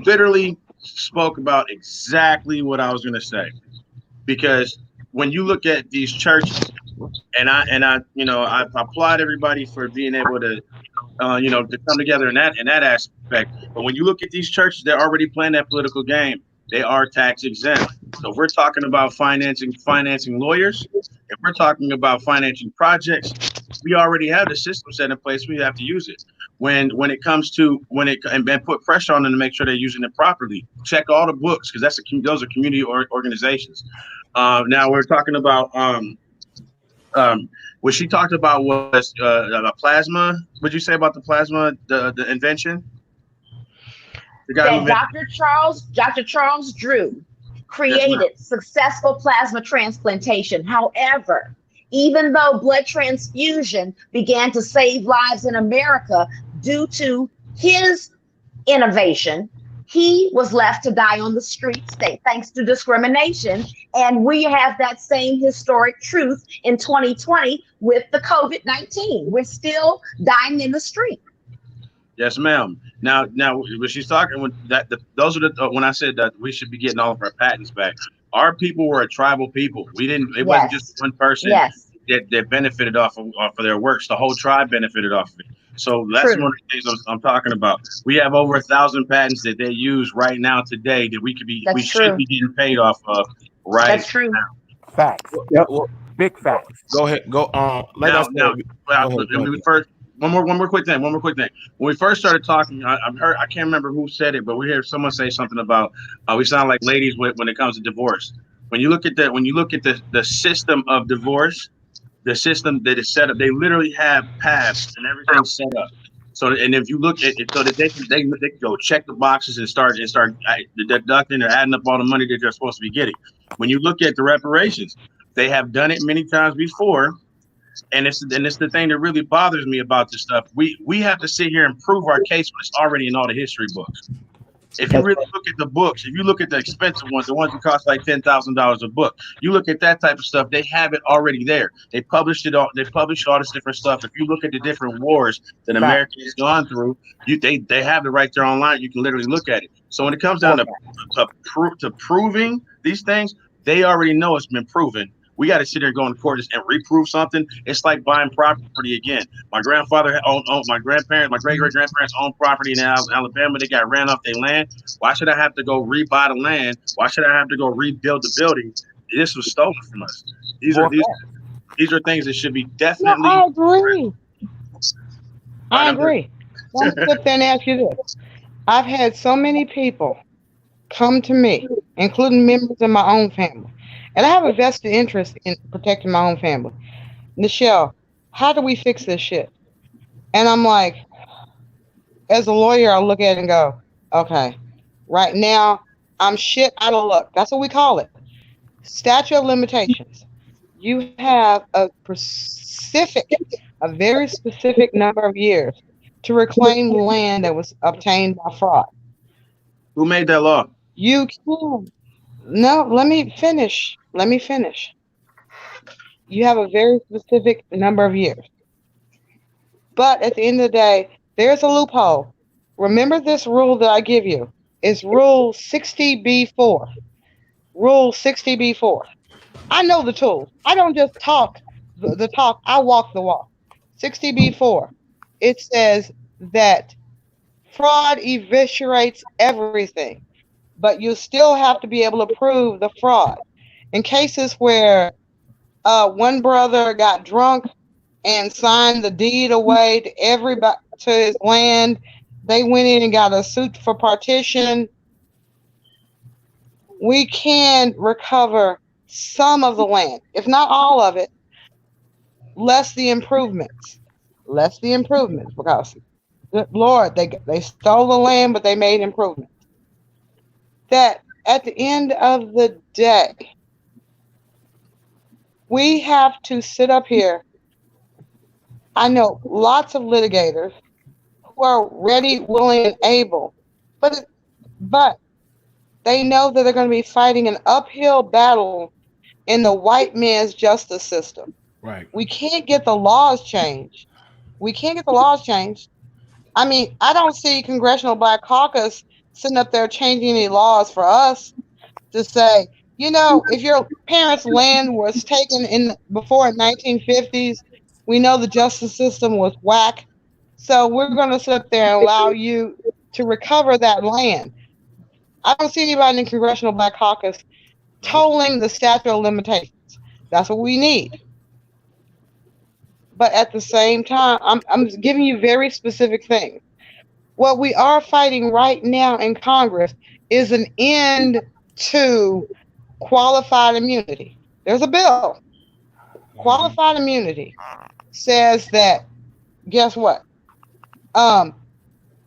literally spoke about exactly what I was going to say, because when you look at these churches, and I applaud everybody for being able to, to come together in that aspect. But when you look at these churches, they're already playing that political game. They are tax exempt. So if we're talking about financing lawyers, if we're talking about financing projects, we already have the system set in place. We have to use it. When it comes to and put pressure on them to make sure they're using it properly. Check all the books, because those are community organizations. Now we're talking about what she talked about was plasma. What'd you say about the plasma, the invention? The guy That Dr. Charles Drew created successful plasma transplantation. However, even though blood transfusion began to save lives in America due to his innovation, he was left to die on the streets thanks to discrimination. And we have that same historic truth in 2020 with the COVID-19. We're still dying in the street. Yes, ma'am. Now, when she's talking with that, those are the when I said that we should be getting all of our patents back. Our people were a tribal people. We didn't. It wasn't just one person that benefited off of their works. The whole tribe benefited off of it. So that's one of the things I'm talking about. We have over 1,000 patents that they use right now today that we should be getting paid off of right That's true. now. Facts. Yep. Big facts. Go ahead. Go. First, one more quick thing. When we first started talking, I can't remember who said it, but we heard someone say something about we sound like ladies when it comes to divorce. When you look at the system of divorce, the system that is set up, they literally have paths and everything set up. So, and if you look at it, so that they can go check the boxes and start deducting or adding up all the money that they're supposed to be getting. When you look at the reparations, they have done it many times before. And it's the thing that really bothers me about this stuff. We have to sit here and prove our case when it's already in all the history books. If you really look at the books, if you look at the expensive ones, the ones that cost like $10,000 a book, you look at that type of stuff, they have it already there. They published it all. They published all this different stuff. If you look at the different wars that America has gone through, they have it right there online. You can literally look at it. So when it comes down to proving these things, they already know it's been proven. We got to sit there and go into court and reprove something. It's like buying property again. My grandfather owned my great-great-grandparents owned property in Alabama. They got ran off their land. Why should I have to go rebuy the land? Why should I have to go rebuild the building? This was stolen from us. These are things that should be definitely. No, I agree. I agree. Let me sit there and ask you this. I've had so many people come to me, including members of my own family. And I have a vested interest in protecting my own family. Nichelle, how do we fix this shit? And I'm like, as a lawyer, I look at it and go, okay, right now, I'm shit out of luck. That's what we call it. Statute of limitations. You have a very specific number of years to reclaim land that was obtained by fraud. Who made that law? You can. No, let me finish. You have a very specific number of years. But at the end of the day, there's a loophole. Remember this rule that I give you. It's Rule 60B4. Rule 60B4. I know the tools. I don't just talk the talk. I walk the walk. 60B4. It says that fraud eviscerates everything, but you still have to be able to prove the fraud. In cases where one brother got drunk and signed the deed away to everybody to his land, they went in and got a suit for partition. We can recover some of the land, if not all of it, less the improvements. Less the improvements, because good Lord, they stole the land, but they made improvements. That at the end of the day, we have to sit up here. I know lots of litigators who are ready, willing, and able, but they know that they're going to be fighting an uphill battle in the white man's justice system. Right. We can't get the laws changed. We can't get the laws changed. I mean, I don't see Congressional Black Caucus sitting up there changing any laws for us to say, you know, if your parents' land was taken in before 1950s, we know the justice system was whack. So we're going to sit up there and allow you to recover that land. I don't see anybody in the Congressional Black Caucus tolling the statute of limitations. That's what we need. But at the same time, I'm giving you very specific things. What we are fighting right now in Congress is an end to qualified immunity. There's a bill. Qualified immunity says that, guess what?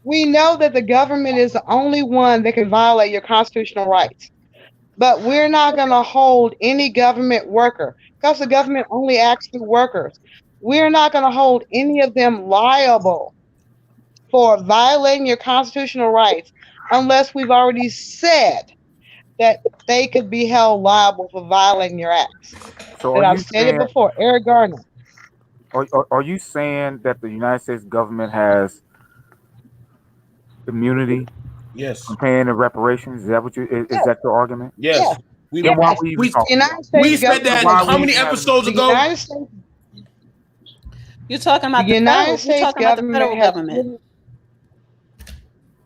We know that the government is the only one that can violate your constitutional rights. But we're not going to hold any government worker, because the government only acts through workers. We're not going to hold any of them liable for violating your constitutional rights unless we've already said that they could be held liable for violating your acts. So And are I've you said it saying, before, Eric Gardner. are you saying that the United States government has immunity Yes. from paying the reparations? Is that what is that your argument? Yes. Yeah. We Then why Yes. we even we, The talking about United it? States we said that Why government, how we many even having episodes the ago? United States, You're talking the about the United federal. You're States talking about the government federal has government. So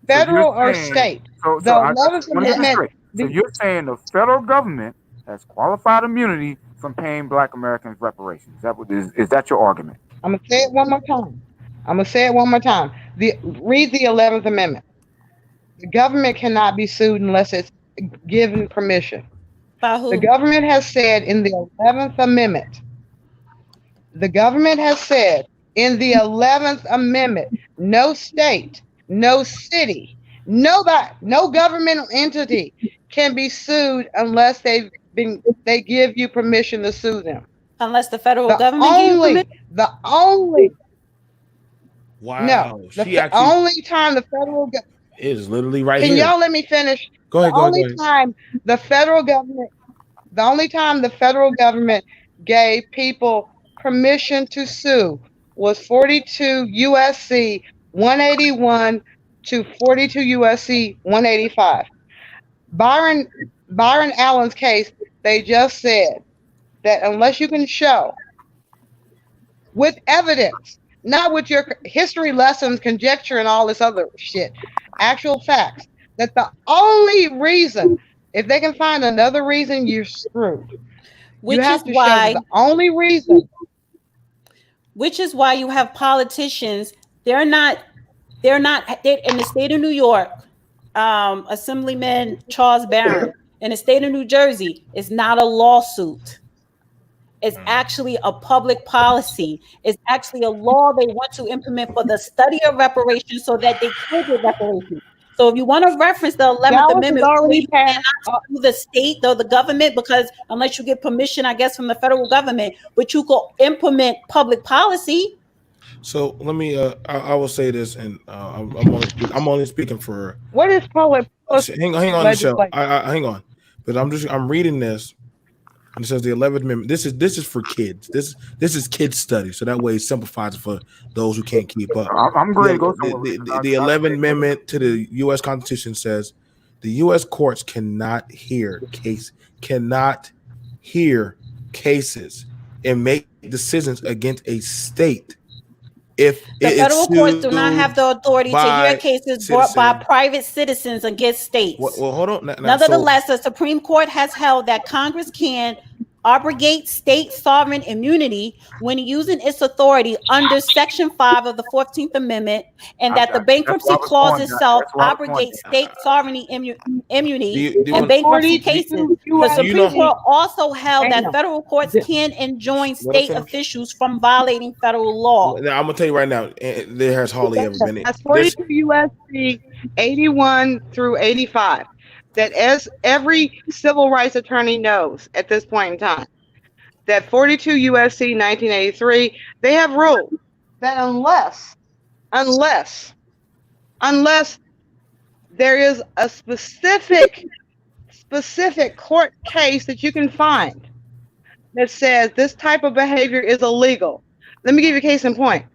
you're federal or saying, state. so The I 11th just want to get this Amendment. straight. So you're saying the federal government has qualified immunity from paying Black Americans reparations. Is that your argument? I'm gonna say it one more time. Read the 11th Amendment. The government cannot be sued unless it's given permission. By The who? government has said in the 11th Amendment. The government has said in the 11th Amendment, no state, no city, nobody, no governmental entity can be sued unless they give you permission to sue them. Unless the federal The government give you permission. Wow. She the actually only time the federal is literally right can here. y'all let me finish? Go ahead. The only time the federal government gave people permission to sue was 42 USC 181 to 42 USC 185. Byron Allen's case, they just said that unless you can show with evidence, not with your history lessons, conjecture, and all this other shit, actual facts, that the only reason, if they can find another reason, you're screwed. Which you have is to why, show that the only reason. Which is why you have politicians. They're not in the state of New York. Assemblyman Charles Barron in the state of New Jersey is not a lawsuit. It's actually a public policy. It's actually a law they want to implement for the study of reparations so that they can get reparations. So if you want to reference the 11th Amendment, where you cannot sue the state or the government, because unless you get permission, I guess, from the federal government, but you could implement public policy. So let me. I will say this, and I'm only speaking for. What is public policy? Hang on, Michelle. Hang on, but I'm reading this, and it says the 11th Amendment. This is for kids. This is kids study, so that way it simplifies it for those who can't keep up. I'm going to go the 11th Amendment to the U.S. Constitution says the U.S. courts cannot hear cases and make decisions against a state if The it's federal courts do not sued have the authority to hear by cases brought by citizens. private citizens against states. Well, hold on. Now, so Nevertheless, the Supreme Court has held that Congress can abrogate state sovereign immunity when using its authority under Section 5 of the 14th Amendment, and that the bankruptcy clause itself abrogates state sovereignty immunity in bankruptcy cases. The Supreme Court also held that federal courts can enjoin state officials from violating federal law. Now, I'm gonna tell you right now, there has hardly ever been it. That's 42 U.S.C. 81 through 85. That as every civil rights attorney knows at this point in time, that 42 U.S.C. 1983, they have ruled that unless there is a specific court case that you can find that says this type of behavior is illegal. Let me give you a case in point.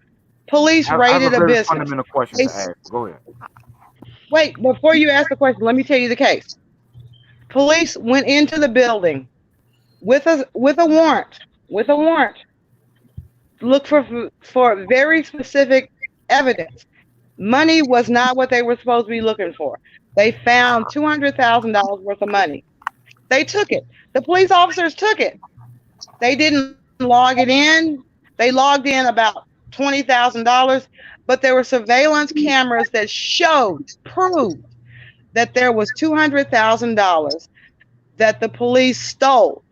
Police raided a business. Fundamental question to ask. Go ahead. Wait, before you ask the question, let me tell you the case. Police went into the building with a warrant, look for very specific evidence. Money was not what they were supposed to be looking for. They found $200,000 worth of money. They took it. The police officers took it. They didn't log it in. They logged in about $20,000, but there were surveillance cameras that proved that there was $200,000 that the police stole.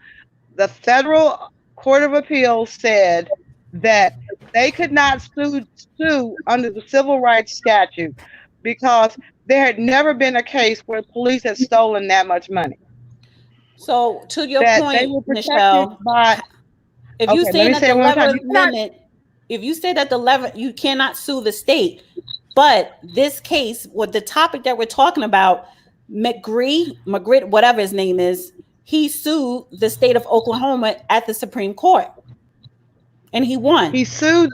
The Federal Court of Appeals said that they could not sue under the civil rights statute because there had never been a case where police had stolen that much money. So to your point, Michelle, if you say that the 11th Amendment, if you say that the 11th, you cannot sue the state, but this case, with the topic that we're talking about, McGritt, whatever his name is, he sued the state of Oklahoma at the Supreme Court, and he won. He sued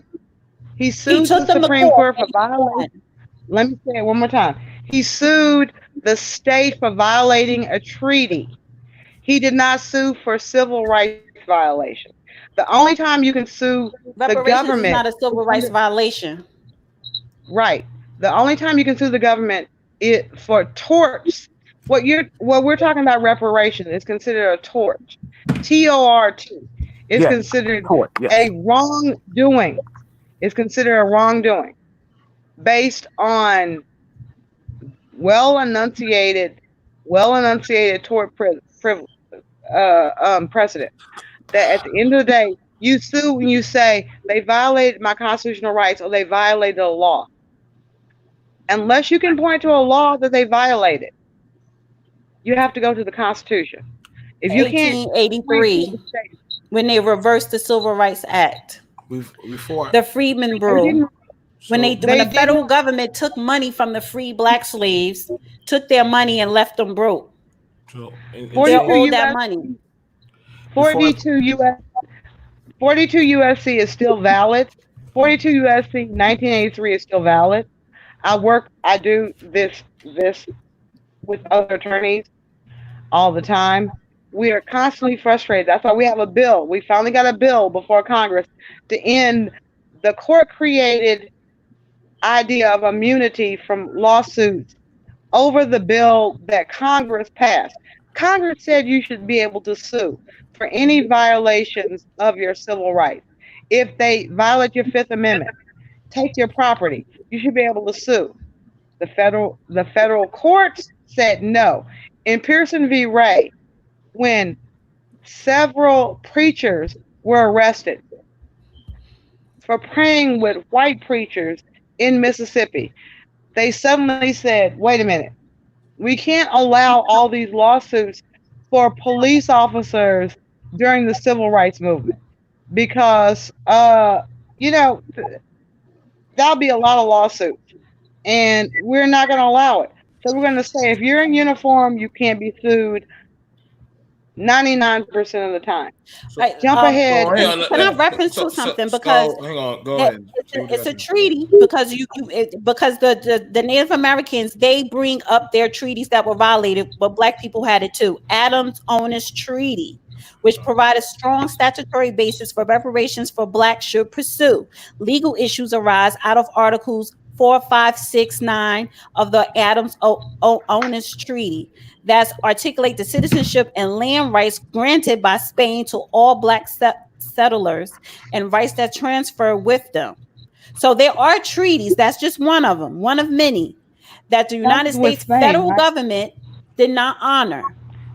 the Supreme Court for violating. Let me say it one more time. He sued the state for violating a treaty. He did not sue for civil rights violation. The only time you can sue the government is not a civil rights violation. Right. The only time you can sue the government is for torts. What we're talking about, reparation, is considered a tort. T-O-R-T. It's considered a wrongdoing. It's considered a wrongdoing based on well enunciated tort precedent. That at the end of the day, you sue when you say they violated my constitutional rights or they violated the law. Unless you can point to a law that they violated, you have to go to the Constitution. If you 1883, when they reversed the Civil Rights Act, before the Freedmen Rule, when the federal government took money from the free black slaves, took their money and left them broke. So, they owed that money. 42 USC is still valid. 42 USC 1983 is still valid. I do this with other attorneys all the time. We are constantly frustrated. That's why we have a bill. We finally got a bill before Congress to end the court-created idea of immunity from lawsuits over the bill that Congress passed. Congress said you should be able to sue for any violations of your civil rights. If they violate your Fifth Amendment, take your property, you should be able to sue. The federal courts said no. In Pearson v. Ray, when several preachers were arrested for praying with white preachers in Mississippi, they suddenly said, wait a minute, we can't allow all these lawsuits for police officers during the civil rights movement because, that'll be a lot of lawsuits and we're not going to allow it. So we're going to say if you're in uniform, you can't be sued 99% of the time. So, jump ahead. Can I reference to something? Because hang on, go ahead. It's a treaty because because the Native Americans, they bring up their treaties that were violated, but black people had it too. Adams Onis Treaty. which provide a strong statutory basis for reparations for Blacks should pursue. Legal issues arise out of Articles 4, 5, 6, 9 of the Adams-Onis Treaty that articulate the citizenship and land rights granted by Spain to all Black settlers and rights that transfer with them. So there are treaties, that's just one of them, one of many, that the United States federal government did not honor.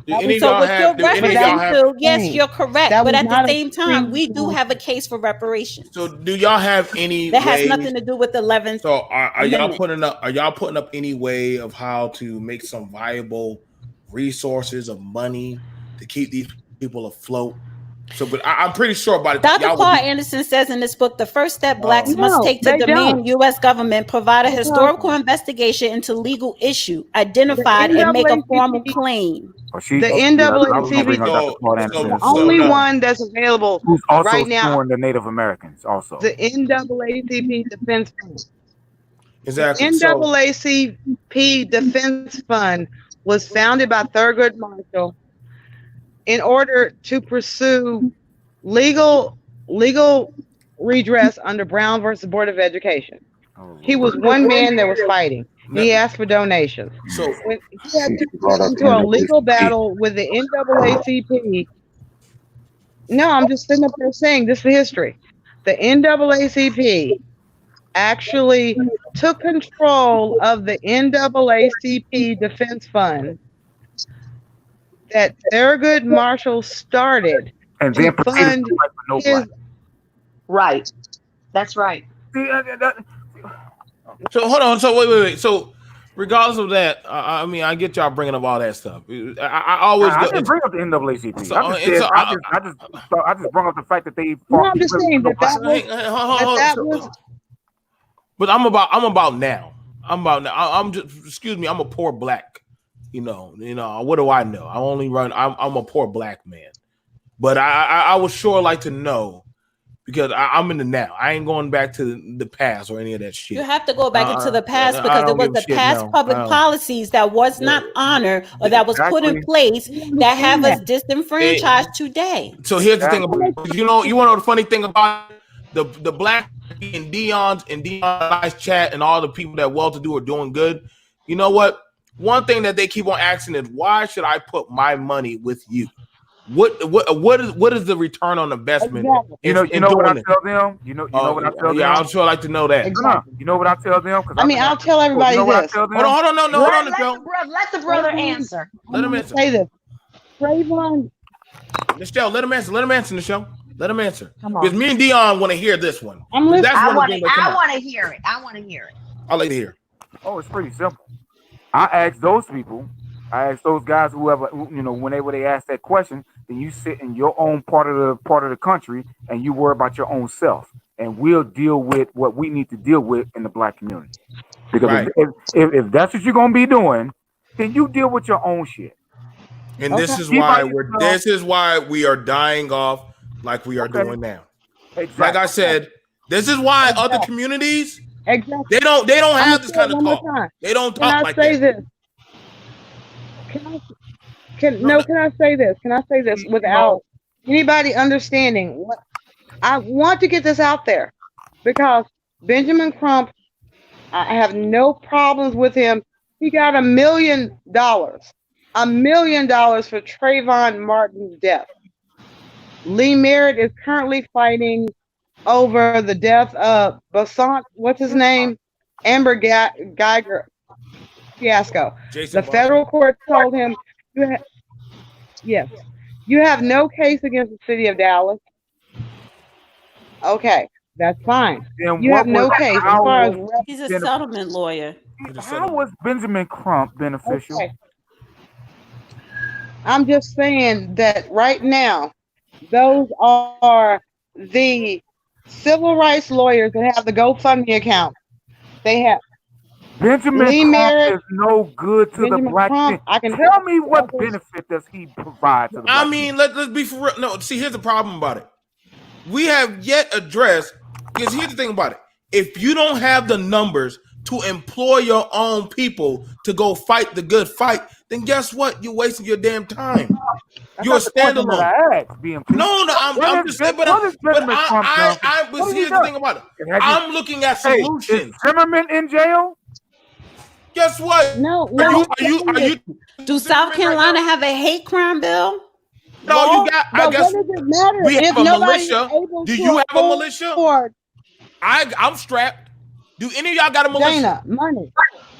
So what you're referencing to, yes, you're correct. But at the same time, we do have a case for reparations. So do y'all have any that has nothing to do with the 11th? So are y'all putting up any way of how to make some viable resources of money to keep these people afloat? So, but I'm pretty sure about it. Dr. Paul Anderson says in this book, the first step Blacks must take to demand U.S. government provide a historical investigation into legal issue, identified and make a formal claim. The NAACP, the only one that's available who's also right now, suing the Native Americans also. The NAACP Defense Fund. Exactly. The NAACP Defense Fund was founded by Thurgood Marshall in order to pursue legal redress under Brown versus Board of Education. He was one man that was fighting. He asked for donations. So when he had to get into a legal battle with the NAACP. No, I'm just sitting up there saying this is history. The NAACP actually took control of the NAACP Defense Fund that Thurgood Marshall started and to fund his... Right. That's right. So hold on. So wait. So regardless of that, I mean, I get y'all bringing up all that stuff. I didn't bring up the NAACP. I just brought up the fact that they. I'm just saying that was. But I'm about now. I'm just. Excuse me. I'm a poor Black. You know. What do I know? I'm a poor Black man. But I would sure like to know. Because I'm in the now. I ain't going back to the past or any of that shit. You have to go back into the past because it was the past public policies that was not honored or that was put in place that have us disenfranchised today. So here's the thing about it. You want to know the funny thing about it? The Black and Dion's chat and all the people that well-to-do are doing good. You know what? One thing that they keep on asking is, why should I put my money with you? What is the return on investment? Exactly. You know what I tell them? You know what I tell them? Yeah, I'd sure like to know that. Exactly. You know what I tell them? I'll tell everybody this. Hold on, Let the brother answer. Let him answer. Say this. Trayvon. Michelle, let him answer, Michelle. Let him answer. Because me and Dion want to hear this one. I want to hear it. I'd like to hear. Oh, it's pretty simple. I ask those people. I ask those guys, whoever, whenever they ask that question, then you sit in your own part of the country and you worry about your own self, and we'll deal with what we need to deal with in the Black community. Because if that's what you're gonna be doing, then you deal with your own shit. And this is why we are dying off like we are doing now. Exactly. Like I said, this is why other communities they don't have this kind of talk. They don't talk like that. Can I say this? Can I say this without anybody understanding what I want to get this out there? Because Benjamin Crump, I have no problems with him. He got $1 million for Trayvon Martin's death. Lee Merritt is currently fighting over the death of Basant, what's his name? Amber Geiger fiasco. The federal court told him, you have no case against the city of Dallas. Okay, that's fine. You have no case. He's a settlement lawyer. How was Benjamin Crump beneficial? Okay. I'm just saying that right now, those are the civil rights lawyers that have the GoFundMe account. They have Benjamin Crump is no good to the Black community. Tell me what benefit does he provide to the Black community? Let's be for real. No, see, here's the problem about it. We have yet addressed, because here's the thing about it. If you don't have the numbers to employ your own people to go fight the good fight, then guess what? You're wasting your damn time. You're a standalone. I asked, BMT. No, I'm just saying, but here's the thing about it. I'm looking at solutions. Is Zimmerman in jail? Guess what? No. Are you? Do South Carolina have a hate crime bill? No, you got. I guess what does it matter we if have a nobody's militia. able Do to you have a afford- militia? I'm strapped. Do any of y'all got a militia? Dana, money.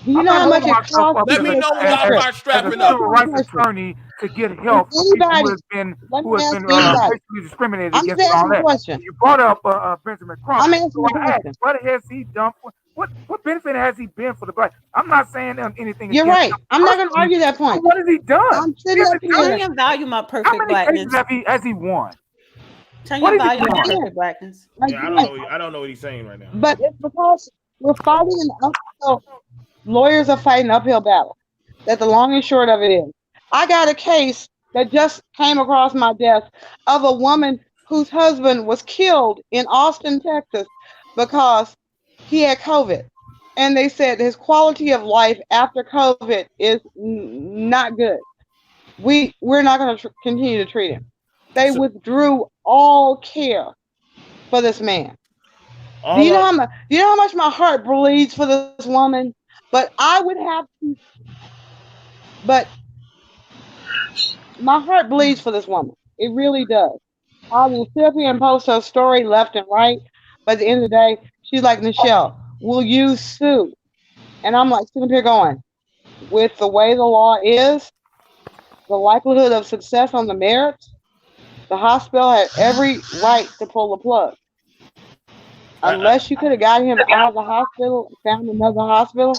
Do you know how much it costs? Let me know when y'all start strapping up. Civil rights attorney to get help for people who has been racially discriminated against and all that. Question. You brought up Benjamin Crump. I'm asking you a question. What has he done? What benefit has he been for the black? I'm not saying anything. You're right. I'm not going to argue that point. What has he done? I'm sitting up here. Turn your volume up, Perfect Blackness. How many cases has he won? Turn your volume up, Perfect Blackness. Yeah, I don't know what he's saying right now. But it's because we're fighting an uphill. Lawyers are fighting uphill battle. That's the long and short of it is. I got a case that just came across my desk of a woman whose husband was killed in Austin, Texas, because he had COVID. And they said his quality of life after COVID is not good. We're not going to continue to treat him. They withdrew all care for this man. Do you know how much my heart bleeds for this woman? But I would have to. But my heart bleeds for this woman. It really does. I will sit here and post her story left and right. But at the end of the day, she's like, Michelle, will you sue? And I'm like, sitting here going, with the way the law is, the likelihood of success on the merits, the hospital had every right to pull the plug. Unless you could have got him out of the hospital, found another hospital.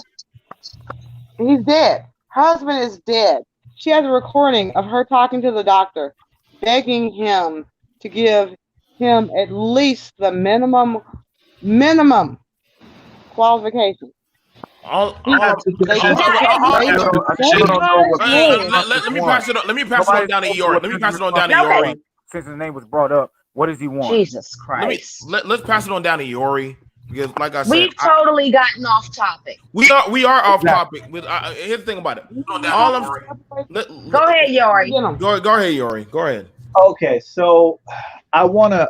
He's dead. Her husband is dead. She has a recording of her talking to the doctor, begging him to give him at least the minimum qualification. Let me pass it on. Let me pass it on down to Iori. Since his name was brought up, what does he want? Jesus Christ. Let's pass it on down to Iori. Because, like I said, we've totally gotten off topic. We are off topic. Here's the thing about it. Go ahead, Yori. Go ahead, Yori. Go ahead. Okay, so I wanna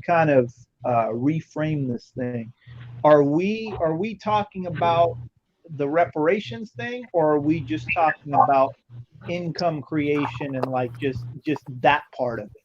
kind of reframe this thing. Are we talking about the reparations thing, or are we just talking about income creation and like just that part of it?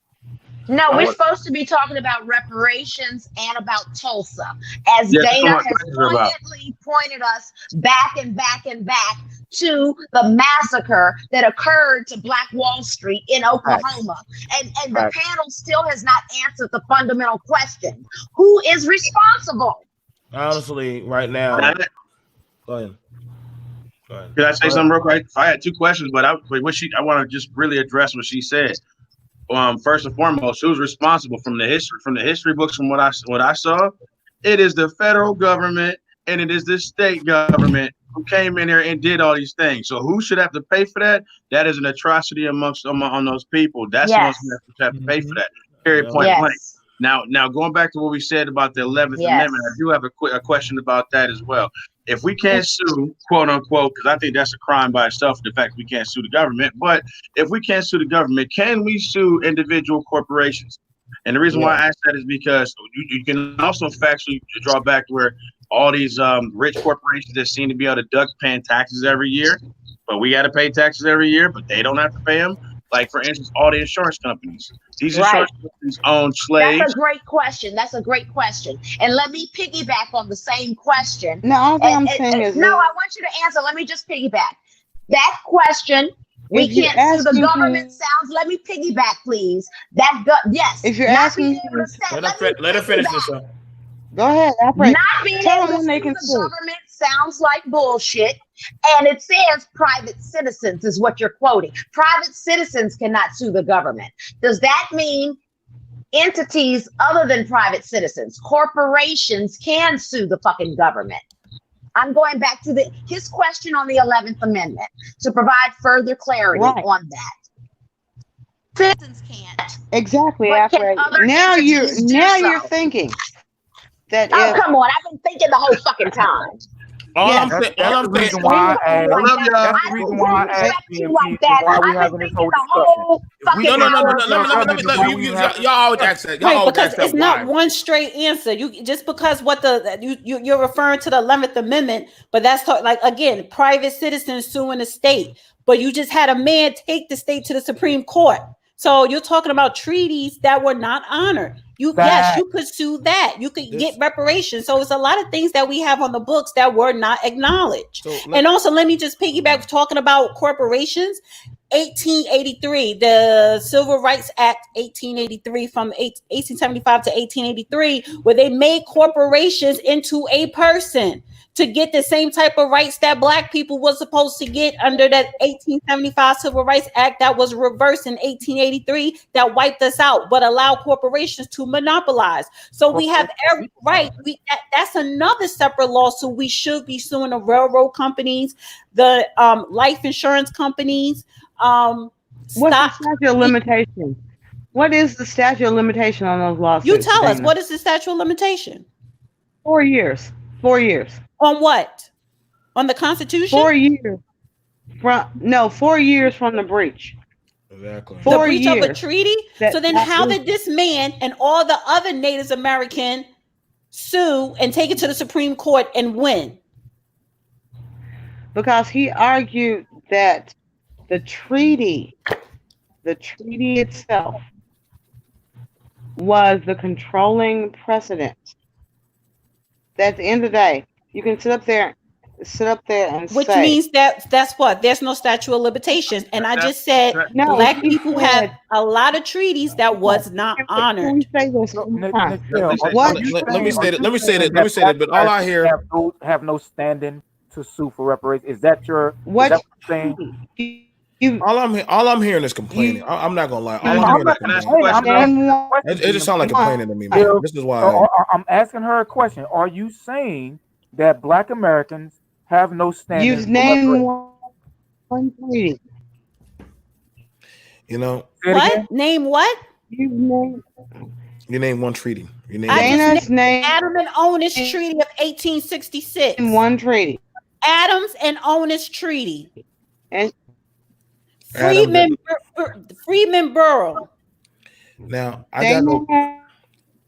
No, we're supposed to be talking about reparations and about Tulsa, as Dana has poignantly pointed us back and back and back to the massacre that occurred to Black Wall Street in Oklahoma. And the panel still has not answered the fundamental question. Who is responsible? Honestly, right now, go ahead. Can I say something real quick? I had two questions, but I want to just really address what she said. First and foremost, who's responsible from the history books? From what I saw, it is the federal government and it is the state government who came in here and did all these things. So who should have to pay for that? That is an atrocity on those people. That's the ones who have to pay for that. Period. Point blank. Now going back to what we said about the 11th Amendment, I do have a question about that as well. If we can't sue, quote unquote, because I think that's a crime by itself, the fact we can't sue the government. But if we can't sue the government, can we sue individual corporations? And the reason why I ask that is because you can also factually draw back to where all these rich corporations that seem to be able to duck paying taxes every year, but we got to pay taxes every year, but they don't have to pay them. Like, for instance, all the insurance companies. These insurance companies own slaves. That's a great question. And let me piggyback on the same question. No, all I'm saying is... No, I want you to answer. Let me just piggyback. That question, we can't sue the government sounds... Let me piggyback, please. Yes. If you're asking... Let her finish this up. Go ahead. Not being able to sue the government sounds like bullshit. And it says private citizens is what you're quoting. Private citizens cannot sue the government. Does that mean entities other than private citizens, corporations, can sue the fucking government? I'm going back to his question on the 11th Amendment to provide further clarity on that. Citizens can't. Exactly. Now you're thinking that. Oh, come on! I've been thinking the whole fucking time. All Yes. I'm saying, That's all the I'm saying, reason why I asked. I love y'all. That's the I reason didn't why I disrespect asked you BMT like is that. why we I've been having this thinking whole the discussion. whole If we fucking no. hour. Y'all always ask that. Y'all Right, always because ask that. it's not Why? one straight answer. You just because what you're referring to the 11th Amendment, but that's like again, private citizens suing the state. But you just had a man take the state to the Supreme Court. So you're talking about treaties that were not honored. Yes, you could sue that. You could get reparations. So it's a lot of things that we have on the books that were not acknowledged. And also, let me just piggyback talking about corporations. 1883, the Civil Rights Act 1883 from 1875 to 1883, where they made corporations into a person to get the same type of rights that black people were supposed to get under that 1875 Civil Rights Act that was reversed in 1883 that wiped us out, but allowed corporations to monopolize. So we have every right. That's another separate lawsuit. We should be suing the railroad companies, the life insurance companies. What's the statute of limitation? What is the statute of limitation on those lawsuits? You tell us, Dana? what is the statute of limitation? 4 years. 4 years. On what? On the Constitution? 4 years. 4 years from the breach. Exactly. 4 the breach years. of a treaty? So then how did this man and all the other Native American sue and take it to the Supreme Court and win? Because he argued that the treaty itself was the controlling precedent. At the end of the day, you can sit up there and which say, means that's what there's no statute of limitations. And I just said black people have a lot of treaties that was not honored. Let me say that. But all I hear have no standing to sue for reparations. Is that your what saying? all I'm hearing is complaining. I'm not gonna lie. All I'm hearing is complaining. It just sounds like complaining to me, man. This is why I'm asking her a question. Are you saying that Black Americans have no standing? You've named one treaty. You know what? Name what? You name one treaty. You name Adam and Onis Treaty of 1866. One treaty. Adams and Onis Treaty. And Freeman Borough. Now I gotta go.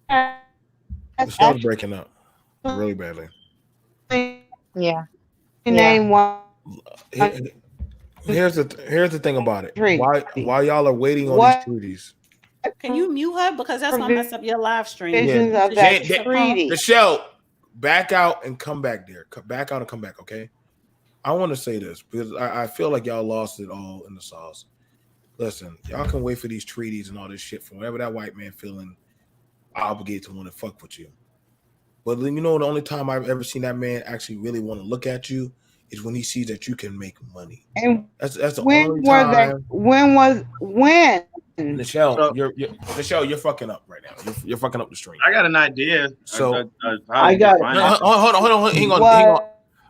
The show's breaking up really badly. Yeah. Name one. Here's the thing about it. Why y'all are waiting on these treaties? Can you mute her because that's gonna mess up your live stream? The show. Back out and come back there. Back out and come back. Okay. I want to say this because I feel like y'all lost it all in the sauce. Listen, y'all can wait for these treaties and all this shit from whenever that white man feeling obligated to want to fuck with you. But you know, the only time I've ever seen that man actually really want to look at you is when he sees that you can make money. And that's the only time. When? Michelle, you're fucking up right now. You're fucking up the stream. I got an idea. So I got. Hold on. Hang on.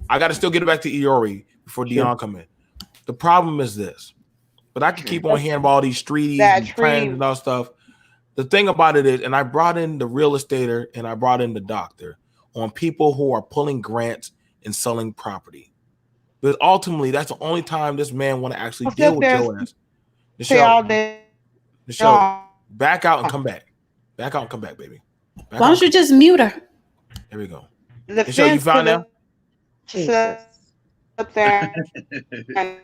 I got to still get it back to Iori before Dion come in. The problem is this, but I can keep on hearing about all these treaties and plans and all stuff. The thing about it is, and I brought in the real estater and I brought in the doctor on people who are pulling grants and selling property. But ultimately, that's the only time this man want to actually deal with your ass. The show, back out and come back. Back out and come back, baby. Why don't you just mute her? There we go. The show, you found out? Up there.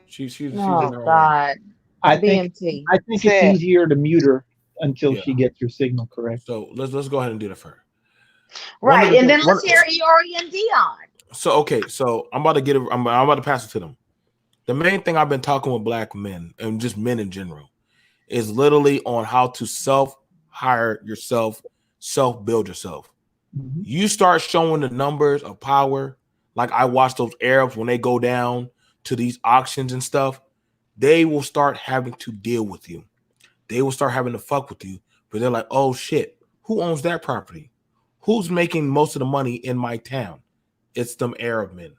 She's God. I think it's easier to mute her until she gets her signal correct. So let's go ahead and do that for her. Right, and then let's hear Iori and Dion. So I'm about to pass it to them. The main thing I've been talking with black men and just men in general is literally on how to self-hire yourself, self-build yourself. Mm-hmm. You start showing the numbers of power, like I watch those Arabs when they go down to these auctions and stuff, they will start having to deal with you. They will start having to fuck with you, but they're like, oh shit, who owns that property? Who's making most of the money in my town? It's them Arab men.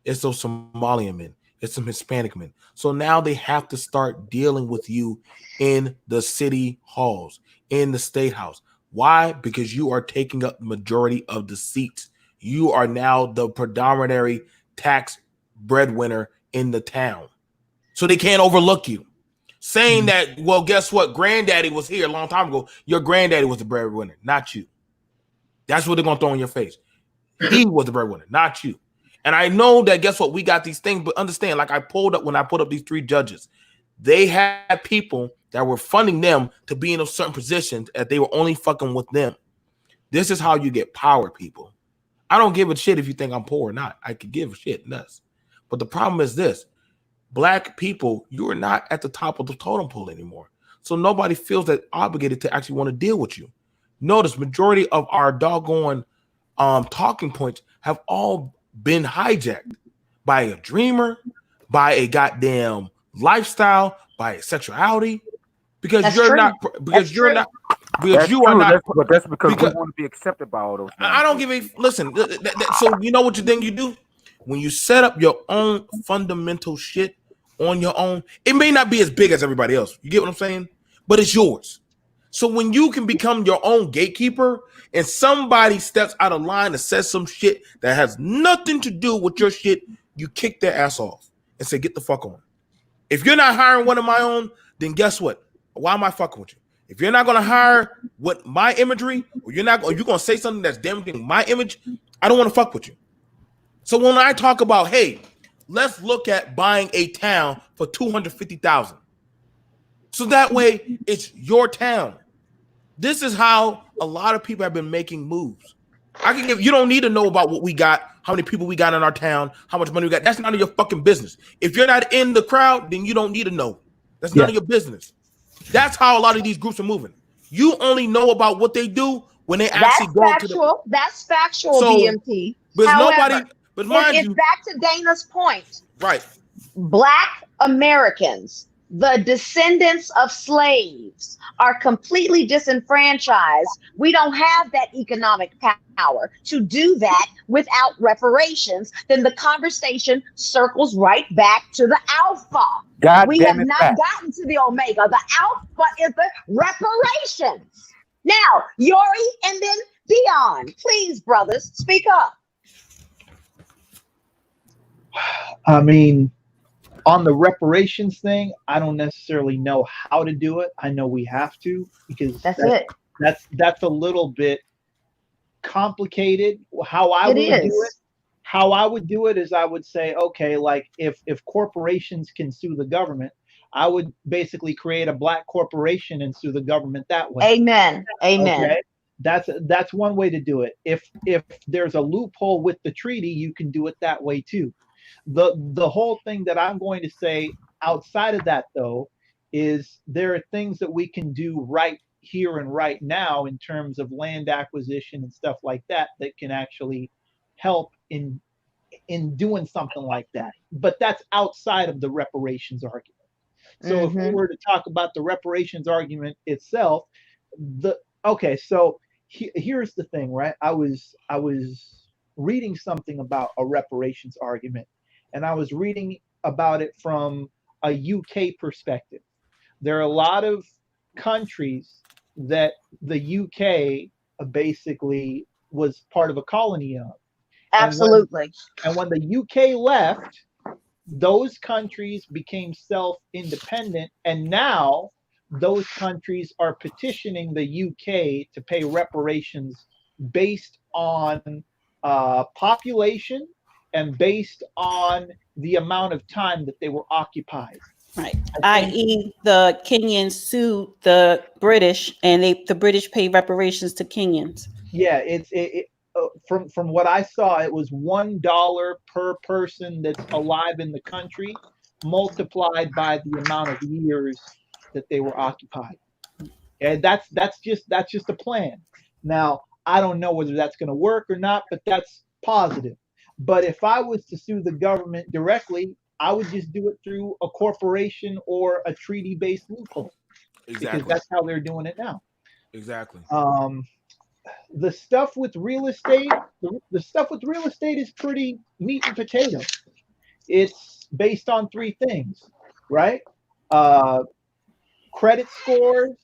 It's those Somalian men. It's some Hispanic men. So now they have to start dealing with you in the city halls, in the state house. Why? Because you are taking up the majority of the seats. You are now the predominantary tax breadwinner in the town. So they can't overlook you. Saying that, well, guess what? Granddaddy was here a long time ago. Your granddaddy was the breadwinner, not you. That's what they're going to throw in your face. He was the breadwinner, not you. And I know that, guess what? We got these things, but understand, like when I pulled up these 3 judges, they had people that were funding them to be in a certain positions that they were only fucking with them. This is how you get power, people. I don't give a shit if you think I'm poor or not. I could give a shit, nuts. But the problem is this. Black people, you're not at the top of the totem pole anymore. So nobody feels that obligated to actually want to deal with you. Notice majority of our doggone talking points have all been hijacked by a dreamer, by a goddamn lifestyle, by a sexuality, because That's you're true. not because That's you're true. not because That's you are true. not. But that's because because we want to be accepted by all those things. I don't give a listen. So you know what you think you do when you set up your own fundamental shit on your own. It may not be as big as everybody else. You get what I'm saying? But it's yours. So when you can become your own gatekeeper and somebody steps out of line and says some shit that has nothing to do with your shit, you kick their ass off and say, get the fuck on. If you're not hiring one of my own, then guess what? Why am I fucking with you? If you're not going to hire what my imagery, or you're going to say something that's damaging my image, I don't want to fuck with you. So when I talk about, hey, let's look at buying a town for $250,000. So that way it's your town. This is how a lot of people have been making moves. You don't need to know about what we got, how many people we got in our town, how much money we got. That's none of your fucking business. If you're not in the crowd, then you don't need to know. That's none of your business. That's how a lot of these groups are moving. You only know about what they do when they actually That's go factual. That's factual, So, BMT. but However, mind it's you, back to Dana's point. right? Black Americans, the descendants of slaves, are completely disenfranchised. We don't have that economic power to do that without reparations. Then the conversation circles right back to the alpha. We have not gotten to the omega. The alpha is the reparations. Now, Yori and then Dion, please, brothers, speak up. I mean, on the reparations thing, I don't necessarily know how to do it. I know we have to, because that's a little bit complicated. How I would do it is I would say, okay, like if corporations can sue the government, I would basically create a black corporation and sue the government that way. Amen. Okay? That's one way to do it. If there's a loophole with the treaty, you can do it that way too. The whole thing that I'm going to say outside of that, though, is there are things that we can do right here and right now in terms of land acquisition and stuff like that can actually help in doing something like that. But that's outside of the reparations argument. So if we were to talk about the reparations argument itself, so here's the thing, right? I was reading something about a reparations argument, and I was reading about it from a UK perspective. There are a lot of countries that the UK basically was part of a colony of. Absolutely. And when the UK left, those countries became self-independent, and now those countries are petitioning the UK to pay reparations based on population and based on the amount of time that they were occupied. Right. I.e., the Kenyans sued the British, and the British paid reparations to Kenyans. Yeah, from what I saw, it was $1 per person that's alive in the country, multiplied by the amount of years that they were occupied. And that's just a plan. Now, I don't know whether that's going to work or not, but that's positive. But if I was to sue the government directly, I would just do it through a corporation or a treaty-based loophole. Exactly. Because that's how they're doing it now. Exactly. The stuff with real estate, is pretty meat and potatoes. It's based on 3 things, right? Credit scores,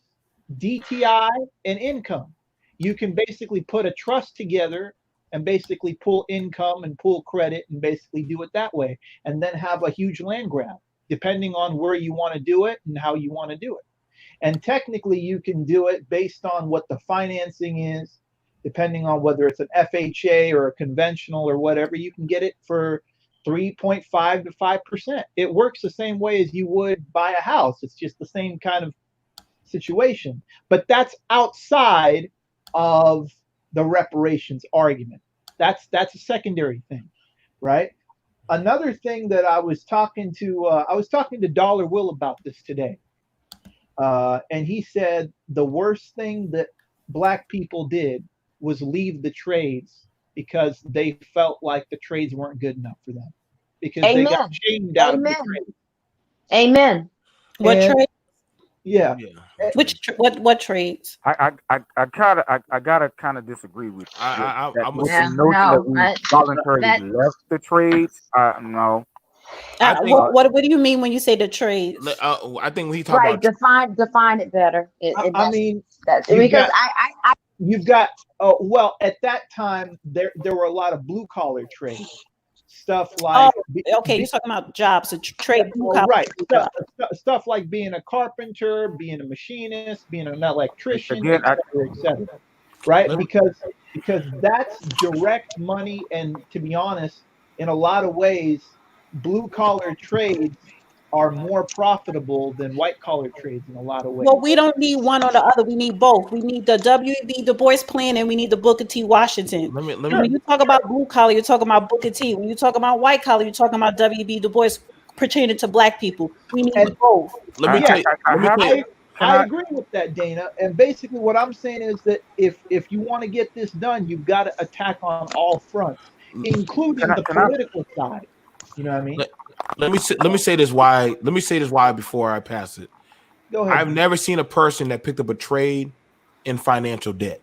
DTI, and income. You can basically put a trust together and basically pull income and pull credit and basically do it that way, and then have a huge land grab, depending on where you want to do it and how you want to do it. And technically, you can do it based on what the financing is, depending on whether it's an FHA or a conventional or whatever. You can get it for 3.5 to 5%. It works the same way as you would buy a house. It's just the same kind of situation. But that's outside of the reparations argument. That's a secondary thing, right? Another thing that I was talking to Dollar Will about this today. And he said the worst thing that black people did was leave the trades because they felt like the trades weren't good enough for them, because they got shamed out of the trades. Amen. What trade? Yeah. What trades? I gotta kind of disagree with I'm the a- notion that we voluntarily left the trades. No. What do you mean when you say the trades? I think when he talked about define it better. I mean, because you've got well, at that time there were a lot of blue collar trades, stuff like you're talking about jobs, a trade, blue collar, right? Stuff like being a carpenter, being a machinist, being an electrician, Again, etc. Right? Because that's direct money, and to be honest, in a lot of ways, blue collar trades are more profitable than white collar trades in a lot of ways. Well, we don't need one or the other. We need both. We need the W.E.B. Du Bois plan, and we need the Booker T. Washington. When you talk about blue collar, you're talking about Booker T. When you talk about white collar, you're talking about W.E.B. Du Bois pertaining to black people. We need both. I agree with that, Dana. And basically what I'm saying is that if you want to get this done, you've got to attack on all fronts, including the political side. You know what I mean? Let me say this why. Let me say this why before I pass it. Go ahead. I've never seen a person that picked up a trade in financial debt,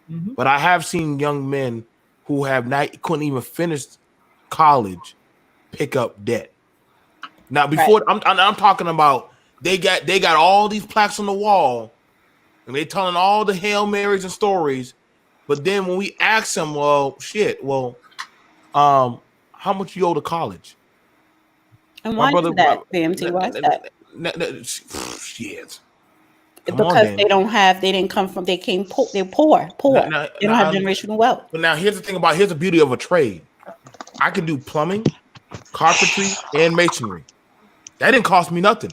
but I have seen young men who couldn't even finish college pick up debt. Now, before I'm talking about they got all these plaques on the wall, and they telling all the Hail Marys and stories, but then when we ask them, how much you owe to college? And why is that, BMT? Why is that? Shit. Because they didn't come from, they came poor. They're poor. They don't have generational wealth. But now here's the beauty of a trade. I can do plumbing, carpentry, and masonry. That didn't cost me nothing.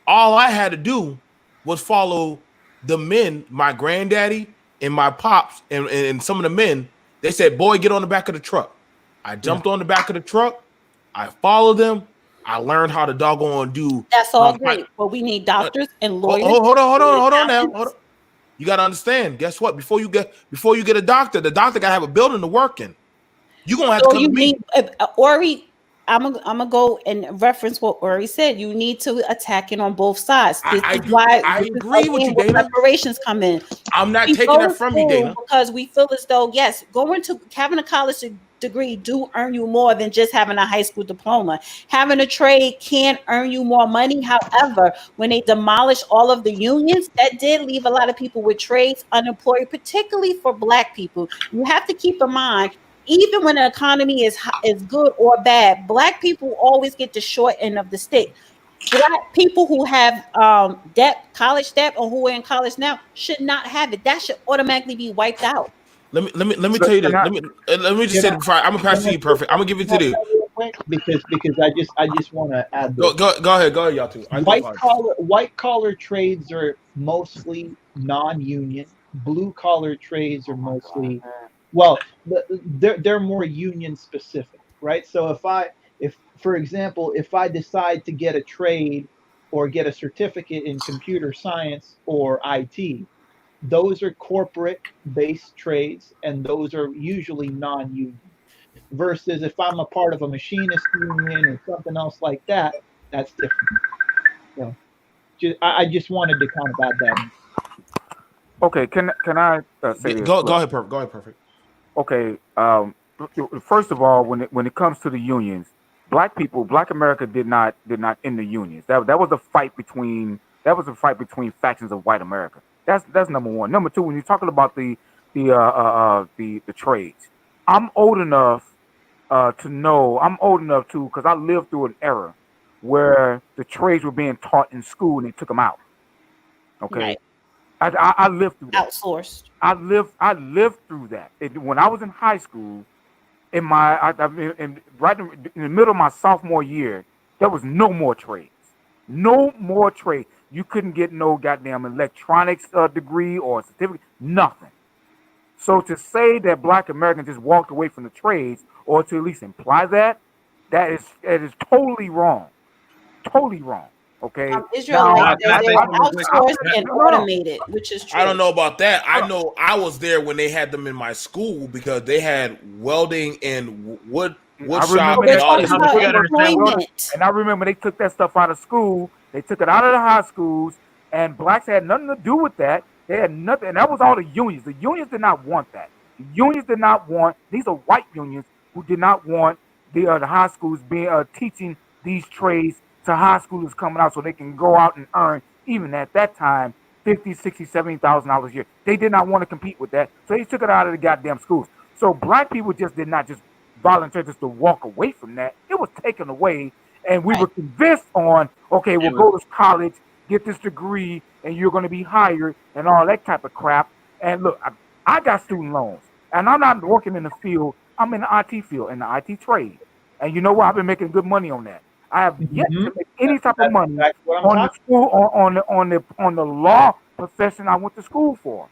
All I had to do was follow the men, my granddaddy and my pops, and some of the men. They said, "Boy, get on the back of the truck." I jumped on the back of the truck. I followed them. I learned how to doggone do. That's all great, but we need doctors and lawyers. Hold on now. You got to understand. Guess what? Before you get a doctor, the doctor got to have a building to work in. You're gonna have to come to me. Ori, I'm gonna go and reference what Ori said. You need to attack it on both sides. I agree with you, Dana. Reparations come in. I'm not taking that from you, Dana, because we feel as though having a college degree do earn you more than just having a high school diploma. Having a trade can earn you more money. However, when they demolished all of the unions, that did leave a lot of people with trades unemployed, particularly for black people. You have to keep in mind, even when the economy is good or bad, black people always get the short end of the stick. Black people who have college debt, or who are in college now, should not have it. That should automatically be wiped out. Let me tell you this. Let me just say it before I'm gonna pass to you. Perfect. I'm gonna give it to you because I just want to add this. Go ahead, y'all two. White collar trades are mostly non-union. Blue collar trades are mostly, they're more union specific, right? So if for example, if I decide to get a trade or get a certificate in computer science or IT, those are corporate-based trades, and those are usually non-union. Versus if I'm a part of a machinist union or something else like that, that's different. So, I just wanted to kind of add that in. Okay, can I say this? Go ahead, perfect. Okay, first of all, when it comes to the unions, Black America did not end the unions. That was a fight between factions of white America. That's number one. Number two, when you're talking about the trades, I'm old enough to know. I'm old enough to, because I lived through an era where the trades were being taught in school and they took them out. Okay, Right. I lived through that. Outsourced. I lived through that. When I was in high school, right in the middle of my sophomore year, there was no more trades. No more trade. You couldn't get no goddamn electronics degree or certificate. Nothing. So to say that Black Americans just walked away from the trades, or to at least imply that, that is totally wrong. Totally wrong. Okay. Israelites, can I they say were something real quick? outsourced and automated, which is true. I don't know about that. I know I was there when they had them in my school because they had welding and wood shop and all this. And I remember they took that stuff out of school. They took it out of the high schools, and blacks had nothing to do with that. They had nothing, and that was all the unions. The unions did not want that. The unions did not want. These are white unions who did not want the high schools being teaching these trades to high schoolers coming out so they can go out and earn, even at that time, $50,000, $60,000, $70,000 a year. They did not want to compete with that, so they took it out of the goddamn schools. So black people just did not just volunteer just to walk away from that. It was taken away, and we were convinced on, okay, we'll go to college, get this degree, and you're going to be hired, and all that type of crap. And look, I got student loans, and I'm not working in the field. I'm in the IT field, in the IT trade. And you know what? I've been making good money on that. I have yet to make any type of money on the school, on the law profession I went to school for.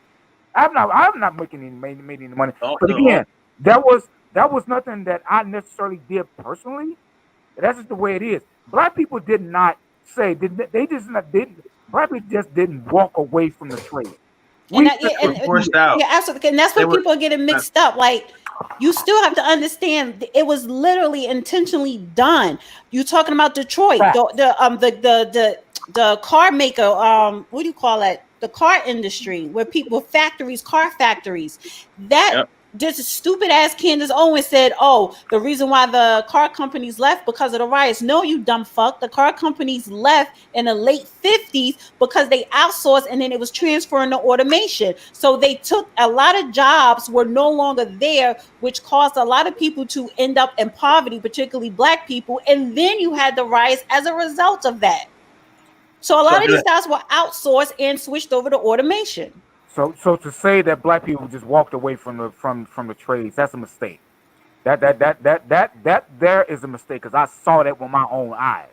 I'm not making any made any money. But again, that was nothing that I necessarily did personally. That's just the way it is. Black people did not say black people just didn't walk away from the trade. Forced out. Yeah, absolutely. And that's where people are getting mixed up. Like, you still have to understand it was literally intentionally done. You talking about Detroit, the car maker, what do you call it? The car industry, where people, car factories, that this stupid ass Candace Owens said, oh, the reason why the car companies left because of the riots. No, you dumb fuck. The car companies left in the late 50s because they outsourced and then it was transferring to automation. So they took a lot of jobs were no longer there, which caused a lot of people to end up in poverty, particularly black people. And then you had the riots as a result of that. So a lot of these guys were outsourced and switched over to automation. So to say that black people just walked away from the trades, that's a mistake. That there is a mistake, because I saw that with my own eyes,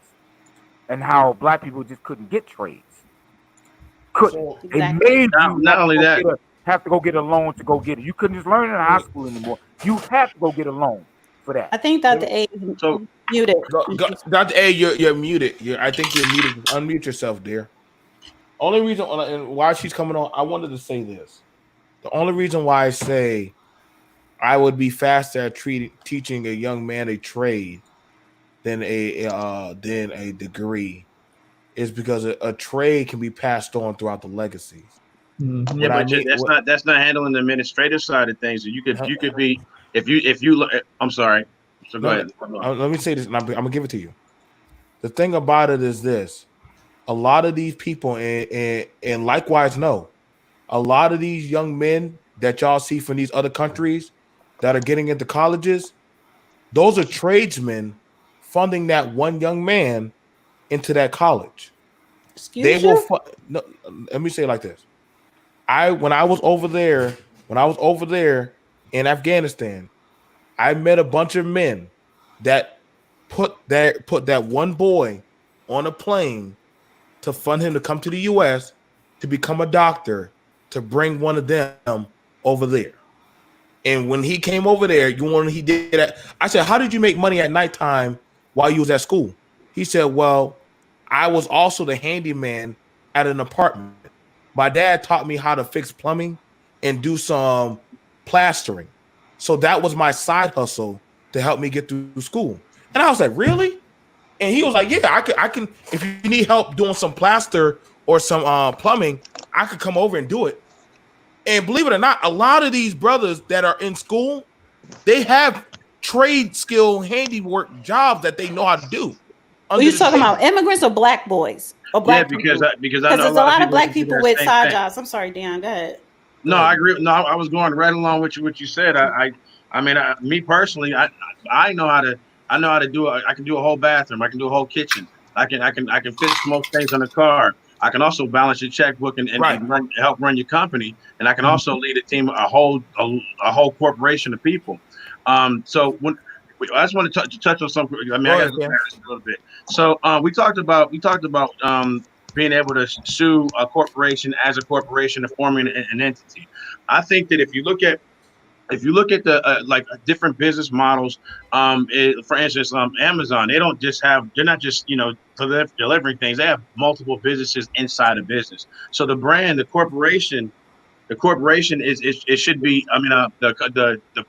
and how black people just couldn't get trades. Couldn't. Exactly. It made you not only that have to go get a loan to go get it. You couldn't just learn it in high school anymore. You have to go get a loan for that. I think Dr. A is muted. Dr. A, you're muted. I think you're muted. Unmute yourself, dear. Only reason and why she's coming on, I wanted to say this. The only reason why I say I would be faster at teaching a young man a trade than a degree is because a trade can be passed on throughout the legacies. Mm-hmm. Yeah, but that's not handling the administrative side of things. You could be if you. I'm sorry. So go ahead. Let me say this, and I'm gonna give it to you. The thing about it is this. A lot of these people, and likewise, a lot of these young men that y'all see from these other countries that are getting into colleges, those are tradesmen funding that one young man into that college. Let me say it like this. When I was over there in Afghanistan, I met a bunch of men that put that one boy on a plane to fund him to come to the U.S. to become a doctor, to bring one of them over there. And when he came over there, he did that. I said, how did you make money at nighttime while you was at school? He said, well, I was also the handyman at an apartment. My dad taught me how to fix plumbing and do some plastering. So that was my side hustle to help me get through school. And I was like, really? And he was like, yeah, I can. If you need help doing some plaster or some plumbing, I could come over and do it. And believe it or not, a lot of these brothers that are in school, they have trade skill handiwork jobs that they know how to do. Are you talking about immigrants or black boys? Or black because there's a lot of black people with side jobs. I'm sorry, Dion, go ahead. No, I agree. No, I was going right along with what you said. I I mean, me personally, I know how to do I can do a whole bathroom. I can do a whole kitchen. I can fix most things on a car. I can also balance your checkbook Right. and help run your company. And I can also lead a team, a whole corporation of people. So when I just want to touch on something. I mean, Go I got ahead, to go Ken. back a little bit. So we talked about being able to sue a corporation as a corporation and forming an entity. I think that if you look at the like different business models, for instance, Amazon, they're not just delivering things. They have multiple businesses inside a business. So the corporation it should be. I mean,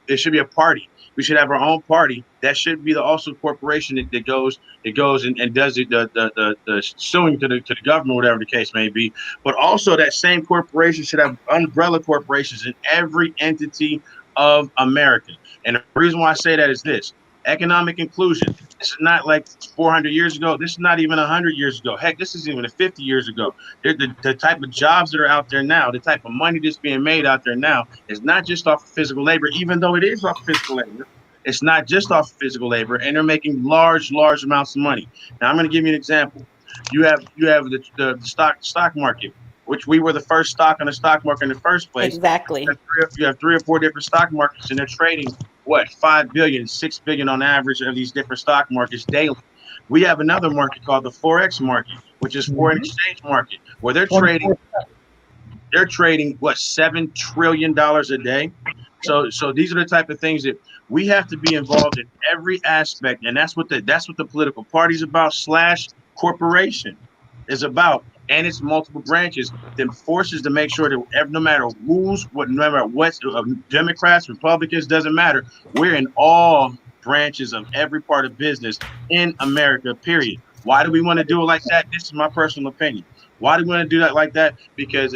it should be a party. We should have our own party. That should be the also corporation that goes and does the suing to the government, whatever the case may be. But also that same corporation should have umbrella corporations in every entity of America. And the reason why I say that is this: economic inclusion. This is not like 400 years ago. This is not even 100 years ago. Heck, this is even 50 years ago. The type of jobs that are out there now, the type of money that's being made out there now is not just off of physical labor, even though it is off of physical labor. It's not just off of physical labor, and they're making large amounts of money. Now, I'm going to give you an example. You have the stock market, which we were the first stock on the stock market in the first place. Exactly. You have 3 or 4 different stock markets, and they're trading what 5 billion, 6 billion on average of these different stock markets daily. We have another market called the forex market, which is foreign exchange market, where they're trading what $7 trillion a day. So these are the type of things that we have to be involved in every aspect, and that's what the political party is about / corporation is about, and it's multiple branches that forces to make sure that no matter what, Democrats, Republicans, doesn't matter. We're in all branches of every part of business in America. Period. Why do we want to do it like that? This is my personal opinion. Why do we want to do that like that? Because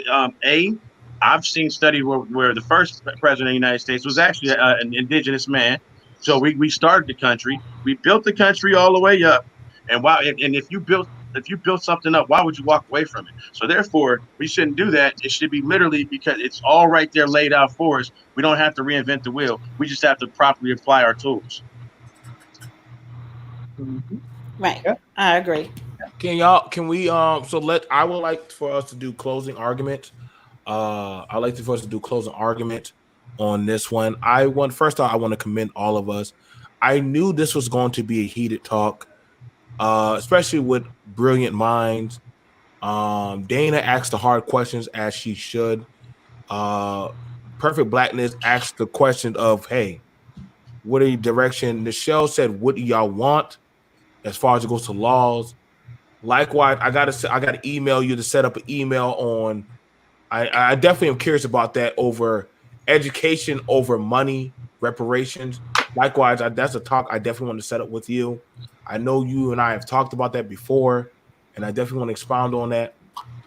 I've seen studies where the first president of the United States was actually an indigenous man. So we started the country. We built the country all the way up. And if you built something up, why would you walk away from it? So therefore, we shouldn't do that. It should be literally because it's all right there laid out for us. We don't have to reinvent the wheel. We just have to properly apply our tools. Right. Yeah. I agree. Can we I would like for us to do closing argument. I'd like for us to do closing argument on this one. First off, I want to commend all of us. I knew this was going to be a heated talk, especially with brilliant minds. Dana asked the hard questions as she should. Perfect Blackness asked the question of, hey, what are your direction? Nichelle said, what do y'all want as far as it goes to laws? Likewise, I gotta email you to set up an email on. I definitely am curious about that over education, over money, reparations. Likewise, that's a talk I definitely want to set up with you. I know you and I have talked about that before, and I definitely want to expound on that.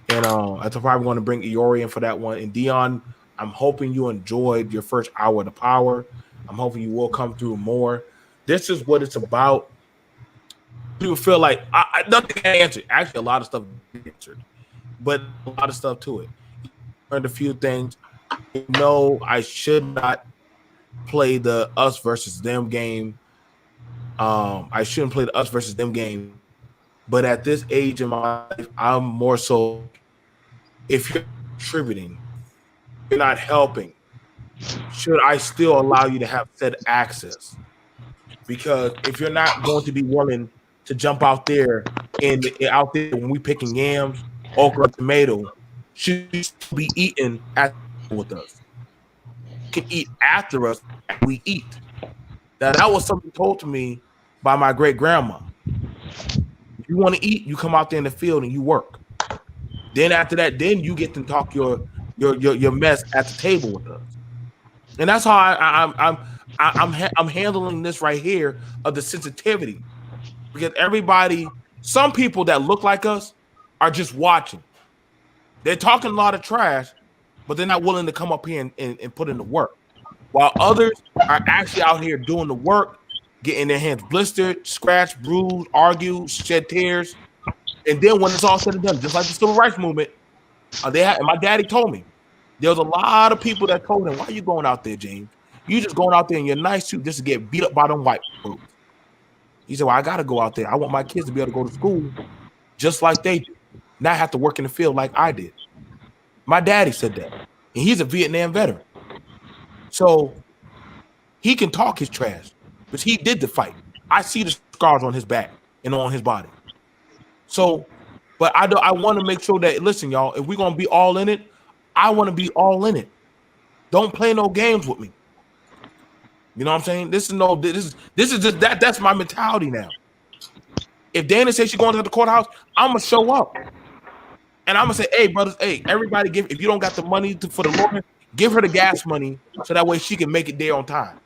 And I'm probably going to bring Iori in for that one. And Dion, I'm hoping you enjoyed your first hour of the power. I'm hoping you will come through more. This is what it's about. People feel like nothing answered. Actually, a lot of stuff answered, but a lot of stuff to it. Learned a few things. No, I should not play the us versus them game. I shouldn't play the us versus them game. But at this age in my life, I'm more so, if you're contributing, you're not helping, should I still allow you to have said access? Because if you're not going to be willing to jump out there when we picking yams, okra, tomato, should you still be eating with us? You can eat after us as we eat. Now, that was something told to me by my great grandma. If you want to eat, you come out there in the field and you work. Then after that, then you get to talk your mess at the table with us. And that's how I'm handling this right here of the sensitivity, because some people that look like us are just watching. They're talking a lot of trash, but they're not willing to come up here and put in the work. While others are actually out here doing the work, getting their hands blistered, scratched, bruised, argued, shed tears. And then when it's all said and done, just like the civil rights movement, and my daddy told me, there was a lot of people that told him, why are you going out there, James? You just going out there in your nice suit just to get beat up by them white folks. He said, well, I got to go out there. I want my kids to be able to go to school just like they do. Not have to work in the field like I did. My daddy said that. And he's a Vietnam veteran. So he can talk his trash, but he did the fight. I see the scars on his back and on his body. So, but I want to make sure that, listen, y'all, if we're going to be all in it, I want to be all in it. Don't play no games with me. You know what I'm saying? This is just that's my mentality now. If Dana says she's going to the courthouse, I'm gonna show up. And I'm gonna say, hey, brothers, hey, everybody if you don't got the money for the lawyer, give her the gas money so that way she can make it there on time.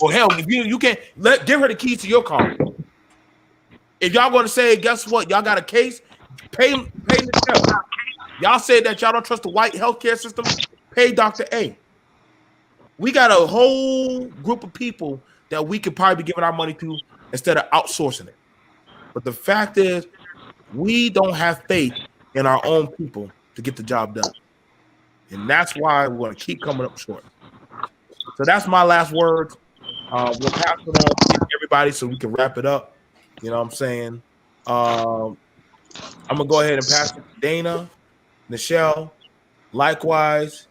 Or hell, if you can't give her the keys to your car. If y'all gonna say, guess what? Y'all got a case, pay Michelle. Y'all said that y'all don't trust the white healthcare system, pay Dr. A. We got a whole group of people that we could probably be giving our money to instead of outsourcing it. But the fact is, we don't have faith in our own people to get the job done. And that's why we're going to keep coming up short. So that's my last words. We'll pass it on to everybody so we can wrap it up. You know what I'm saying? I'm going to go ahead and pass it to Dana, Nichelle, likewise,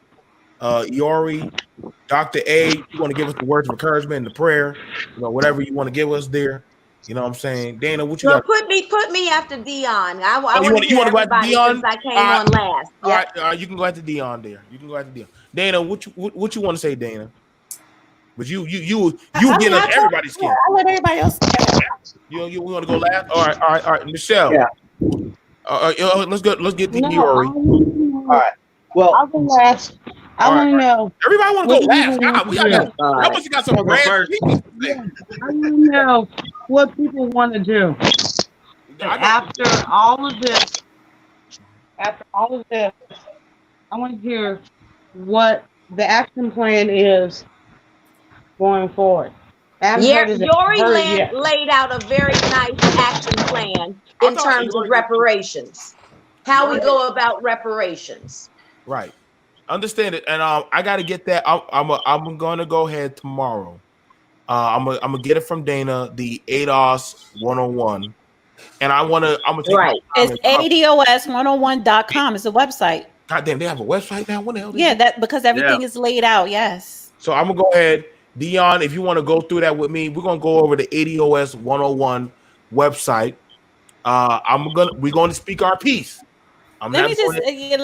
Iori, Dr. A, you want to give us the words of encouragement and the prayer, whatever you want to give us there. You know what I'm saying? Dana, what you got? Put me after Dion. I want you want to go after Dion? Since I came on last. All right, you can go after Dion there. You can go after Dion. Dana, what you want to say, Dana? But you get under everybody's skin. I let everybody else. You want to go last? All right. Michelle. Yeah. Let's get to Iori. All right. Well, I'll go last. I want to know. Everybody want to go last. We got some grand speakers. I want to know what people want to do after all of this. After all of this, I want to hear what the action plan is going forward. Iori laid out a very nice action plan in terms of reparations. How we go about reparations. Right. Understand it, and I got to get that. I'm going to go ahead tomorrow. I'm gonna get it from Dana, the ADOS 101, and I'm gonna take It's ADOS101.com. It's a website. God damn, they have a website now. When the hell? Because everything is laid out. Yes. So I'm gonna go ahead, Dion. If you want to go through that with me, we're gonna go over the ADOS 101 website. We're going to speak our piece. Let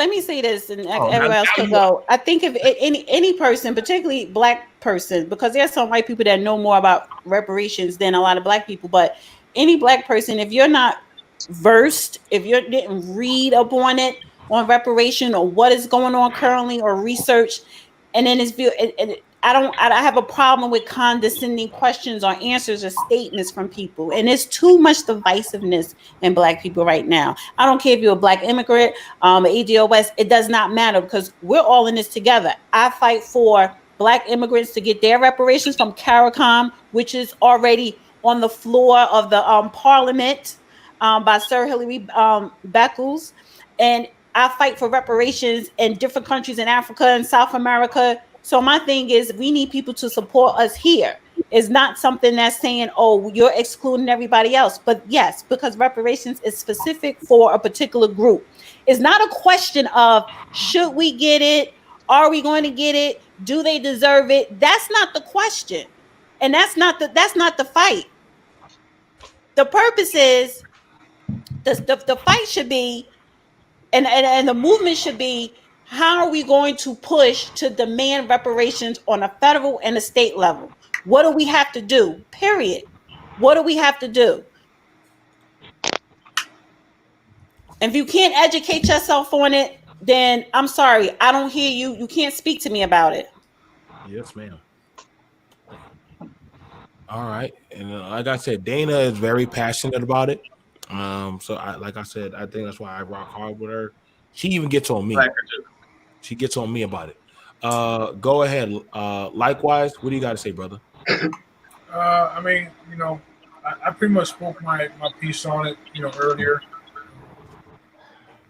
me say this, and everyone else can go. I think if any person, particularly Black person, because there's some white people that know more about reparations than a lot of Black people, but any Black person, if you're not versed, if you didn't read up on it, on reparation or what is going on currently or research, and then I have a problem with condescending questions or answers or statements from people. And there's too much divisiveness in Black people right now. I don't care if you're a Black immigrant, ADOS, it does not matter because we're all in this together. I fight for Black immigrants to get their reparations from CARICOM, which is already on the floor of the Parliament by Sir Hilary Beckles. And I fight for reparations in different countries in Africa and South America. So my thing is we need people to support us here. It's not something that's saying, oh, you're excluding everybody else. But yes, because reparations is specific for a particular group. It's not a question of should we get it? Are we going to get it? Do they deserve it? That's not the question. And that's not the fight. The purpose is the fight should be and the movement should be, how are we going to push to demand reparations on a federal and a state level? What do we have to do? Period. What do we have to do? And if you can't educate yourself on it, then I'm sorry, I don't hear you. You can't speak to me about it. Yes, ma'am. All right. And like I said, Dana is very passionate about it. So like I said, I think that's why I rock hard with her. She even gets on me. She gets on me about it. Go ahead. Likewise, what do you got to say, brother? I mean, I pretty much spoke my piece on it, earlier.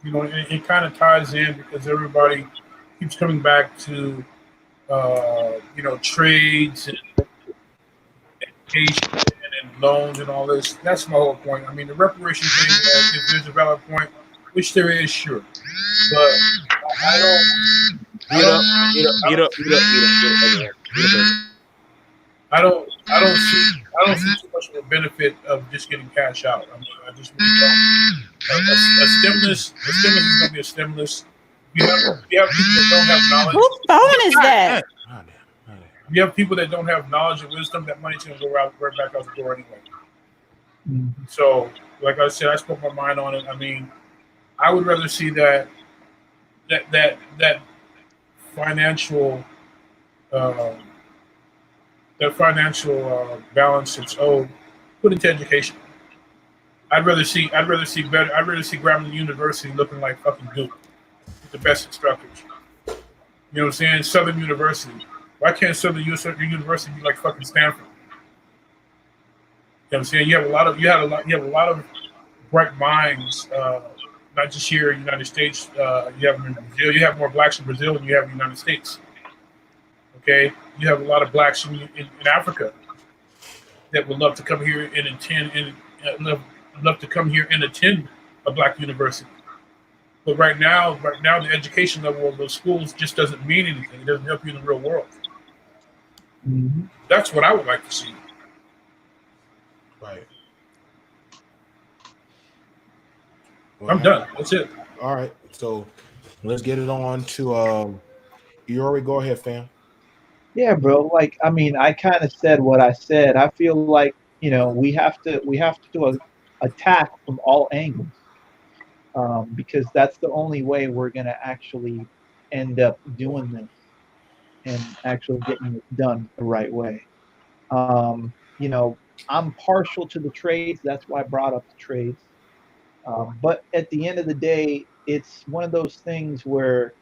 And it kind of ties in because everybody keeps coming back to trades and education and loans and all this. That's my whole point. I mean, the reparation thing, if there's a valid point, which there is, sure, but I don't. I don't see too much of a benefit of just getting cash out. I mean, I just really don't. A stimulus is going to be a stimulus. You have people that don't have knowledge. Whose phone is that? You have people that don't have knowledge and wisdom. That money's going to go right back out the door anyway. Mm-hmm. So, like I said, I spoke my mind on it. I mean, I would rather see that financial balance that's owed put into education. I'd rather see Grambling University looking like fucking Duke with the best instructors. You know what I'm saying? Southern University. Why can't Southern University be like fucking Stanford? You know what I'm saying? You have a lot of bright minds, not just here in the United States. You have them in Brazil. You have more blacks in Brazil than you have in the United States. Okay, you have a lot of blacks in Africa that would love to come here and love to come here and attend a black university. But right now, the education level of those schools just doesn't mean anything. It doesn't help you in the real world. Mm-hmm. That's what I would like to see. Right. Well, I'm done. That's it. All right. So let's get it on to Iori. Go ahead, fam. Yeah, bro. Like, I mean, I kind of said what I said. I feel like, we have to attack from all angles, because that's the only way we're going to actually end up doing this and actually getting it done the right way. I'm partial to the trades. That's why I brought up the trades. But at the end of the day, it's one of those things where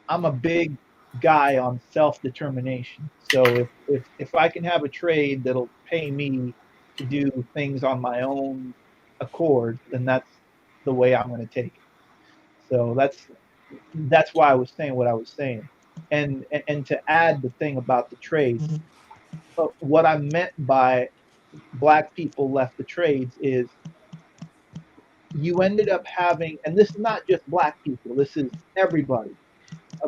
I'm a big guy on self-determination. So if I can have a trade that'll pay me to do things on my own accord, then that's the way I'm going to take it. So that's why I was saying what I was saying. And to add the thing about the trades, what I meant by black people left the trades is you ended up having, and this is not just black people, this is everybody.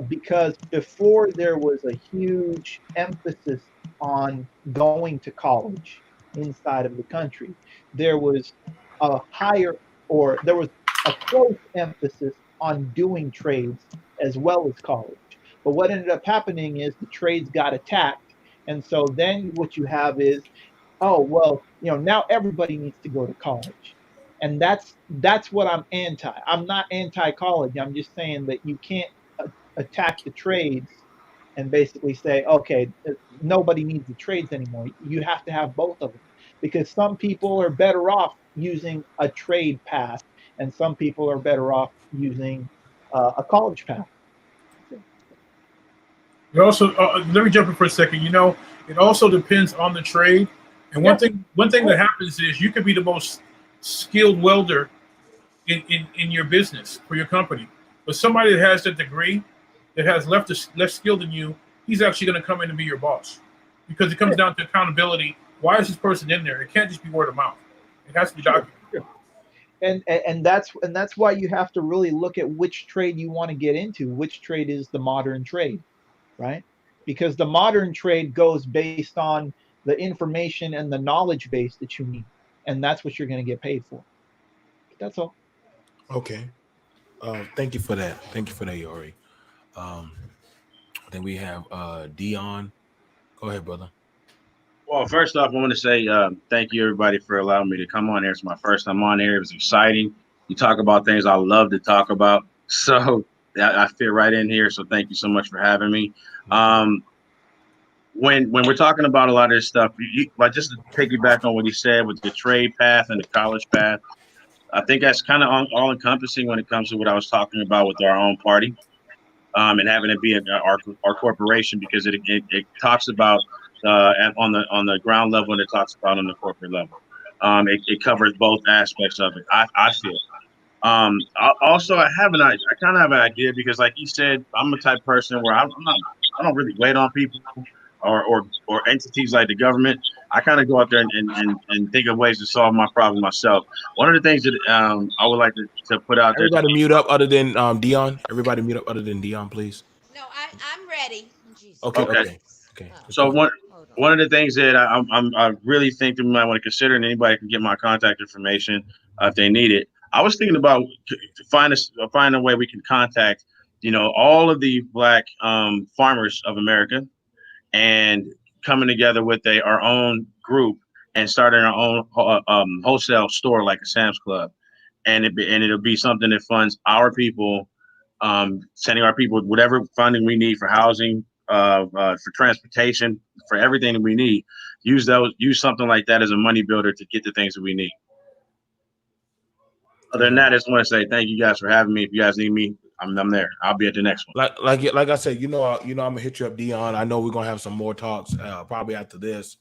Because before there was a huge emphasis on going to college inside of the country, there was a close emphasis on doing trades as well as college. But what ended up happening is the trades got attacked. And so then what you have is, oh, well, now everybody needs to go to college. And that's what I'm anti. I'm not anti-college. I'm just saying that you can't attack the trades and basically say, okay, nobody needs the trades anymore. You have to have both of them, because some people are better off using a trade path and some people are better off using a college path. It also, let me jump in for a second. It also depends on the trade. And one thing that happens is you could be the most skilled welder in your business for your company, but somebody that has that degree that has less skill than you, he's actually going to come in and be your boss, because it comes down to accountability. Why is this person in there? It can't just be word of mouth. It has to be documented. And that's why you have to really look at which trade you want to get into. Which trade is the modern trade, right? Because the modern trade goes based on the information and the knowledge base that you need, and that's what you're going to get paid for. That's all. Okay. Thank you for that. Thank you for that, Iori. Then we have Dion. Go ahead, brother. Well, first off, I want to say thank you, everybody, for allowing me to come on here. It's my first time on here. It was exciting. You talk about things I love to talk about, so I fit right in here. So thank you so much for having me. When we're talking about a lot of this stuff, like, just to piggyback on what he said with the trade path and the college path, I think that's kind of all encompassing when it comes to what I was talking about with our own party, and having it be our corporation, because it talks about on the ground level, and it talks about on the corporate level. It covers both aspects of it. I feel. Also, I kind of have an idea because, like you said, I'm the type of person where I don't really wait on people or entities like the government. I kind of go out there and think of ways to solve my problem myself. One of the things that I would like to put out there. Everybody mute up other than Dion. Everybody mute up other than Dion, please. No, I'm ready. Jesus. Okay, Okay. okay. So one of the things that I really think that we might want to consider, and anybody can get my contact information if they need it. I was thinking about find a way we can contact, all of the Black farmers of America, and coming together with our own group and starting our own wholesale store like a Sam's Club, and it'll be something that funds our people, sending our people whatever funding we need for housing, for transportation, for everything that we need. Use something like that as a money builder to get the things that we need. Other than that, I just want to say thank you guys for having me. If you guys need me, I'm there. I'll be at the next one. Like I said, I'm gonna hit you up, Dion. I know we're gonna have some more talks probably after this.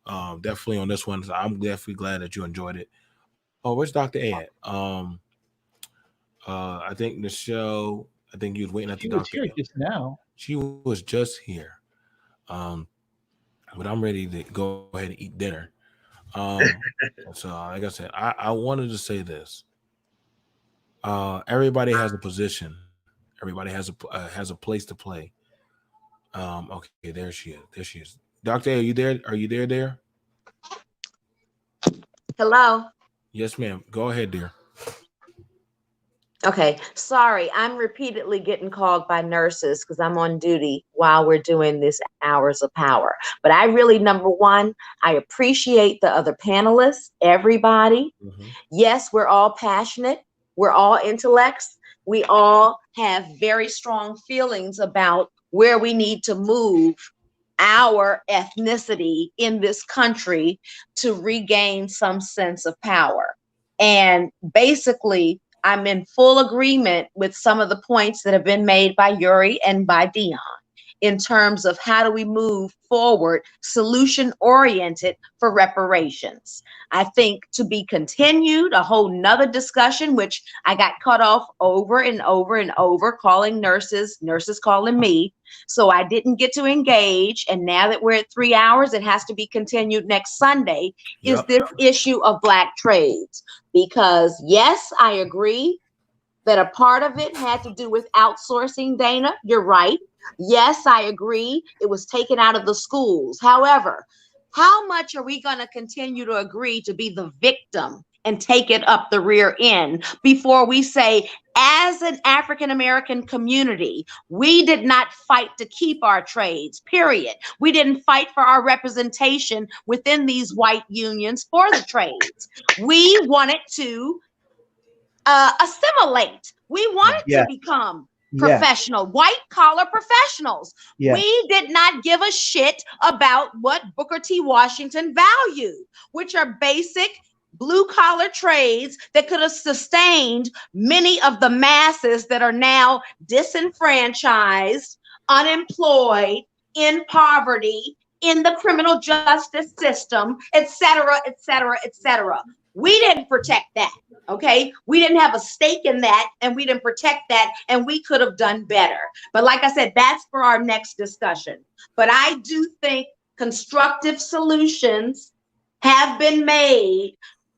Definitely on this one. So I'm definitely glad that you enjoyed it. Oh, where's Dr. A at? I think Michelle. I think you was waiting at the doctor. She was here just now. She was just here. But I'm ready to go ahead and eat dinner. So like I said, I wanted to say this. Everybody has a position. Everybody has a place to play. Okay, there she is. Dr. A, are you there? Are you there? Hello. Yes, ma'am. Go ahead, dear. Okay, sorry, I'm repeatedly getting called by nurses because I'm on duty while we're doing this Hours of Power. But I really, number one, I appreciate the other panelists, everybody. Mm-hmm. Yes, we're all passionate. We're all intellects. We all have very strong feelings about where we need to move our ethnicity in this country to regain some sense of power. And basically, I'm in full agreement with some of the points that have been made by Yuri and by Dion in terms of how do we move forward, solution-oriented for reparations. I think to be continued, a whole nother discussion, which I got cut off over and over and over, calling nurses calling me. So I didn't get to engage. And now that we're at 3 hours, it has to be continued next Sunday, is this issue of Black trades. Because yes, I agree that a part of it had to do with outsourcing, Dana. You're right. Yes, I agree. It was taken out of the schools. However, how much are we going to continue to agree to be the victim and take it up the rear end before we say, as an African-American community, we did not fight to keep our trades, period. We didn't fight for our representation within these white unions for the trades. We wanted to assimilate. We wanted to become professional, white collar professionals. We did not give a shit about what Booker T. Washington valued, which are basic blue collar trades that could have sustained many of the masses that are now disenfranchised, unemployed, in poverty, in the criminal justice system, et cetera, et cetera, et cetera. We didn't protect that. Okay, we didn't have a stake in that, and we didn't protect that, and we could have done better. But like I said, that's for our next discussion. But I do think constructive solutions have been made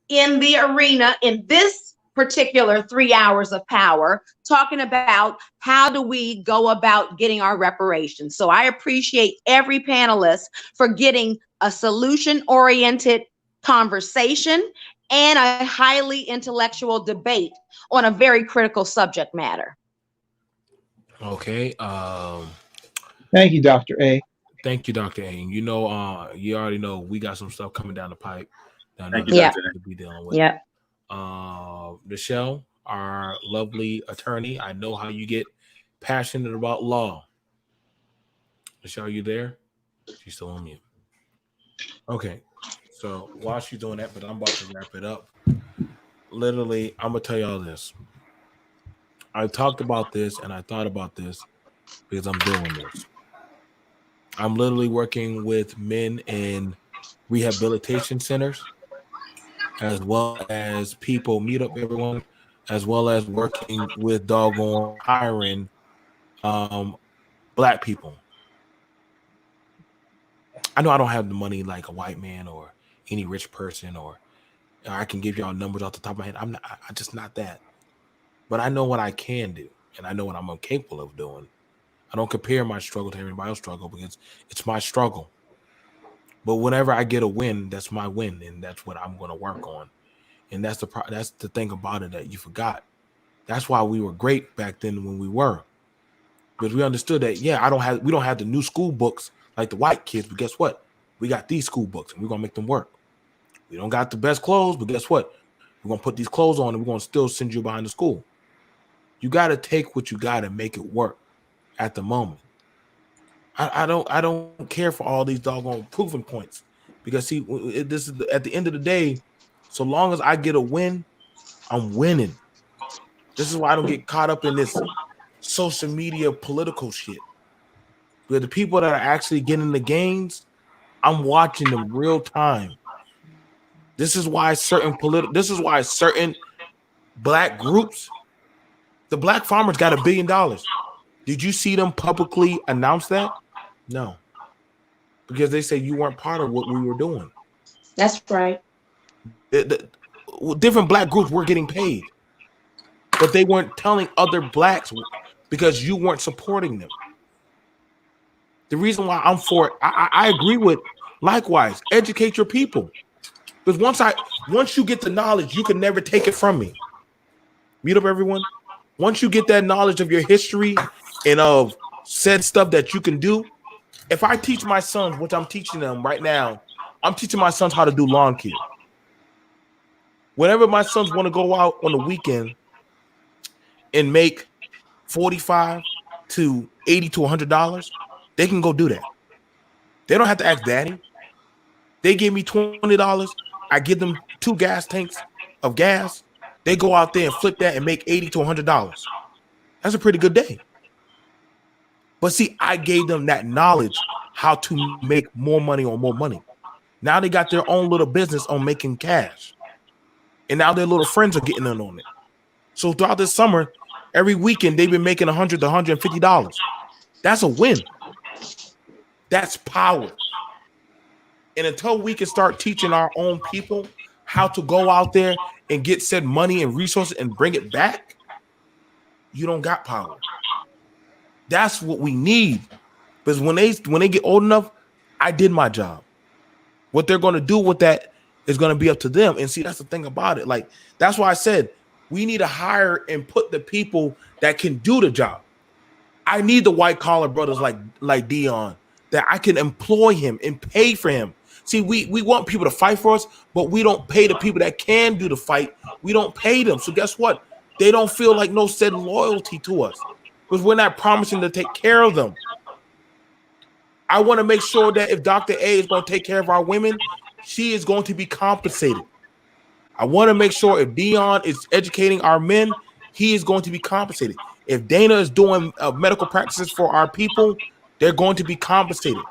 in the arena in this particular 3 hours of power, talking about how do we go about getting our reparations. So I appreciate every panelist for getting a solution-oriented conversation and a highly intellectual debate on a very critical subject matter. Okay. Thank you, Dr. A. Thank you, Dr. A. You know, you already know we got some stuff coming down the pipe that to be dealing with. Yeah. Michelle, our lovely attorney, I know how you get passionate about law. Michelle, are you there? She's still on mute. Okay. So while she's doing that, but I'm about to wrap it up. Literally, I'm gonna tell y'all this. I talked about this and I thought about this because I'm doing this. I'm literally working with men in rehabilitation centers, as well as people. Meet up, everyone. as well as working with doggone hiring black people. I know I don't have the money like a white man or any rich person, or I can give y'all numbers off the top of my head. I'm just not that. But I know what I can do, and I know what I'm capable of doing. I don't compare my struggle to everybody else's struggle because it's my struggle. But whenever I get a win, that's my win, and that's what I'm going to work on. And that's the thing about it that you forgot. That's why we were great back then when we were, because we understood that we don't have the new school books like the white kids, but guess what? We got these school books, and we're gonna make them work. We don't got the best clothes, but guess what? We're gonna put these clothes on, and we're gonna still send you behind the school. You got to take what you got and make it work at the moment. I don't care for all these doggone proving points, because see, this is at the end of the day. So long as I get a win, I'm winning. This is why I don't get caught up in this social media political shit. But the people that are actually getting the gains, I'm watching them real time. This is why certain black groups, the black farmers got $1 billion. Did you see them publicly announce that? No. Because they say you weren't part of what we were doing. That's right. Different black groups were getting paid, but they weren't telling other blacks because you weren't supporting them. The reason why I'm for it, I agree with, likewise, educate your people. Because once you get the knowledge, you can never take it from me. Mute up, everyone. Once you get that knowledge of your history and of said stuff that you can do, if I teach my sons, which I'm teaching them right now, I'm teaching my sons how to do lawn care. Whenever my sons want to go out on the weekend and make $45 to $80 to $100, they can go do that. They don't have to ask daddy. They give me $20. I give them 2 gas tanks of gas. They go out there and flip that and make $80 to $100. That's a pretty good day. But see, I gave them that knowledge how to make more money on more money. Now they got their own little business on making cash. And now their little friends are getting in on it. So throughout this summer, every weekend, they've been making $100 to $150. That's a win. That's power. And until we can start teaching our own people how to go out there and get said money and resources and bring it back, you don't got power. That's what we need. Because when they get old enough, I did my job. What they're going to do with that is going to be up to them. And see, that's the thing about it. Like, that's why I said we need to hire and put the people that can do the job. I need the white collar brothers like Dion, that I can employ him and pay for him. See, we want people to fight for us, but we don't pay the people that can do the fight. We don't pay them. So guess what? They don't feel like no said loyalty to us because we're not promising to take care of them. I want to make sure that if Dr. A is going to take care of our women, she is going to be compensated. I want to make sure if Dion is educating our men, he is going to be compensated. If Dana is doing medical practices for our people, they're going to be compensated.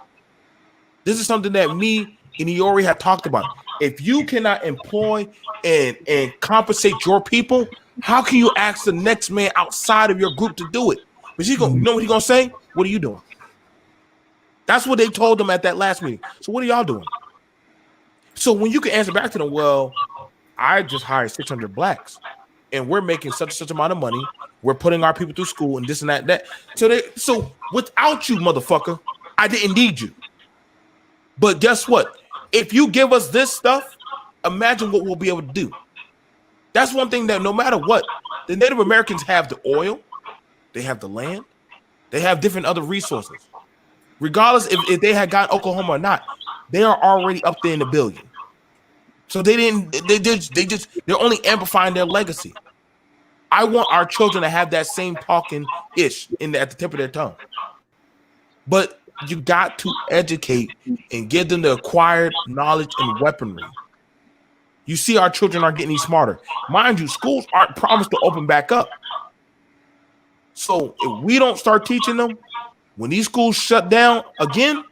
This is something that me and Iori have talked about. If you cannot employ and compensate your people, how can you ask the next man outside of your group to do it? But you know what he's going to say? What are you doing? That's what they told them at that last meeting. So what are y'all doing? So when you can answer back to them, well, I just hired 600 blacks and we're making such and such amount of money. We're putting our people through school and this and that. So without you, motherfucker, I didn't need you. But guess what? If you give us this stuff, imagine what we'll be able to do. That's one thing that no matter what, the Native Americans have the oil, they have the land, they have different other resources. Regardless if they had gotten Oklahoma or not, they are already up there in the billion. So they're only amplifying their legacy. I want our children to have that same talking ish at the tip of their tongue. But you got to educate and give them the acquired knowledge and weaponry. You see our children are getting smarter. Mind you, schools aren't promised to open back up. So if we don't start teaching them, when these schools shut down again,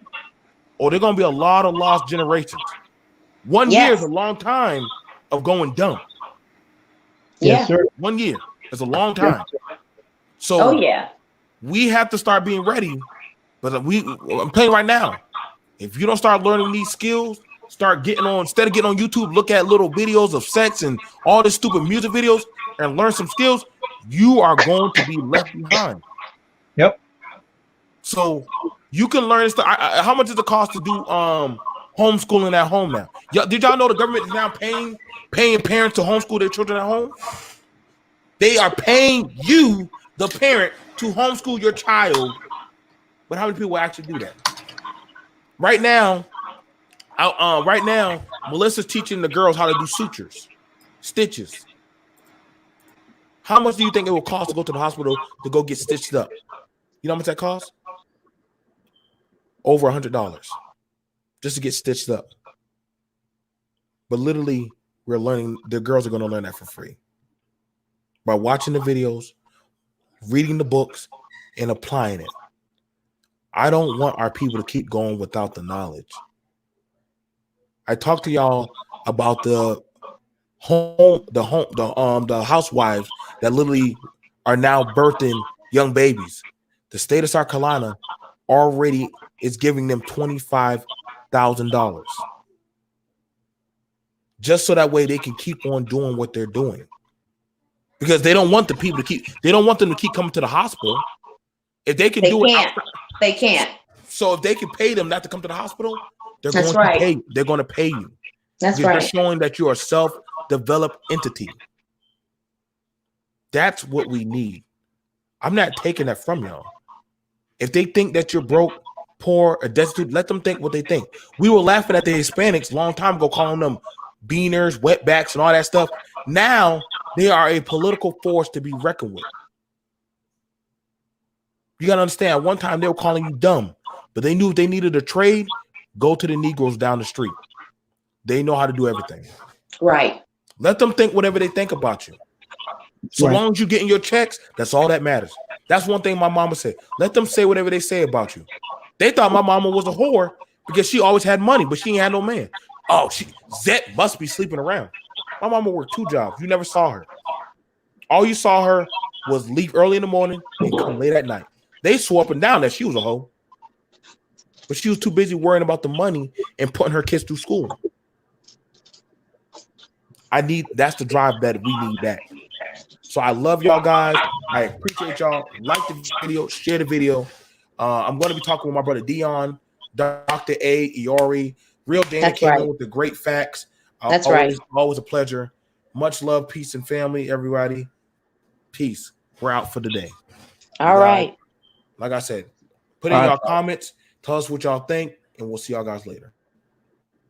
they're going to be a lot of lost generations. 1 year is a long time of going dumb. Yes, sir. 1 year is a long time. So Oh yeah. we have to start being ready. But I'm playing right now. If you don't start learning these skills, start getting on, instead of getting on YouTube, look at little videos of sex and all this stupid music videos and learn some skills, you are going to be left behind. Yep. So you can learn this. How much does it cost to do homeschooling at home now? Did y'all know the government is now paying parents to homeschool their children at home? They are paying you, the parent, to homeschool your child. But how many people actually do that? Right now, Melissa's teaching the girls how to do sutures, stitches. How much do you think it will cost to go to the hospital to go get stitched up? You know how much that costs? Over $100 just to get stitched up. But literally, we're learning, the girls are going to learn that for free by watching the videos, reading the books, and applying it. I don't want our people to keep going without the knowledge. I talked to y'all about the housewives that literally are now birthing young babies. The state of South Carolina already is giving them $25,000 just so that way they can keep on doing what they're doing, because they don't want the people to keep. They don't want them to keep coming to the hospital. If they can do it, they can't. So if they can pay them not to come to the hospital, they're That's going right. to pay. They're going to pay you. That's You're right. showing that you are a self-developed entity. That's what we need. I'm not taking that from y'all. If they think that you're broke, poor, or destitute, let them think what they think. We were laughing at the Hispanics a long time ago, calling them beaners, wetbacks, and all that stuff. Now they are a political force to be reckoned with. You got to understand, one time they were calling you dumb, but they knew if they needed a trade, go to the Negroes down the street. They know how to do everything. Right. Let them think whatever they think about you. So long as you're getting your checks, that's all that matters. That's one thing my mama said. Let them say whatever they say about you. They thought my mama was a whore because she always had money, but she ain't had no man. Oh, Zet must be sleeping around. My mama worked 2 jobs. You never saw her. All you saw her was leave early in the morning and come late at night. They swore up and down that she was a hoe, but she was too busy worrying about the money and putting her kids through school. That's the drive that we need back. So I love y'all guys. I appreciate y'all. Like the video, share the video. I'm going to be talking with my brother Dion, Dr. A, Iori. Real Dana came in with the great facts. That's always a pleasure. Much love, peace, and family, everybody. Peace. We're out for the day. All right. Like I said, put in y'all comments. Tell us what y'all think, and we'll see y'all guys later.